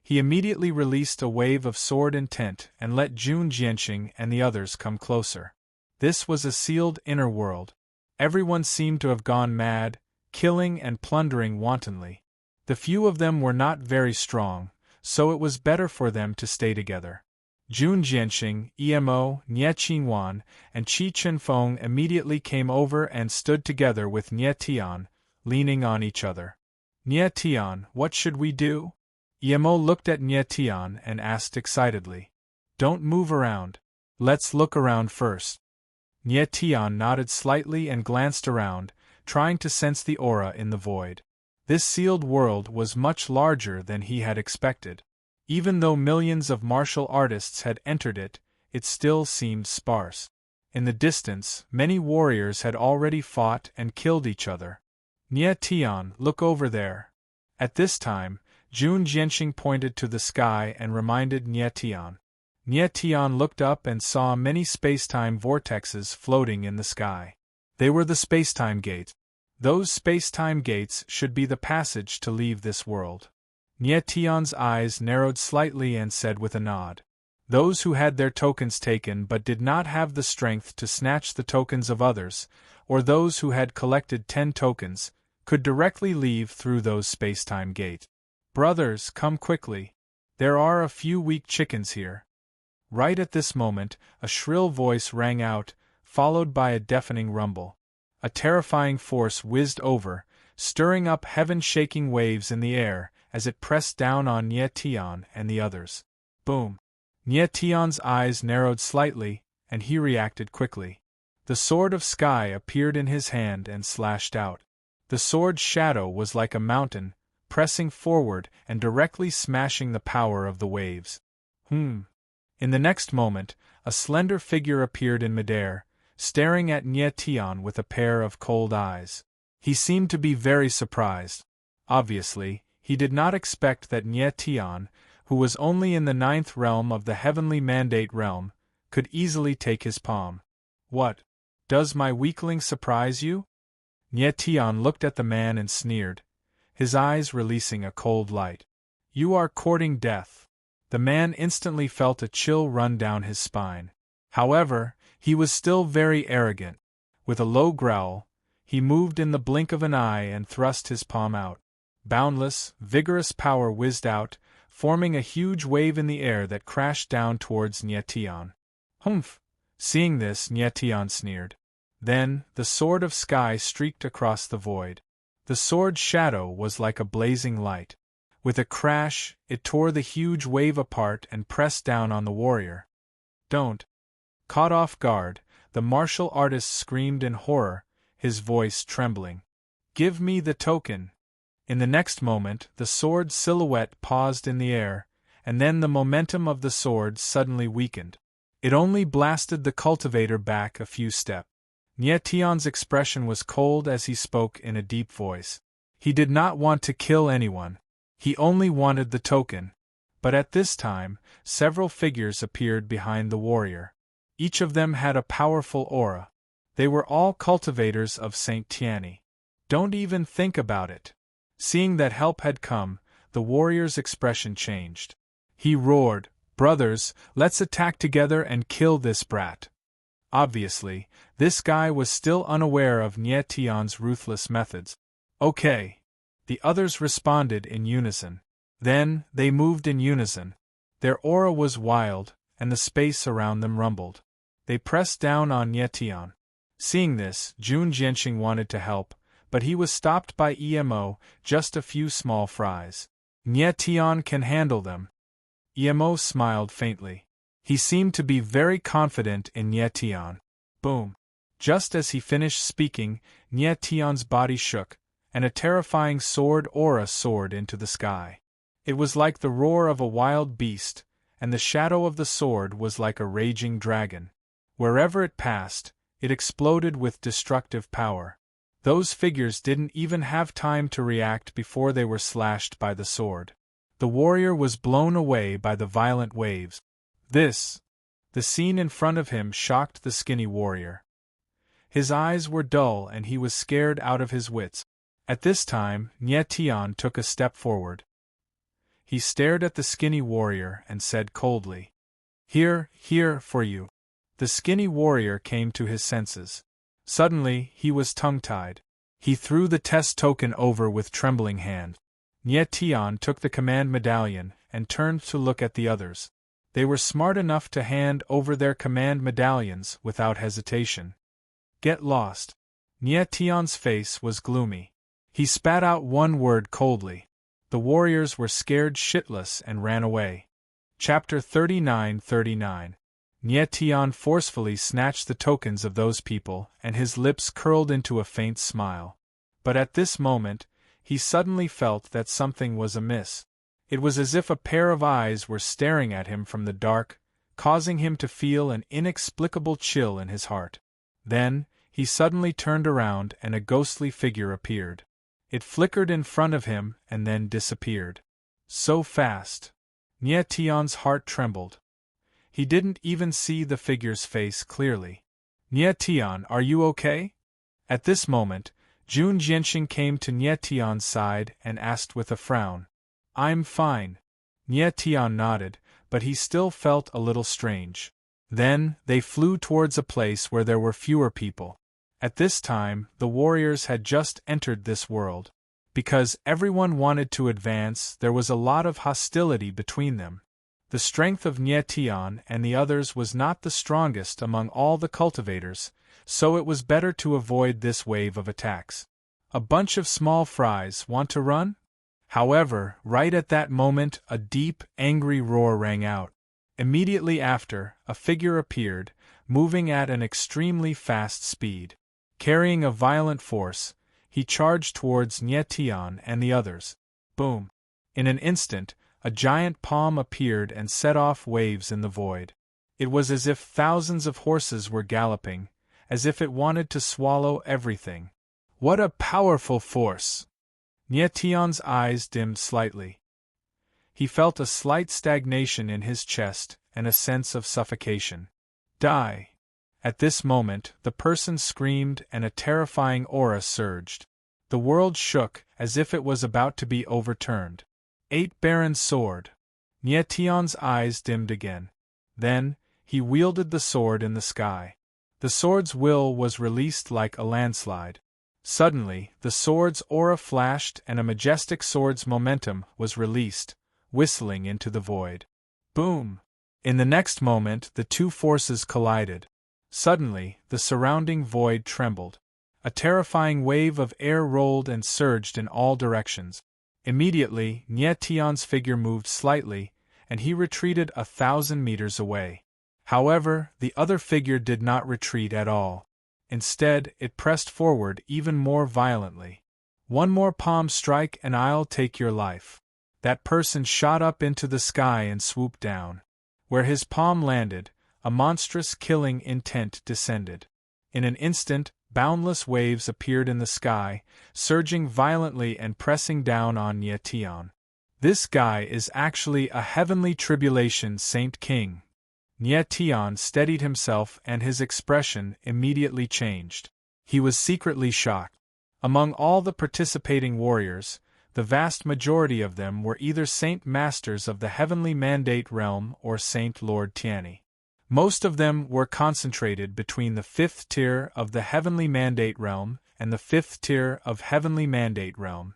He immediately released a wave of sword intent and let Jun Jianxing and the others come closer. This was a sealed inner world. Everyone seemed to have gone mad, killing and plundering wantonly. The few of them were not very strong, so it was better for them to stay together. Jun Jianxing, Emo, Nye Qinhuan, and Qi Chenfeng immediately came over and stood together with Nye Tian, leaning on each other. Nye Tian, what should we do? Emo looked at Nye Tian and asked excitedly. Don't move around. Let's look around first. Nye Tian nodded slightly and glanced around, trying to sense the aura in the void. This sealed world was much larger than he had expected. Even though millions of martial artists had entered it, it still seemed sparse. In the distance, many warriors had already fought and killed each other. Nye Tian, look over there. At this time, Jun Jianxing pointed to the sky and reminded Nye Tian. Nye Tian looked up and saw many space-time vortexes floating in the sky. They were the space-time gates. Those space-time gates should be the passage to leave this world. Nye Tian's eyes narrowed slightly and said with a nod. Those who had their tokens taken but did not have the strength to snatch the tokens of others, or those who had collected 10 tokens, could directly leave through those space-time gates. Brothers, come quickly. There are a few weak chickens here. Right at this moment, a shrill voice rang out, followed by a deafening rumble. A terrifying force whizzed over, stirring up heaven-shaking waves in the air as it pressed down on Nye Tian and the others. Boom! Nye Tian's eyes narrowed slightly, and he reacted quickly. The sword of sky appeared in his hand and slashed out. The sword's shadow was like a mountain, pressing forward and directly smashing the power of the waves. In the next moment, a slender figure appeared in midair, staring at Nye Tian with a pair of cold eyes. He seemed to be very surprised. Obviously, he did not expect that Nye Tian, who was only in the 9th realm of the heavenly mandate realm, could easily take his palm. What? Does my weakling surprise you? Nye Tian looked at the man and sneered, his eyes releasing a cold light. You are courting death. The man instantly felt a chill run down his spine. However, he was still very arrogant. With a low growl, he moved in the blink of an eye and thrust his palm out. Boundless, vigorous power whizzed out, forming a huge wave in the air that crashed down towards Nye Tian. Humph! Seeing this, Nye Tian sneered. Then, the sword of sky streaked across the void. The sword's shadow was like a blazing light. With a crash, it tore the huge wave apart and pressed down on the warrior. Don't! Caught off guard, the martial artist screamed in horror, his voice trembling. Give me the token! In the next moment, the sword's silhouette paused in the air, and then the momentum of the sword suddenly weakened. It only blasted the cultivator back a few steps. Nye Tian's expression was cold as he spoke in a deep voice. He did not want to kill anyone. He only wanted the token. But at this time, several figures appeared behind the warrior. Each of them had a powerful aura. They were all cultivators of Saint Tianyi. Don't even think about it. Seeing that help had come, the warrior's expression changed. He roared, "Brothers, let's attack together and kill this brat." Obviously, this guy was still unaware of Nie Tian's ruthless methods. "Okay." The others responded in unison. Then, they moved in unison. Their aura was wild, and the space around them rumbled. They pressed down on Nie Tian. Seeing this, Jun Jianxing wanted to help, but he was stopped by Emo, just a few small fries. Nie Tian can handle them. Emo smiled faintly. He seemed to be very confident in Nie Tian. Boom! Just as he finished speaking, Nie Tian's body shook, and a terrifying sword aura soared into the sky. It was like the roar of a wild beast, and the shadow of the sword was like a raging dragon. Wherever it passed, it exploded with destructive power. Those figures didn't even have time to react before they were slashed by the sword. The warrior was blown away by the violent waves. The scene in front of him shocked the skinny warrior. His eyes were dull and he was scared out of his wits. At this time, Nie Tian took a step forward. He stared at the skinny warrior and said coldly, "Here for you." The skinny warrior came to his senses. Suddenly, he was tongue-tied. He threw the test token over with trembling hand. Nie Tian took the command medallion and turned to look at the others. They were smart enough to hand over their command medallions without hesitation. "Get lost." Nie Tian's face was gloomy. He spat out one word coldly. The warriors were scared shitless and ran away. Chapter 39. Nie Tian forcefully snatched the tokens of those people, and his lips curled into a faint smile. But at this moment, he suddenly felt that something was amiss. It was as if a pair of eyes were staring at him from the dark, causing him to feel an inexplicable chill in his heart. Then, he suddenly turned around and a ghostly figure appeared. It flickered in front of him and then disappeared. So fast. Nie Tian's heart trembled. He didn't even see the figure's face clearly. "Nie Tian, are you okay?" At this moment, Jun Jianxing came to Nie Tian's side and asked with a frown. "I'm fine." Nie Tian nodded, but he still felt a little strange. Then, they flew towards a place where there were fewer people. At this time, the warriors had just entered this world. Because everyone wanted to advance, there was a lot of hostility between them. The strength of Nie Tian and the others was not the strongest among all the cultivators, so it was better to avoid this wave of attacks. A bunch of small fries want to run? However, right at that moment, a deep, angry roar rang out. Immediately after, a figure appeared, moving at an extremely fast speed. Carrying a violent force, he charged towards Nie Tian and the others. Boom! In an instant, a giant palm appeared and set off waves in the void. It was as if thousands of horses were galloping, as if it wanted to swallow everything. What a powerful force! Nie Tian's eyes dimmed slightly. He felt a slight stagnation in his chest and a sense of suffocation. Die! At this moment, the person screamed and a terrifying aura surged. The world shook as if it was about to be overturned. 8 Baron's sword. Nie Tian's eyes dimmed again. Then, he wielded the sword in the sky. The sword's will was released like a landslide. Suddenly, the sword's aura flashed and a majestic sword's momentum was released, whistling into the void. Boom! In the next moment, the two forces collided. Suddenly, the surrounding void trembled. A terrifying wave of air rolled and surged in all directions. Immediately, Nie Tian's figure moved slightly, and he retreated 1,000 meters away. However, the other figure did not retreat at all. Instead, it pressed forward even more violently. "One more palm strike and I'll take your life." That person shot up into the sky and swooped down. Where his palm landed, a monstrous killing intent descended. In an instant, boundless waves appeared in the sky, surging violently and pressing down on Nie Tian. This guy is actually a heavenly tribulation saint king. Nye Tian steadied himself and his expression immediately changed. He was secretly shocked. Among all the participating warriors, the vast majority of them were either Saint Masters of the Heavenly Mandate Realm or Saint Lord Tianyi. Most of them were concentrated between the 5th tier of the Heavenly Mandate Realm and the 5th tier of Heavenly Mandate Realm.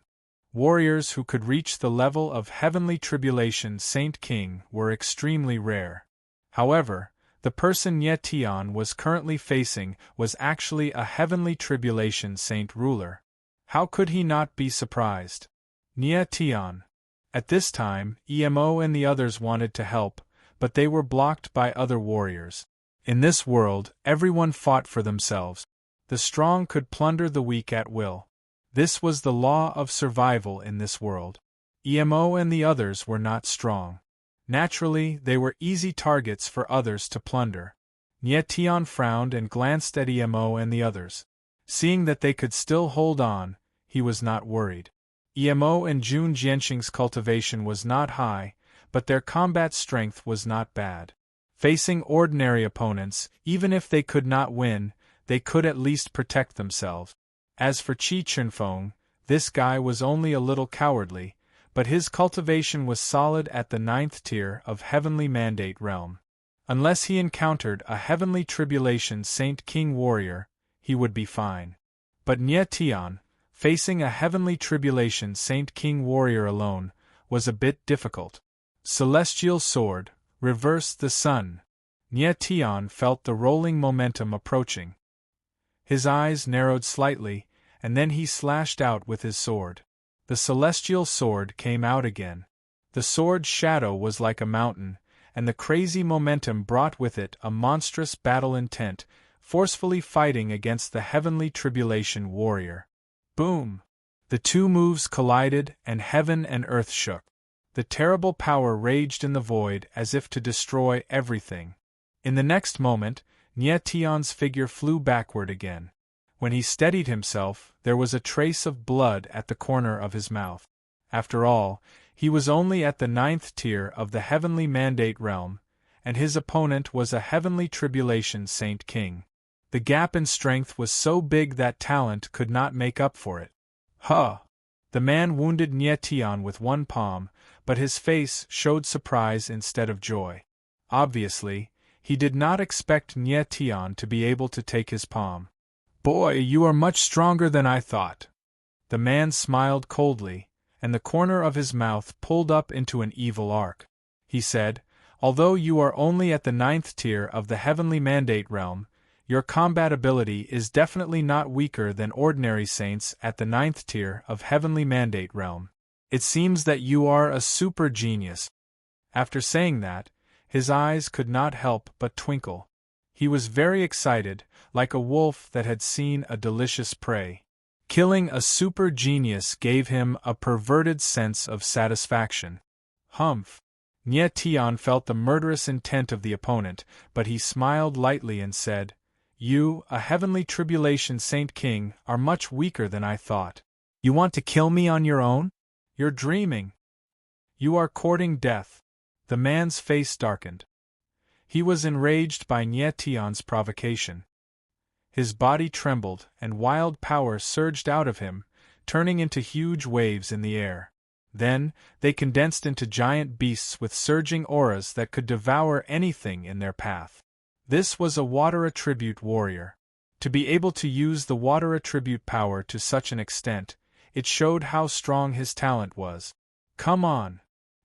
Warriors who could reach the level of Heavenly Tribulation Saint King were extremely rare. However, the person Nye Tian was currently facing was actually a Heavenly Tribulation Saint Ruler. How could he not be surprised? Nye Tian. At this time, Emo and the others wanted to help, but they were blocked by other warriors. In this world, everyone fought for themselves. The strong could plunder the weak at will. This was the law of survival in this world. Emo and the others were not strong. Naturally, they were easy targets for others to plunder. Nye Tian frowned and glanced at Emo and the others. Seeing that they could still hold on, he was not worried. Emo and Jun Jianxing's cultivation was not high, but their combat strength was not bad. Facing ordinary opponents, even if they could not win, they could at least protect themselves. As for Qi Chunfeng, this guy was only a little cowardly, but his cultivation was solid at the 9th tier of Heavenly Mandate Realm. Unless he encountered a Heavenly Tribulation Saint King warrior, he would be fine. But Nye Tian, facing a Heavenly Tribulation Saint King warrior alone, was a bit difficult. Celestial Sword, reverse the sun. Nye Tian felt the rolling momentum approaching. His eyes narrowed slightly, and then he slashed out with his sword. The celestial sword came out again. The sword's shadow was like a mountain, and the crazy momentum brought with it a monstrous battle intent, forcefully fighting against the Heavenly Tribulation warrior. Boom! The two moves collided, and heaven and earth shook. The terrible power raged in the void as if to destroy everything. In the next moment, Nye Tian's figure flew backward again. When he steadied himself, there was a trace of blood at the corner of his mouth. After all, he was only at the 9th tier of the Heavenly Mandate Realm, and his opponent was a Heavenly Tribulation Saint King. The gap in strength was so big that talent could not make up for it. Huh! The man wounded Nye Tian with one palm, but his face showed surprise instead of joy. Obviously, he did not expect Nye Tian to be able to take his palm. Boy, you are much stronger than I thought. The man smiled coldly, and the corner of his mouth pulled up into an evil arc. He said, although you are only at the 9th tier of the Heavenly Mandate Realm, your combat ability is definitely not weaker than ordinary saints at the 9th tier of Heavenly Mandate Realm. It seems that you are a super genius. After saying that, his eyes could not help but twinkle. He was very excited, like a wolf that had seen a delicious prey. Killing a super genius gave him a perverted sense of satisfaction. Humph! Nye Tian felt the murderous intent of the opponent, but he smiled lightly and said, You, a Heavenly Tribulation Saint King, are much weaker than I thought. You want to kill me on your own? You're dreaming. You are courting death. The man's face darkened. He was enraged by Nye Tian's provocation. His body trembled, and wild power surged out of him, turning into huge waves in the air. Then, they condensed into giant beasts with surging auras that could devour anything in their path. This was a water attribute warrior. To be able to use the water attribute power to such an extent, it showed how strong his talent was. Come on!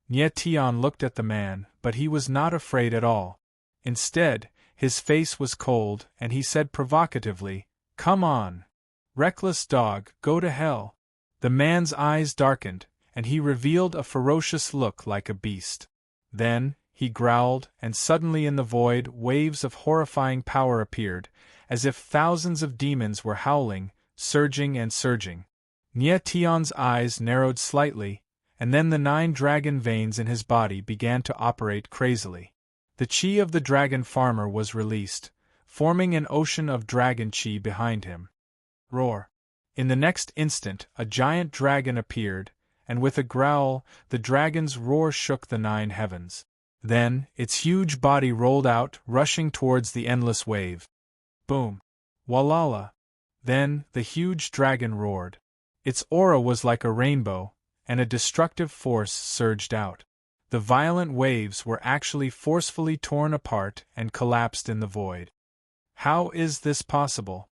Nye Tian looked at the man, but he was not afraid at all. Instead, his face was cold, and he said provocatively, Come on! Reckless dog, go to hell! The man's eyes darkened, and he revealed a ferocious look like a beast. Then, he growled, and suddenly in the void, waves of horrifying power appeared, as if thousands of demons were howling, surging and surging. Nye Tian's eyes narrowed slightly, and then the 9 dragon veins in his body began to operate crazily. The chi of the dragon farmer was released, forming an ocean of dragon chi behind him. Roar! In the next instant, a giant dragon appeared, and with a growl, the dragon's roar shook the 9 heavens. Then, its huge body rolled out, rushing towards the endless wave. Boom! Walala! Then, the huge dragon roared. Its aura was like a rainbow, and a destructive force surged out. The violent waves were actually forcefully torn apart and collapsed in the void. How is this possible?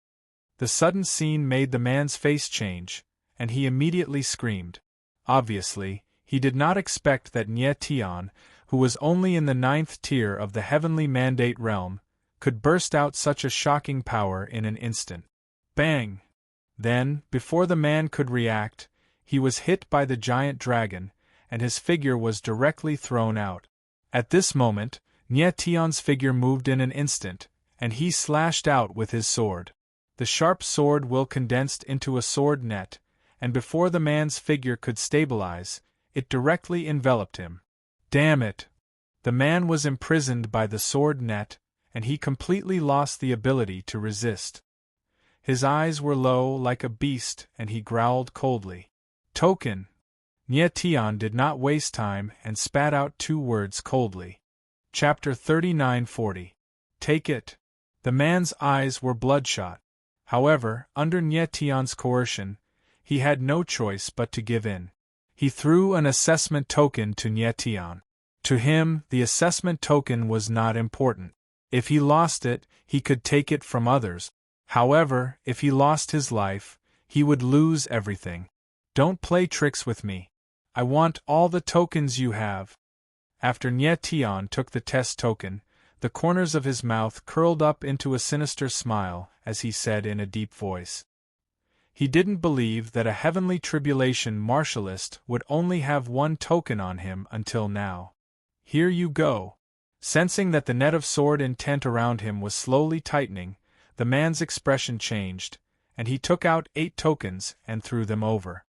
The sudden scene made the man's face change, and he immediately screamed. Obviously, he did not expect that Nye Tian, who was only in the 9th tier of the heavenly mandate realm, could burst out such a shocking power in an instant. Bang! Then, before the man could react, he was hit by the giant dragon, and his figure was directly thrown out. At this moment, Nye Tian's figure moved in an instant, and he slashed out with his sword. The sharp sword will condensed into a sword net, and before the man's figure could stabilize, it directly enveloped him. Damn it! The man was imprisoned by the sword net, and he completely lost the ability to resist. His eyes were low like a beast, and he growled coldly. Token! Nye Tian did not waste time and spat out 2 words coldly. Chapter 39-40. Take it. The man's eyes were bloodshot. However, under Nye Tian's coercion, he had no choice but to give in. He threw an assessment token to Nye Tian. To him, the assessment token was not important. If he lost it, he could take it from others. However, if he lost his life, he would lose everything. Don't play tricks with me. I want all the tokens you have. After Nye Tian took the test token, the corners of his mouth curled up into a sinister smile as he said in a deep voice. He didn't believe that a heavenly tribulation martialist would only have 1 token on him until now. Here you go. Sensing that the net of sword intent around him was slowly tightening, the man's expression changed, and he took out 8 tokens and threw them over.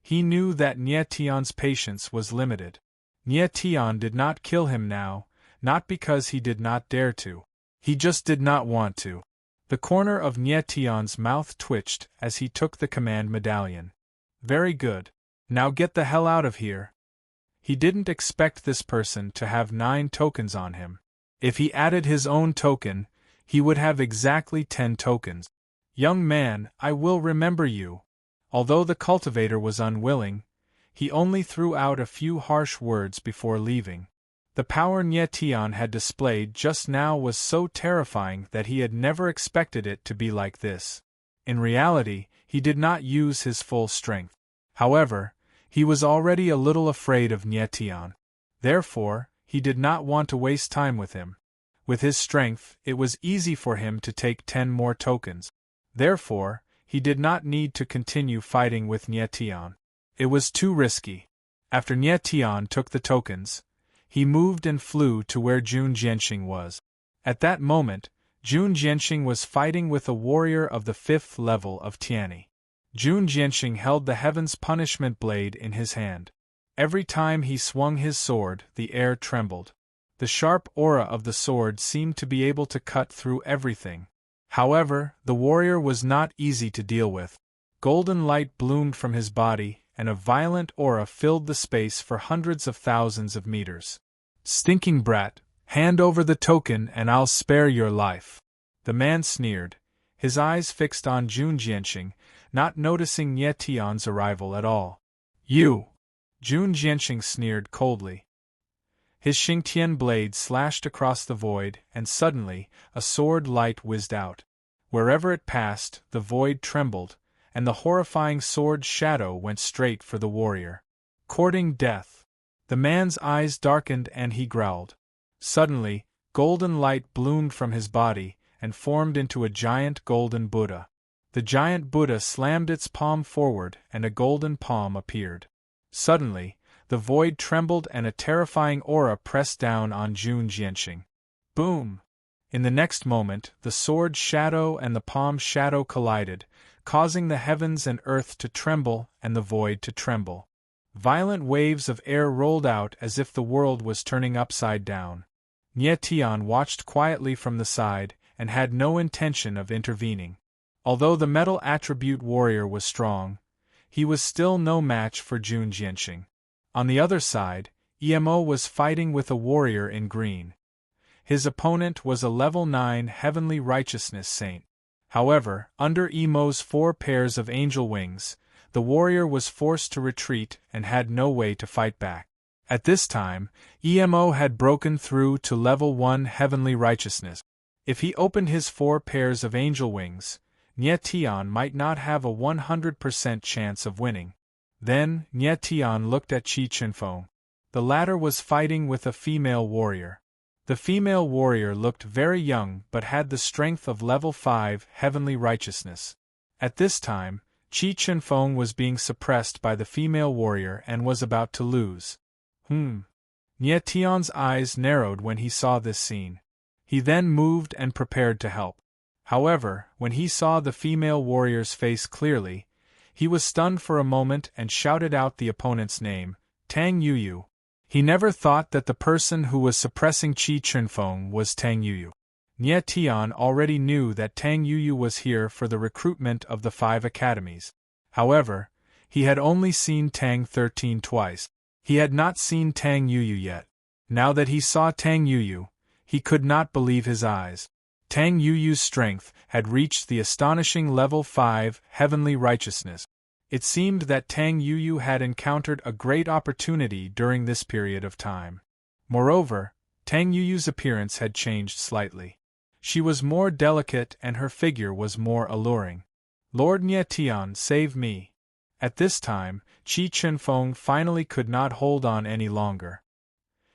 He knew that Nye Tian's patience was limited. Nye Tian did not kill him now, not because he did not dare to. He just did not want to. The corner of Nye Tian's mouth twitched as he took the command medallion. Very good. Now get the hell out of here. He didn't expect this person to have 9 tokens on him. If he added his own token, he would have exactly 10 tokens. Young man, I will remember you. Although the cultivator was unwilling, he only threw out a few harsh words before leaving. The power Nye Tian had displayed just now was so terrifying that he had never expected it to be like this. In reality, he did not use his full strength. However, he was already a little afraid of Nye Tian. Therefore, he did not want to waste time with him. With his strength, it was easy for him to take 10 more tokens. Therefore, he did not need to continue fighting with Nye Tian. It was too risky. After Nye Tian took the tokens, he moved and flew to where Jun Jianxing was. At that moment, Jun Jianxing was fighting with a warrior of the 5th level of Tianyi. Jun Jianxing held the Heaven's Punishment Blade in his hand. Every time he swung his sword, the air trembled. The sharp aura of the sword seemed to be able to cut through everything. However, the warrior was not easy to deal with. Golden light bloomed from his body, and a violent aura filled the space for hundreds of thousands of meters. Stinking brat, hand over the token and I'll spare your life. The man sneered, his eyes fixed on Jun Jianxing, not noticing Nye Tian's arrival at all. You! Jun Jianxing sneered coldly. His Xingtian blade slashed across the void, and suddenly, a sword light whizzed out. Wherever it passed, the void trembled, and the horrifying sword shadow went straight for the warrior. Courting death. The man's eyes darkened and he growled. Suddenly, golden light bloomed from his body, and formed into a giant golden Buddha. The giant Buddha slammed its palm forward and a golden palm appeared. Suddenly, the void trembled and a terrifying aura pressed down on Jun Jianxing. Boom! In the next moment, the sword shadow and the palm shadow collided, causing the heavens and earth to tremble and the void to tremble. Violent waves of air rolled out as if the world was turning upside down. Nye Tian watched quietly from the side and had no intention of intervening. Although the metal attribute warrior was strong, he was still no match for Jun Jianxing. On the other side, Emo was fighting with a warrior in green. His opponent was a level 9 Heavenly Righteousness Saint. However, under Emo's 4 pairs of angel wings, the warrior was forced to retreat and had no way to fight back. At this time, Emo had broken through to level 1 Heavenly Righteousness. If he opened his 4 pairs of angel wings, Nie Tian might not have a 100% chance of winning. Then, Nie Tian looked at Qi Chenfeng. The latter was fighting with a female warrior. The female warrior looked very young but had the strength of level 5 Heavenly Righteousness. At this time, Qi Chenfeng was being suppressed by the female warrior and was about to lose. Nie Tian's eyes narrowed when he saw this scene. He then moved and prepared to help. However, when he saw the female warrior's face clearly, he was stunned for a moment and shouted out the opponent's name, Tang Yuyu. He never thought that the person who was suppressing Qi Chenfeng was Tang Yuyu. Nie Tian already knew that Tang Yuyu was here for the recruitment of the 5 academies. However, he had only seen Tang 13 twice. He had not seen Tang Yuyu yet. Now that he saw Tang Yuyu, he could not believe his eyes. Tang Yuyu's strength had reached the astonishing level 5 Heavenly Righteousness. It seemed that Tang Yuyu had encountered a great opportunity during this period of time. Moreover, Tang Yuyu's appearance had changed slightly. She was more delicate and her figure was more alluring. Lord Nie Tian, save me. At this time, Qi Chenfeng finally could not hold on any longer.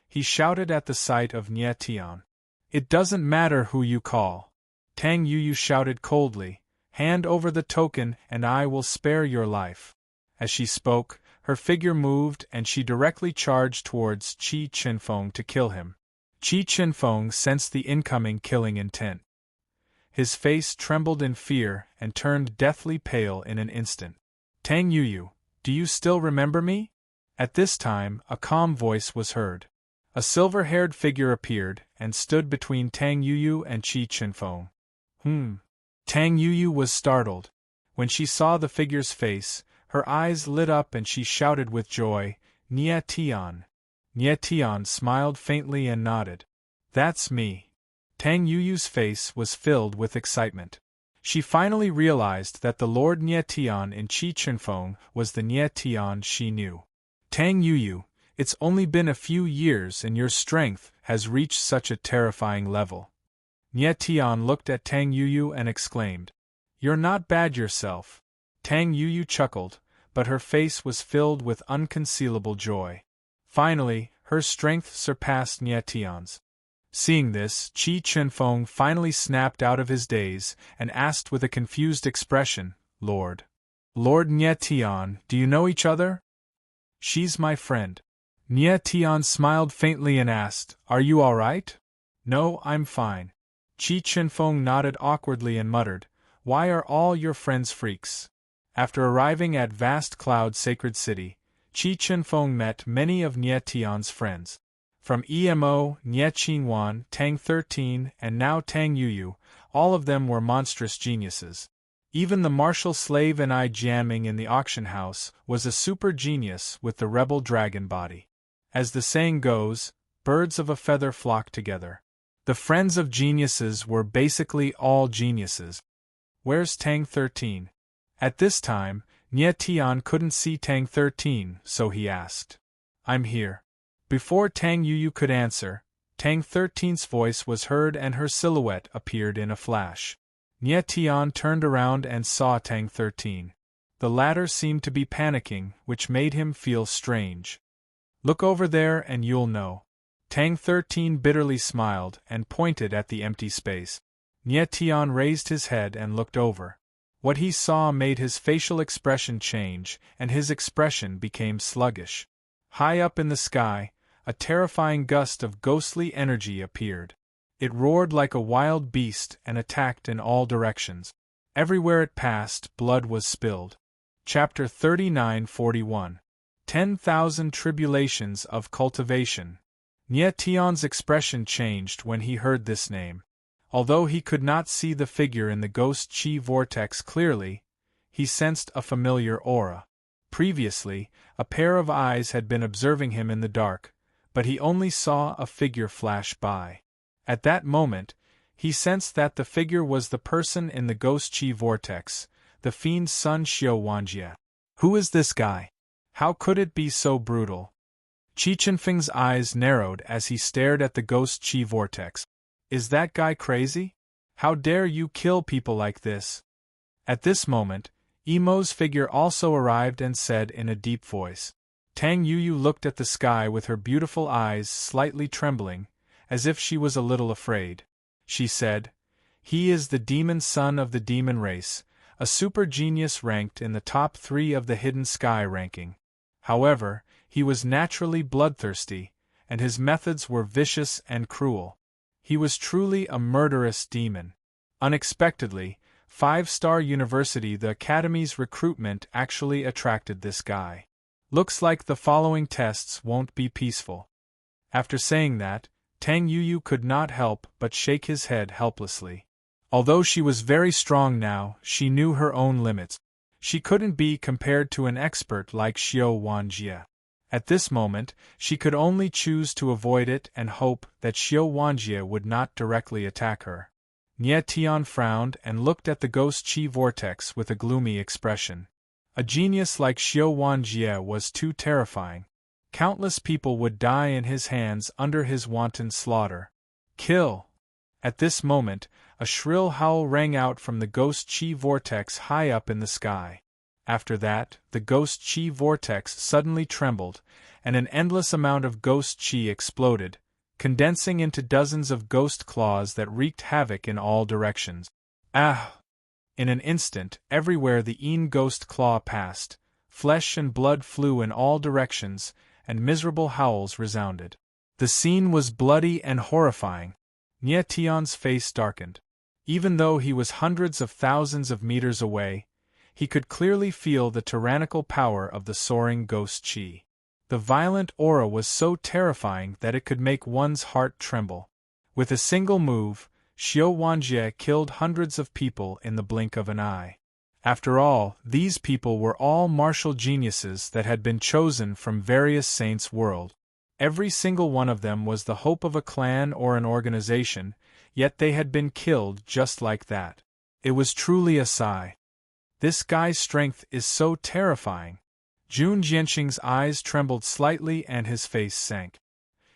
He shouted at the sight of Nie Tian. It doesn't matter who you call. Tang Yuyu shouted coldly. Hand over the token and I will spare your life. As she spoke, her figure moved and she directly charged towards Qi Chenfeng to kill him. Qi Chenfeng sensed the incoming killing intent. His face trembled in fear and turned deathly pale in an instant. Tang Yuyu, do you still remember me? At this time, a calm voice was heard. A silver-haired figure appeared and stood between Tang Yuyu and Qi Chenfeng. Tang Yuyu was startled. When she saw the figure's face, her eyes lit up and she shouted with joy, Nie Tian. Nie Tian smiled faintly and nodded. That's me. Tang Yuyu's face was filled with excitement. She finally realized that the Lord Nie Tian in Qi Chenfeng was the Nie Tian she knew. Tang Yuyu, it's only been a few years and your strength has reached such a terrifying level. Nie Tian looked at Tang Yuyu and exclaimed, You're not bad yourself. Tang Yuyu chuckled, but her face was filled with unconcealable joy. Finally, her strength surpassed Nie Tian's. Seeing this, Qi Chenfeng finally snapped out of his daze and asked with a confused expression, Lord Nie Tian, do you know each other? She's my friend. Nie Tian smiled faintly and asked, Are you all right? No, I'm fine. Qi Chenfeng nodded awkwardly and muttered, Why are all your friends freaks? After arriving at Vast Cloud Sacred City, Qi Chenfeng met many of Nie Tian's friends. From Emo, Nie Qinwan, Tang 13, and now Tang Yuyu, all of them were monstrous geniuses. Even the martial slave and I jamming in the auction house was a super genius with the rebel dragon body. As the saying goes, birds of a feather flock together. The friends of geniuses were basically all geniuses. Where's Tang 13? At this time, Nie Tian couldn't see Tang 13, so he asked. I'm here. Before Tang Yuyu could answer, Tang 13's voice was heard and her silhouette appeared in a flash. Nie Tian turned around and saw Tang 13. The latter seemed to be panicking, which made him feel strange. Look over there and you'll know. Tang 13 bitterly smiled and pointed at the empty space. Nie Tian raised his head and looked over. What he saw made his facial expression change, and his expression became sluggish. High up in the sky, a terrifying gust of ghostly energy appeared. It roared like a wild beast and attacked in all directions. Everywhere it passed, blood was spilled. Chapter 39-41. 10,000 Tribulations of Cultivation. Nie Tian's expression changed when he heard this name. Although he could not see the figure in the ghost chi vortex clearly, he sensed a familiar aura. Previously, a pair of eyes had been observing him in the dark, but he only saw a figure flash by. At that moment, he sensed that the figure was the person in the ghost chi vortex, the fiend's son Xiao Wanjie. Who is this guy? How could it be so brutal? Qi Chenfeng's eyes narrowed as he stared at the ghost chi vortex. Is that guy crazy? How dare you kill people like this? At this moment, Emo's figure also arrived and said in a deep voice. Tang Yuyu looked at the sky with her beautiful eyes slightly trembling, as if she was a little afraid. She said, "He is the demon son of the demon race, a super genius ranked in the top 3 of the Hidden Sky ranking. However, he was naturally bloodthirsty, and his methods were vicious and cruel. He was truly a murderous demon." Unexpectedly, 5-star University the Academy's recruitment actually attracted this guy. Looks like the following tests won't be peaceful. After saying that, Tang Yuyu could not help but shake his head helplessly. Although she was very strong now, she knew her own limits. She couldn't be compared to an expert like Xiao Wanjie. At this moment, she could only choose to avoid it and hope that Xiao Wanjie would not directly attack her. Nie Tian frowned and looked at the ghost chi vortex with a gloomy expression. A genius like Xiao Wanjie was too terrifying. Countless people would die in his hands under his wanton slaughter. Kill! At this moment, a shrill howl rang out from the ghost chi vortex high up in the sky. After that, the ghost chi vortex suddenly trembled, and an endless amount of ghost chi exploded, condensing into dozens of ghost claws that wreaked havoc in all directions. Ah! In an instant, everywhere the ghost claw passed, flesh and blood flew in all directions, and miserable howls resounded. The scene was bloody and horrifying. Nie Tian's face darkened. Even though he was hundreds of thousands of meters away, he could clearly feel the tyrannical power of the soaring ghost chi. The violent aura was so terrifying that it could make one's heart tremble. With a single move, Xiao Wanjie killed hundreds of people in the blink of an eye. After all, these people were all martial geniuses that had been chosen from various saints' worlds. Every single one of them was the hope of a clan or an organization, yet they had been killed just like that. It was truly a sigh. This guy's strength is so terrifying. Jun Jianxing's eyes trembled slightly and his face sank.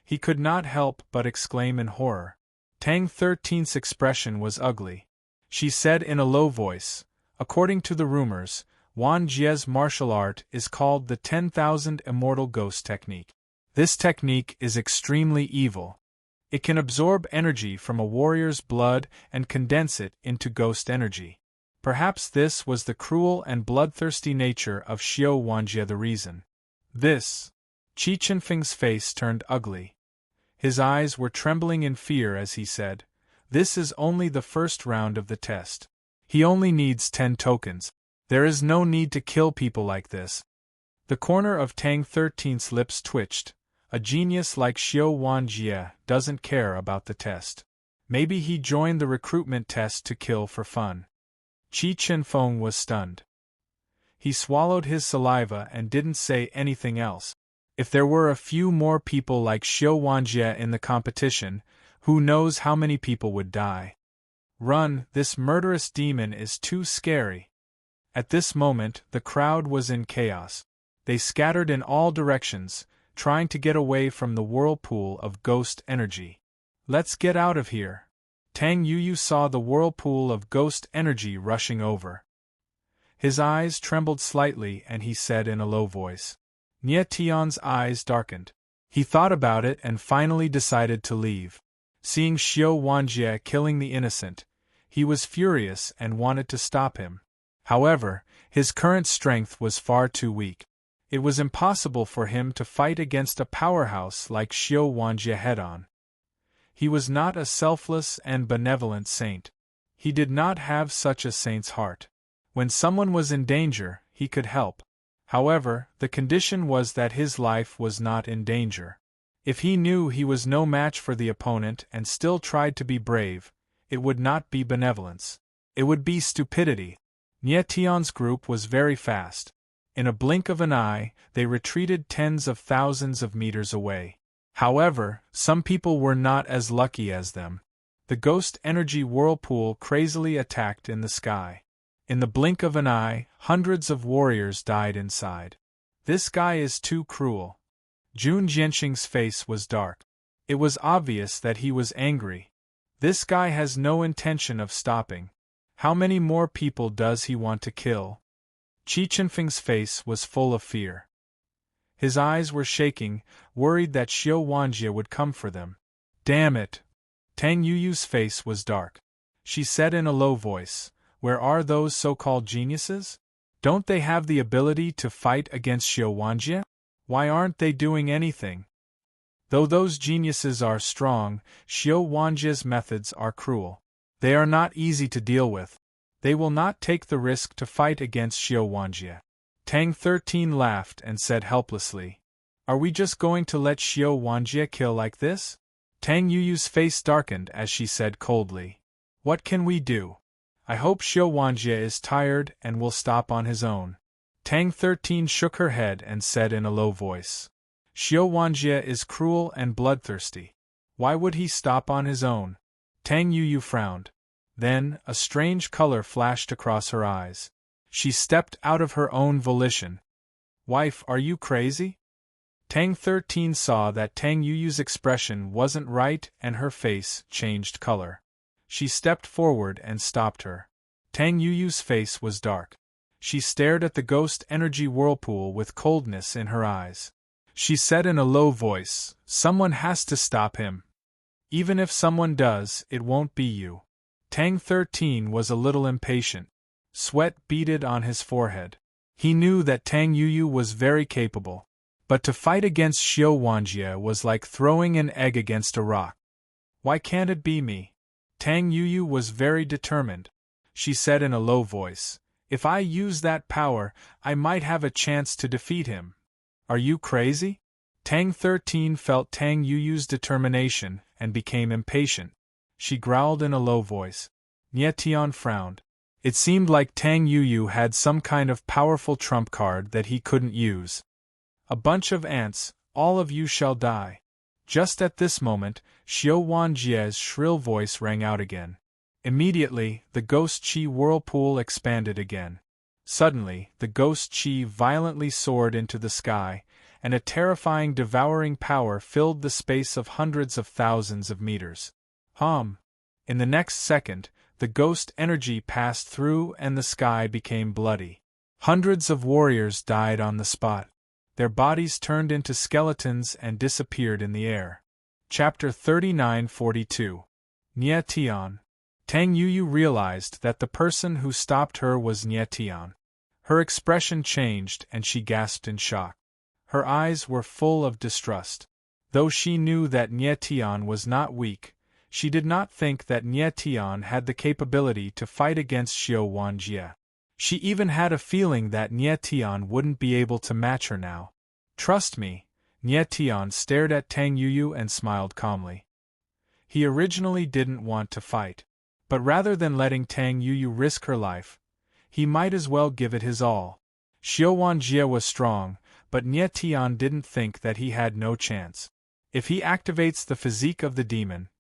He could not help but exclaim in horror. Tang 13's expression was ugly. She said in a low voice, "According to the rumors, Wan Jie's martial art is called the 10,000 Immortal Ghost Technique. This technique is extremely evil. It can absorb energy from a warrior's blood and condense it into ghost energy. Perhaps this was the cruel and bloodthirsty nature of Xiao Wanjie the reason." This. Qi Chenfeng's face turned ugly. His eyes were trembling in fear as he said, "This is only the first round of the test. He only needs 10 tokens. There is no need to kill people like this." The corner of Tang 13's lips twitched. A genius like Xiao Wanjie doesn't care about the test. Maybe he joined the recruitment test to kill for fun. Qi Chenfeng was stunned. He swallowed his saliva and didn't say anything else. If there were a few more people like Xiao Wanjie in the competition, who knows how many people would die. Run, this murderous demon is too scary. At this moment, the crowd was in chaos. They scattered in all directions, trying to get away from the whirlpool of ghost energy. "Let's get out of here." Tang Yuyu saw the whirlpool of ghost energy rushing over. His eyes trembled slightly and he said in a low voice. Nie Tian's eyes darkened. He thought about it and finally decided to leave. Seeing Xiao Wanjie killing the innocent, he was furious and wanted to stop him. However, his current strength was far too weak. It was impossible for him to fight against a powerhouse like Xiao Wanjie head-on. He was not a selfless and benevolent saint. He did not have such a saint's heart. When someone was in danger, he could help. However, the condition was that his life was not in danger. If he knew he was no match for the opponent and still tried to be brave, it would not be benevolence. It would be stupidity. Nie Tian's group was very fast. In a blink of an eye, they retreated tens of thousands of meters away. However, some people were not as lucky as them. The ghost energy whirlpool crazily attacked in the sky. In the blink of an eye, hundreds of warriors died inside. This guy is too cruel. Jun Jianxing's face was dark. It was obvious that he was angry. This guy has no intention of stopping. How many more people does he want to kill? Qi Chenfeng's face was full of fear. His eyes were shaking, worried that Xiao Wanjie would come for them. Damn it! Tang Yuyu's face was dark. She said in a low voice, "Where are those so-called geniuses? Don't they have the ability to fight against Xiao Wanjie? Why aren't they doing anything? Though those geniuses are strong, Xiao Wanjie's methods are cruel. They are not easy to deal with. They will not take the risk to fight against Xiao Wanjie." Tang 13 laughed and said helplessly, "Are we just going to let Xiao Wanjie kill like this?" Tang Yuyu's face darkened as she said coldly, "What can we do? I hope Xiao Wanjie is tired and will stop on his own." Tang 13 shook her head and said in a low voice, "Xiao Wanjie is cruel and bloodthirsty. Why would he stop on his own?" Tang Yuyu frowned. Then, a strange color flashed across her eyes. She stepped out of her own volition. "Wife, are you crazy?" Tang 13 saw that Tang Yuyu's expression wasn't right and her face changed color. She stepped forward and stopped her. Tang Yuyu's face was dark. She stared at the ghost energy whirlpool with coldness in her eyes. She said in a low voice, "Someone has to stop him. Even if someone does, it won't be you." Tang 13 was a little impatient. Sweat beaded on his forehead. He knew that Tang Yuyu was very capable. But to fight against Xiao Wanjie was like throwing an egg against a rock. "Why can't it be me?" Tang Yuyu was very determined. She said in a low voice, "If I use that power, I might have a chance to defeat him." "Are you crazy?" Tang 13 felt Tang Yuyu's determination and became impatient. She growled in a low voice. Nie Tian frowned. It seemed like Tang Yuyu had some kind of powerful trump card that he couldn't use. "A bunch of ants, all of you shall die." Just at this moment, Xiao Wanjie's shrill voice rang out again. Immediately, the ghost chi whirlpool expanded again. Suddenly, the ghost chi violently soared into the sky, and a terrifying devouring power filled the space of hundreds of thousands of meters. In the next second, the ghost energy passed through and the sky became bloody. Hundreds of warriors died on the spot. Their bodies turned into skeletons and disappeared in the air. Chapter 39-42. Nie Tian. Tang Yuyu realized that the person who stopped her was Nie Tian. Her expression changed and she gasped in shock. Her eyes were full of distrust. Though she knew that Nie Tian was not weak, she did not think that Nie Tian had the capability to fight against Xiao Wanjie. She even had a feeling that Nie Tian wouldn't be able to match her now. "Trust me." Nie Tian stared at Tang Yuyu and smiled calmly. He originally didn't want to fight. But rather than letting Tang Yuyu risk her life, he might as well give it his all. Xiao Wanjie was strong, but Nie Tian didn't think that he had no chance. If he activates the physique of the demon,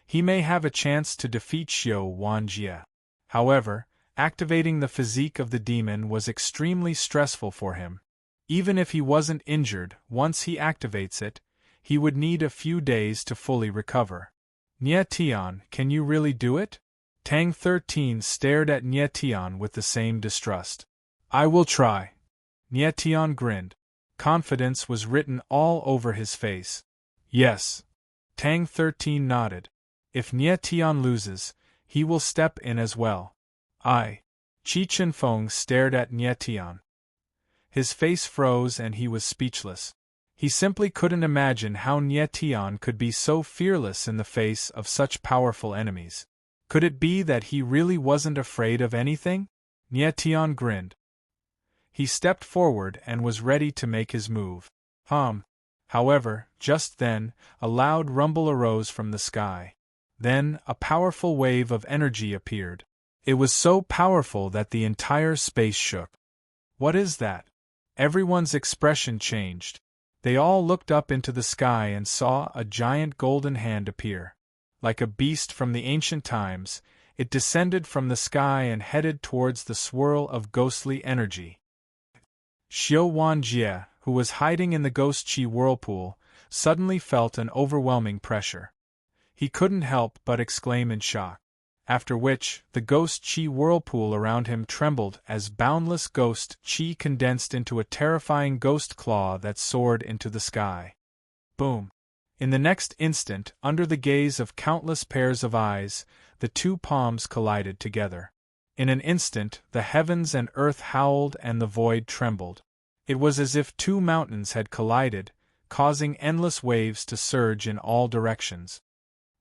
he may have a chance to defeat Xiao Wanjie. However, activating the physique of the demon was extremely stressful for him. Even if he wasn't injured, once he activates it, he would need a few days to fully recover. Nie Tian, can you really do it? Tang 13 stared at Nie Tian with the same distrust. "I will try." Nie Tian grinned. Confidence was written all over his face. "Yes." Tang 13 nodded. "If Nie Tian loses, he will step in as well." "I." Qi Chenfeng stared at Nie Tian. His face froze and he was speechless. He simply couldn't imagine how Nie Tian could be so fearless in the face of such powerful enemies. Could it be that he really wasn't afraid of anything? Nie Tian grinned. He stepped forward and was ready to make his move. However, just then, a loud rumble arose from the sky. Then, a powerful wave of energy appeared. It was so powerful that the entire space shook. "What is that?" Everyone's expression changed. They all looked up into the sky and saw a giant golden hand appear. Like a beast from the ancient times, it descended from the sky and headed towards the swirl of ghostly energy. Xiao Wanjie, who was hiding in the ghost chi whirlpool, suddenly felt an overwhelming pressure. He couldn't help but exclaim in shock. After which, the ghost chi whirlpool around him trembled as boundless ghost chi condensed into a terrifying ghost claw that soared into the sky. Boom! In the next instant, under the gaze of countless pairs of eyes, the two palms collided together. In an instant, the heavens and earth howled and the void trembled. It was as if two mountains had collided, causing endless waves to surge in all directions.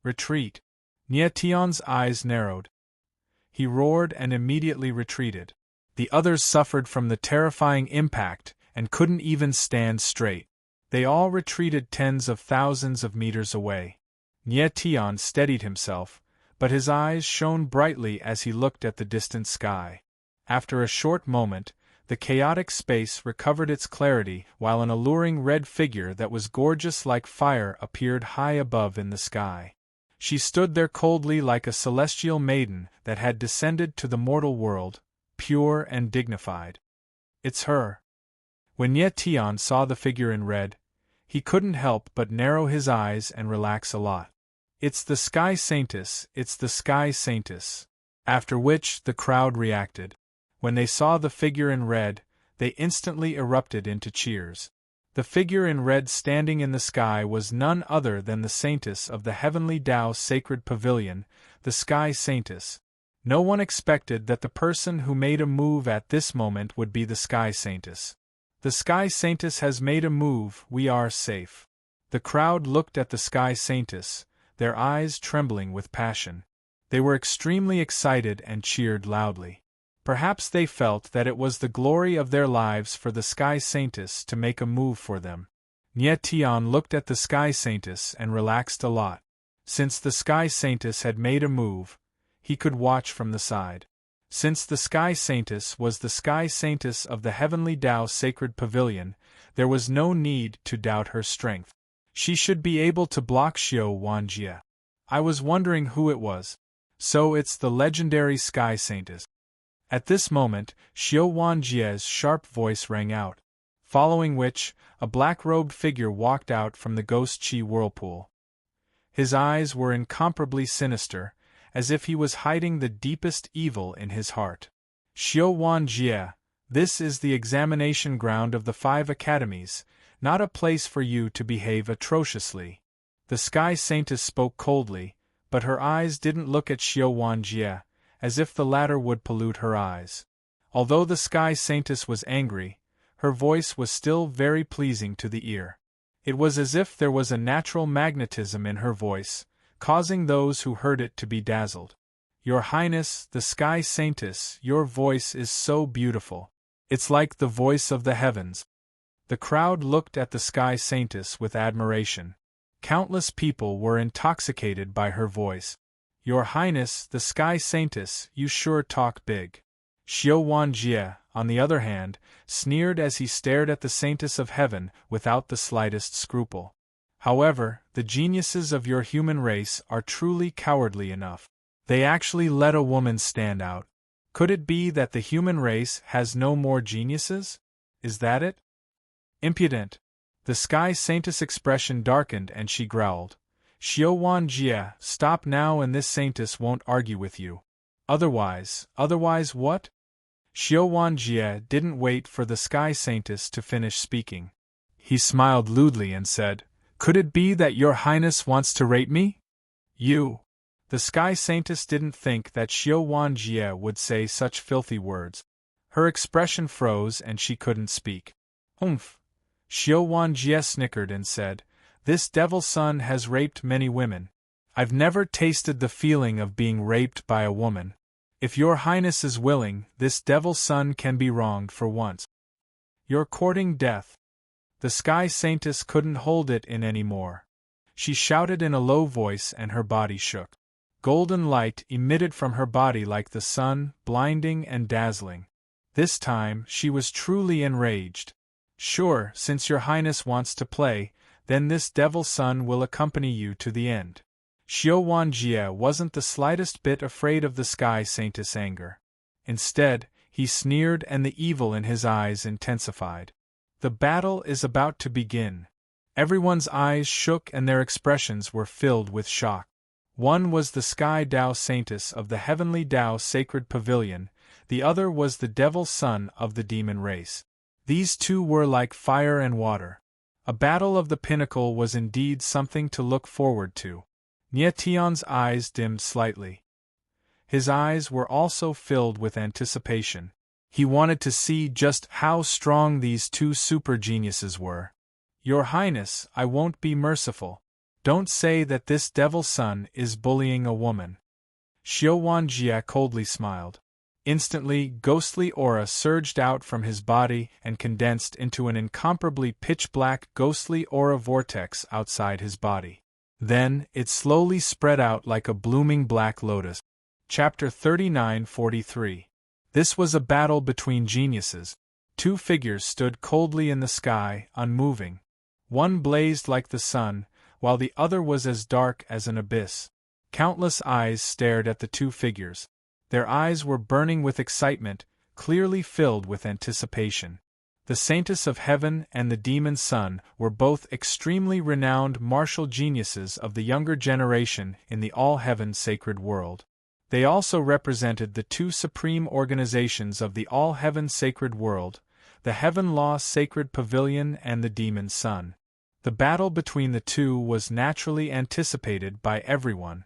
Retreat! Nie Tian's eyes narrowed. He roared and immediately retreated. The others suffered from the terrifying impact and couldn't even stand straight. They all retreated tens of thousands of meters away. Nie Tian steadied himself, but his eyes shone brightly as he looked at the distant sky. After a short moment, the chaotic space recovered its clarity while an alluring red figure that was gorgeous like fire appeared high above in the sky. She stood there coldly like a celestial maiden that had descended to the mortal world, pure and dignified. It's her. When Nie Tian saw the figure in red, he couldn't help but narrow his eyes and relax a lot. It's the Sky Saintess, it's the Sky Saintess. After which, the crowd reacted. When they saw the figure in red, they instantly erupted into cheers. The figure in red standing in the sky was none other than the Saintess of the Heavenly Tao Sacred Pavilion, the Sky Saintess. No one expected that the person who made a move at this moment would be the Sky Saintess. The Sky Saintess has made a move, we are safe. The crowd looked at the Sky Saintess, their eyes trembling with passion. They were extremely excited and cheered loudly. Perhaps they felt that it was the glory of their lives for the Sky Saintess to make a move for them. Nie Tian looked at the Sky Saintess and relaxed a lot. Since the Sky Saintess had made a move, he could watch from the side. Since the Sky Saintess was the Sky Saintess of the Heavenly Tao Sacred Pavilion, there was no need to doubt her strength. She should be able to block Xiao Wanjie. I was wondering who it was. So it's the legendary Sky Saintess. At this moment, Xiao Wanjie's sharp voice rang out, following which, a black-robed figure walked out from the ghost chi whirlpool. His eyes were incomparably sinister, as if he was hiding the deepest evil in his heart. Xiao Wanjie, this is the examination ground of the 5 academies, not a place for you to behave atrociously. The Sky Saintess spoke coldly, but her eyes didn't look at Xiao Wanjie, as if the latter would pollute her eyes. Although the Sky Saintess was angry, her voice was still very pleasing to the ear. It was as if there was a natural magnetism in her voice, causing those who heard it to be dazzled. Your Highness, the Sky Saintess, your voice is so beautiful. It's like the voice of the heavens. The crowd looked at the Sky Saintess with admiration. Countless people were intoxicated by her voice. Your Highness, the Sky Saintess, you sure talk big. Xiao Wanjie, on the other hand, sneered as he stared at the Saintess of Heaven without the slightest scruple. However, the geniuses of your human race are truly cowardly enough. They actually let a woman stand out. Could it be that the human race has no more geniuses? Is that it? Impudent! The Sky Saintess' expression darkened and she growled. Xiao Wanjie, stop now and this Saintess won't argue with you. Otherwise what? Xiao Wanjie didn't wait for the Sky Saintess to finish speaking. He smiled lewdly and said, Could it be that your Highness wants to rate me? You! The Sky Saintess didn't think that Xiao Wanjie would say such filthy words. Her expression froze and she couldn't speak. Humph! Xiao Wanjie snickered and said, This devil son has raped many women. I've never tasted the feeling of being raped by a woman. If your Highness is willing, this devil son can be wronged for once. You're courting death. The Sky Saintess couldn't hold it in any more. She shouted in a low voice and her body shook. Golden light emitted from her body like the sun, blinding and dazzling. This time she was truly enraged. Sure, since your highness wants to play, then this devil son will accompany you to the end. Xiao Wanjie wasn't the slightest bit afraid of the Sky Saintess' anger. Instead, he sneered and the evil in his eyes intensified. The battle is about to begin. Everyone's eyes shook and their expressions were filled with shock. One was the Sky Dao Saintess of the Heavenly Dao Sacred Pavilion, the other was the devil son of the demon race. These two were like fire and water. A battle of the pinnacle was indeed something to look forward to. Nie Tian's eyes dimmed slightly. His eyes were also filled with anticipation. He wanted to see just how strong these two super geniuses were. Your Highness, I won't be merciful. Don't say that this devil son is bullying a woman. Xiao Wanjie coldly smiled. Instantly, ghostly aura surged out from his body and condensed into an incomparably pitch-black ghostly aura vortex outside his body. Then, it slowly spread out like a blooming black lotus. Chapter 39-43. This was a battle between geniuses. Two figures stood coldly in the sky, unmoving. One blazed like the sun, while the other was as dark as an abyss. Countless eyes stared at the two figures. Their eyes were burning with excitement, clearly filled with anticipation. The Saintess of Heaven and the Demon Son were both extremely renowned martial geniuses of the younger generation in the All-Heaven Sacred World. They also represented the two supreme organizations of the All-Heaven Sacred World, the Heaven Law Sacred Pavilion and the Demon Son. The battle between the two was naturally anticipated by everyone.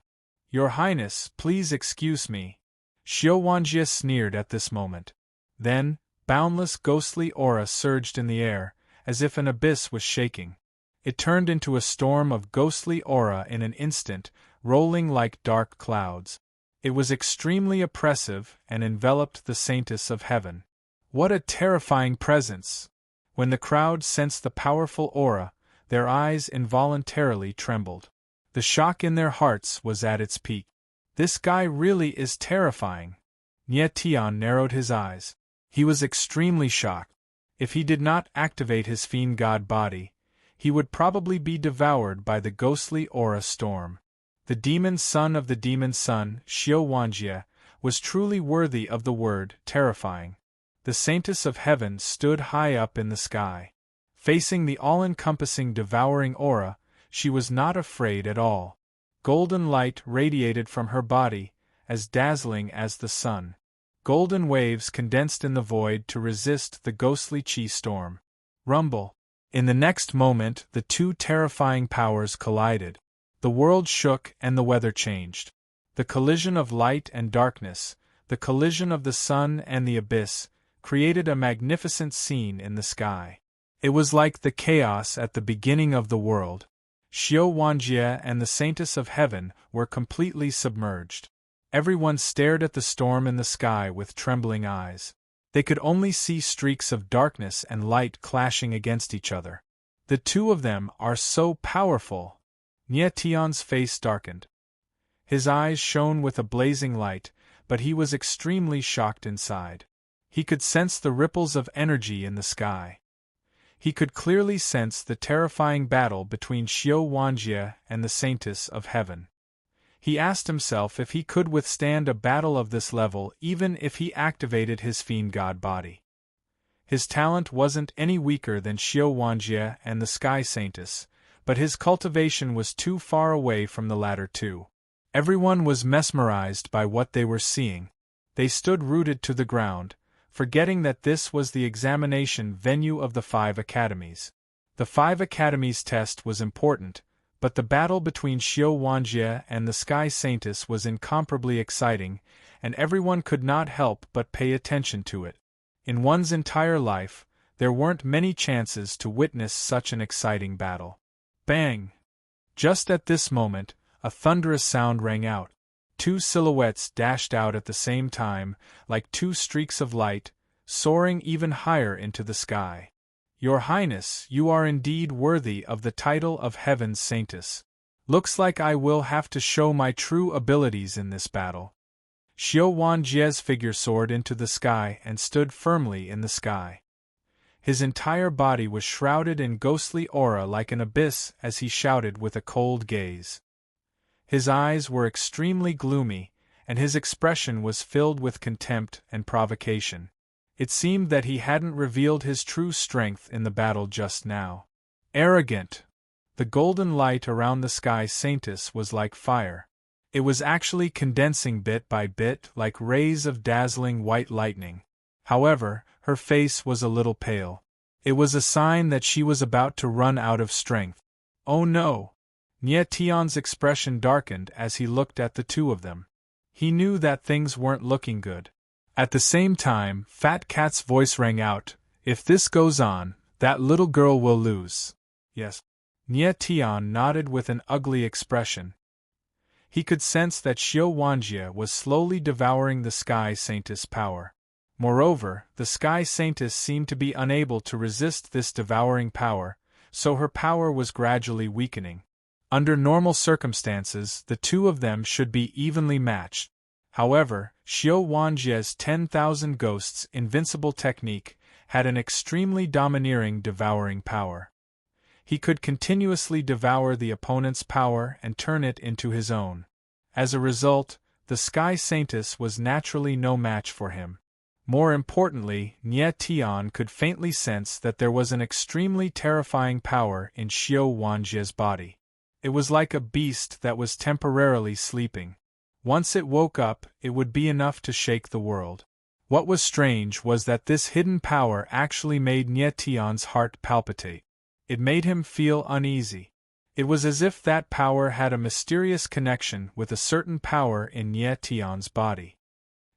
Your Highness, please excuse me. Xiao Wanjie sneered at this moment. Then, boundless ghostly aura surged in the air, as if an abyss was shaking. It turned into a storm of ghostly aura in an instant, rolling like dark clouds. It was extremely oppressive and enveloped the Saintess of Heaven. What a terrifying presence! When the crowd sensed the powerful aura, their eyes involuntarily trembled. The shock in their hearts was at its peak. This guy really is terrifying. Nie Tian narrowed his eyes. He was extremely shocked. If he did not activate his fiend god body, he would probably be devoured by the ghostly aura storm. The demon son of the demon son, Xiao Wanjie, was truly worthy of the word terrifying. The Saintess of Heaven stood high up in the sky. Facing the all-encompassing devouring aura, she was not afraid at all. Golden light radiated from her body, as dazzling as the sun. Golden waves condensed in the void to resist the ghostly chi storm. Rumble. In the next moment, the two terrifying powers collided. The world shook and the weather changed. The collision of light and darkness, the collision of the sun and the abyss, created a magnificent scene in the sky. It was like the chaos at the beginning of the world. Xiao Wanjie and the Saintess of Heaven were completely submerged. Everyone stared at the storm in the sky with trembling eyes. They could only see streaks of darkness and light clashing against each other. The two of them are so powerful. Nie Tian's face darkened. His eyes shone with a blazing light, but he was extremely shocked inside. He could sense the ripples of energy in the sky. He could clearly sense the terrifying battle between Xiao Wanjie and the Saintess of Heaven. He asked himself if he could withstand a battle of this level even if he activated his fiend god body. His talent wasn't any weaker than Xiao Wanjie and the Sky Saintess, but his cultivation was too far away from the latter two. Everyone was mesmerized by what they were seeing. They stood rooted to the ground, forgetting that this was the examination venue of the 5 academies. The 5 academies test was important, but the battle between Xiao Wanjie and the Sky Saintess was incomparably exciting, and everyone could not help but pay attention to it. In one's entire life, there weren't many chances to witness such an exciting battle. Bang! Just at this moment, a thunderous sound rang out. 2 silhouettes dashed out at the same time, like 2 streaks of light, soaring even higher into the sky. Your Highness, you are indeed worthy of the title of Heaven's Saintess. Looks like I will have to show my true abilities in this battle. Xiao Wanjie's figure soared into the sky and stood firmly in the sky. His entire body was shrouded in ghostly aura like an abyss as he shouted with a cold gaze. His eyes were extremely gloomy, and his expression was filled with contempt and provocation. It seemed that he hadn't revealed his true strength in the battle just now. Arrogant! The golden light around the sky saintess was like fire. It was actually condensing bit by bit like rays of dazzling white lightning. However, her face was a little pale. It was a sign that she was about to run out of strength. Oh no! Nie Tion's expression darkened as he looked at the two of them. He knew that things weren't looking good. At the same time, Fat Cat's voice rang out, "If this goes on, that little girl will lose." Yes. Nie Tion nodded with an ugly expression. He could sense that Xiao Wanjie was slowly devouring the Sky Saintess' power. Moreover, the Sky Saintess seemed to be unable to resist this devouring power, so her power was gradually weakening. Under normal circumstances, the two of them should be evenly matched. However, Xiao Wanjie's 10,000 Ghosts invincible technique had an extremely domineering devouring power. He could continuously devour the opponent's power and turn it into his own. As a result, the Sky Saintess was naturally no match for him. More importantly, Nie Tion could faintly sense that there was an extremely terrifying power in Xiao Wanjie's body. It was like a beast that was temporarily sleeping. Once it woke up, it would be enough to shake the world. What was strange was that this hidden power actually made Nie Tion's heart palpitate. It made him feel uneasy. It was as if that power had a mysterious connection with a certain power in Nie Tion's body.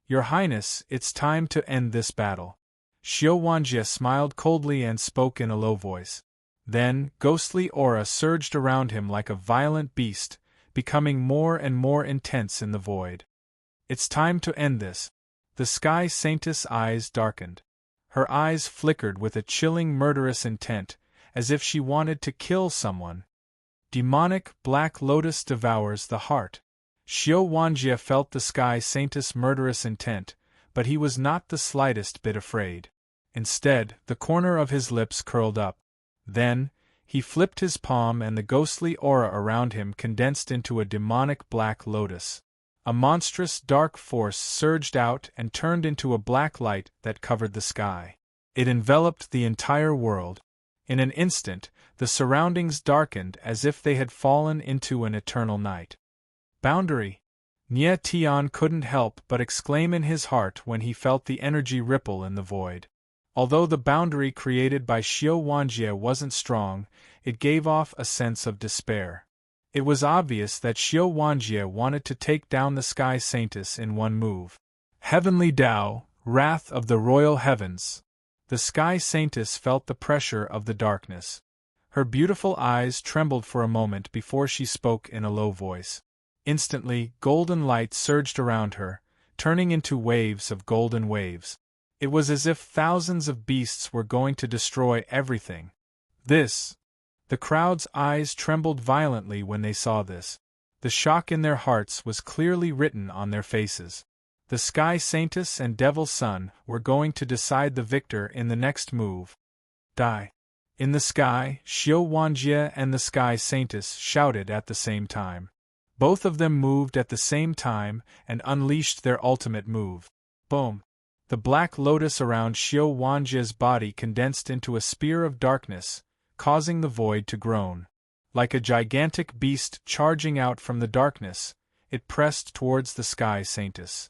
"Your Highness, it's time to end this battle." Xiao Wanjie smiled coldly and spoke in a low voice. Then, ghostly aura surged around him like a violent beast, becoming more and more intense in the void. "It's time to end this." The Sky Saintess' eyes darkened. Her eyes flickered with a chilling murderous intent, as if she wanted to kill someone. Demonic Black Lotus devours the heart. Xiao Wanjie felt the Sky Saintess' murderous intent, but he was not the slightest bit afraid. Instead, the corner of his lips curled up. Then, he flipped his palm and the ghostly aura around him condensed into a demonic black lotus. A monstrous dark force surged out and turned into a black light that covered the sky. It enveloped the entire world. In an instant, the surroundings darkened as if they had fallen into an eternal night. Boundary! Nie Tion couldn't help but exclaim in his heart when he felt the energy ripple in the void. Although the boundary created by Xiao Wanjie wasn't strong, it gave off a sense of despair. It was obvious that Xiao Wanjie wanted to take down the Sky Saintess in one move. Heavenly Tao, Wrath of the Royal Heavens! The Sky Saintess felt the pressure of the darkness. Her beautiful eyes trembled for a moment before she spoke in a low voice. Instantly, golden light surged around her, turning into waves of golden waves. It was as if thousands of beasts were going to destroy everything. This! The crowd's eyes trembled violently when they saw this. The shock in their hearts was clearly written on their faces. The Sky Saintess and Devil Sun were going to decide the victor in the next move. Die! In the sky, Xiao Wanjie and the Sky Saintess shouted at the same time. Both of them moved at the same time and unleashed their ultimate move. Boom! The black lotus around Xiao Wanjie's body condensed into a spear of darkness, causing the void to groan. Like a gigantic beast charging out from the darkness, it pressed towards the Sky Saintess.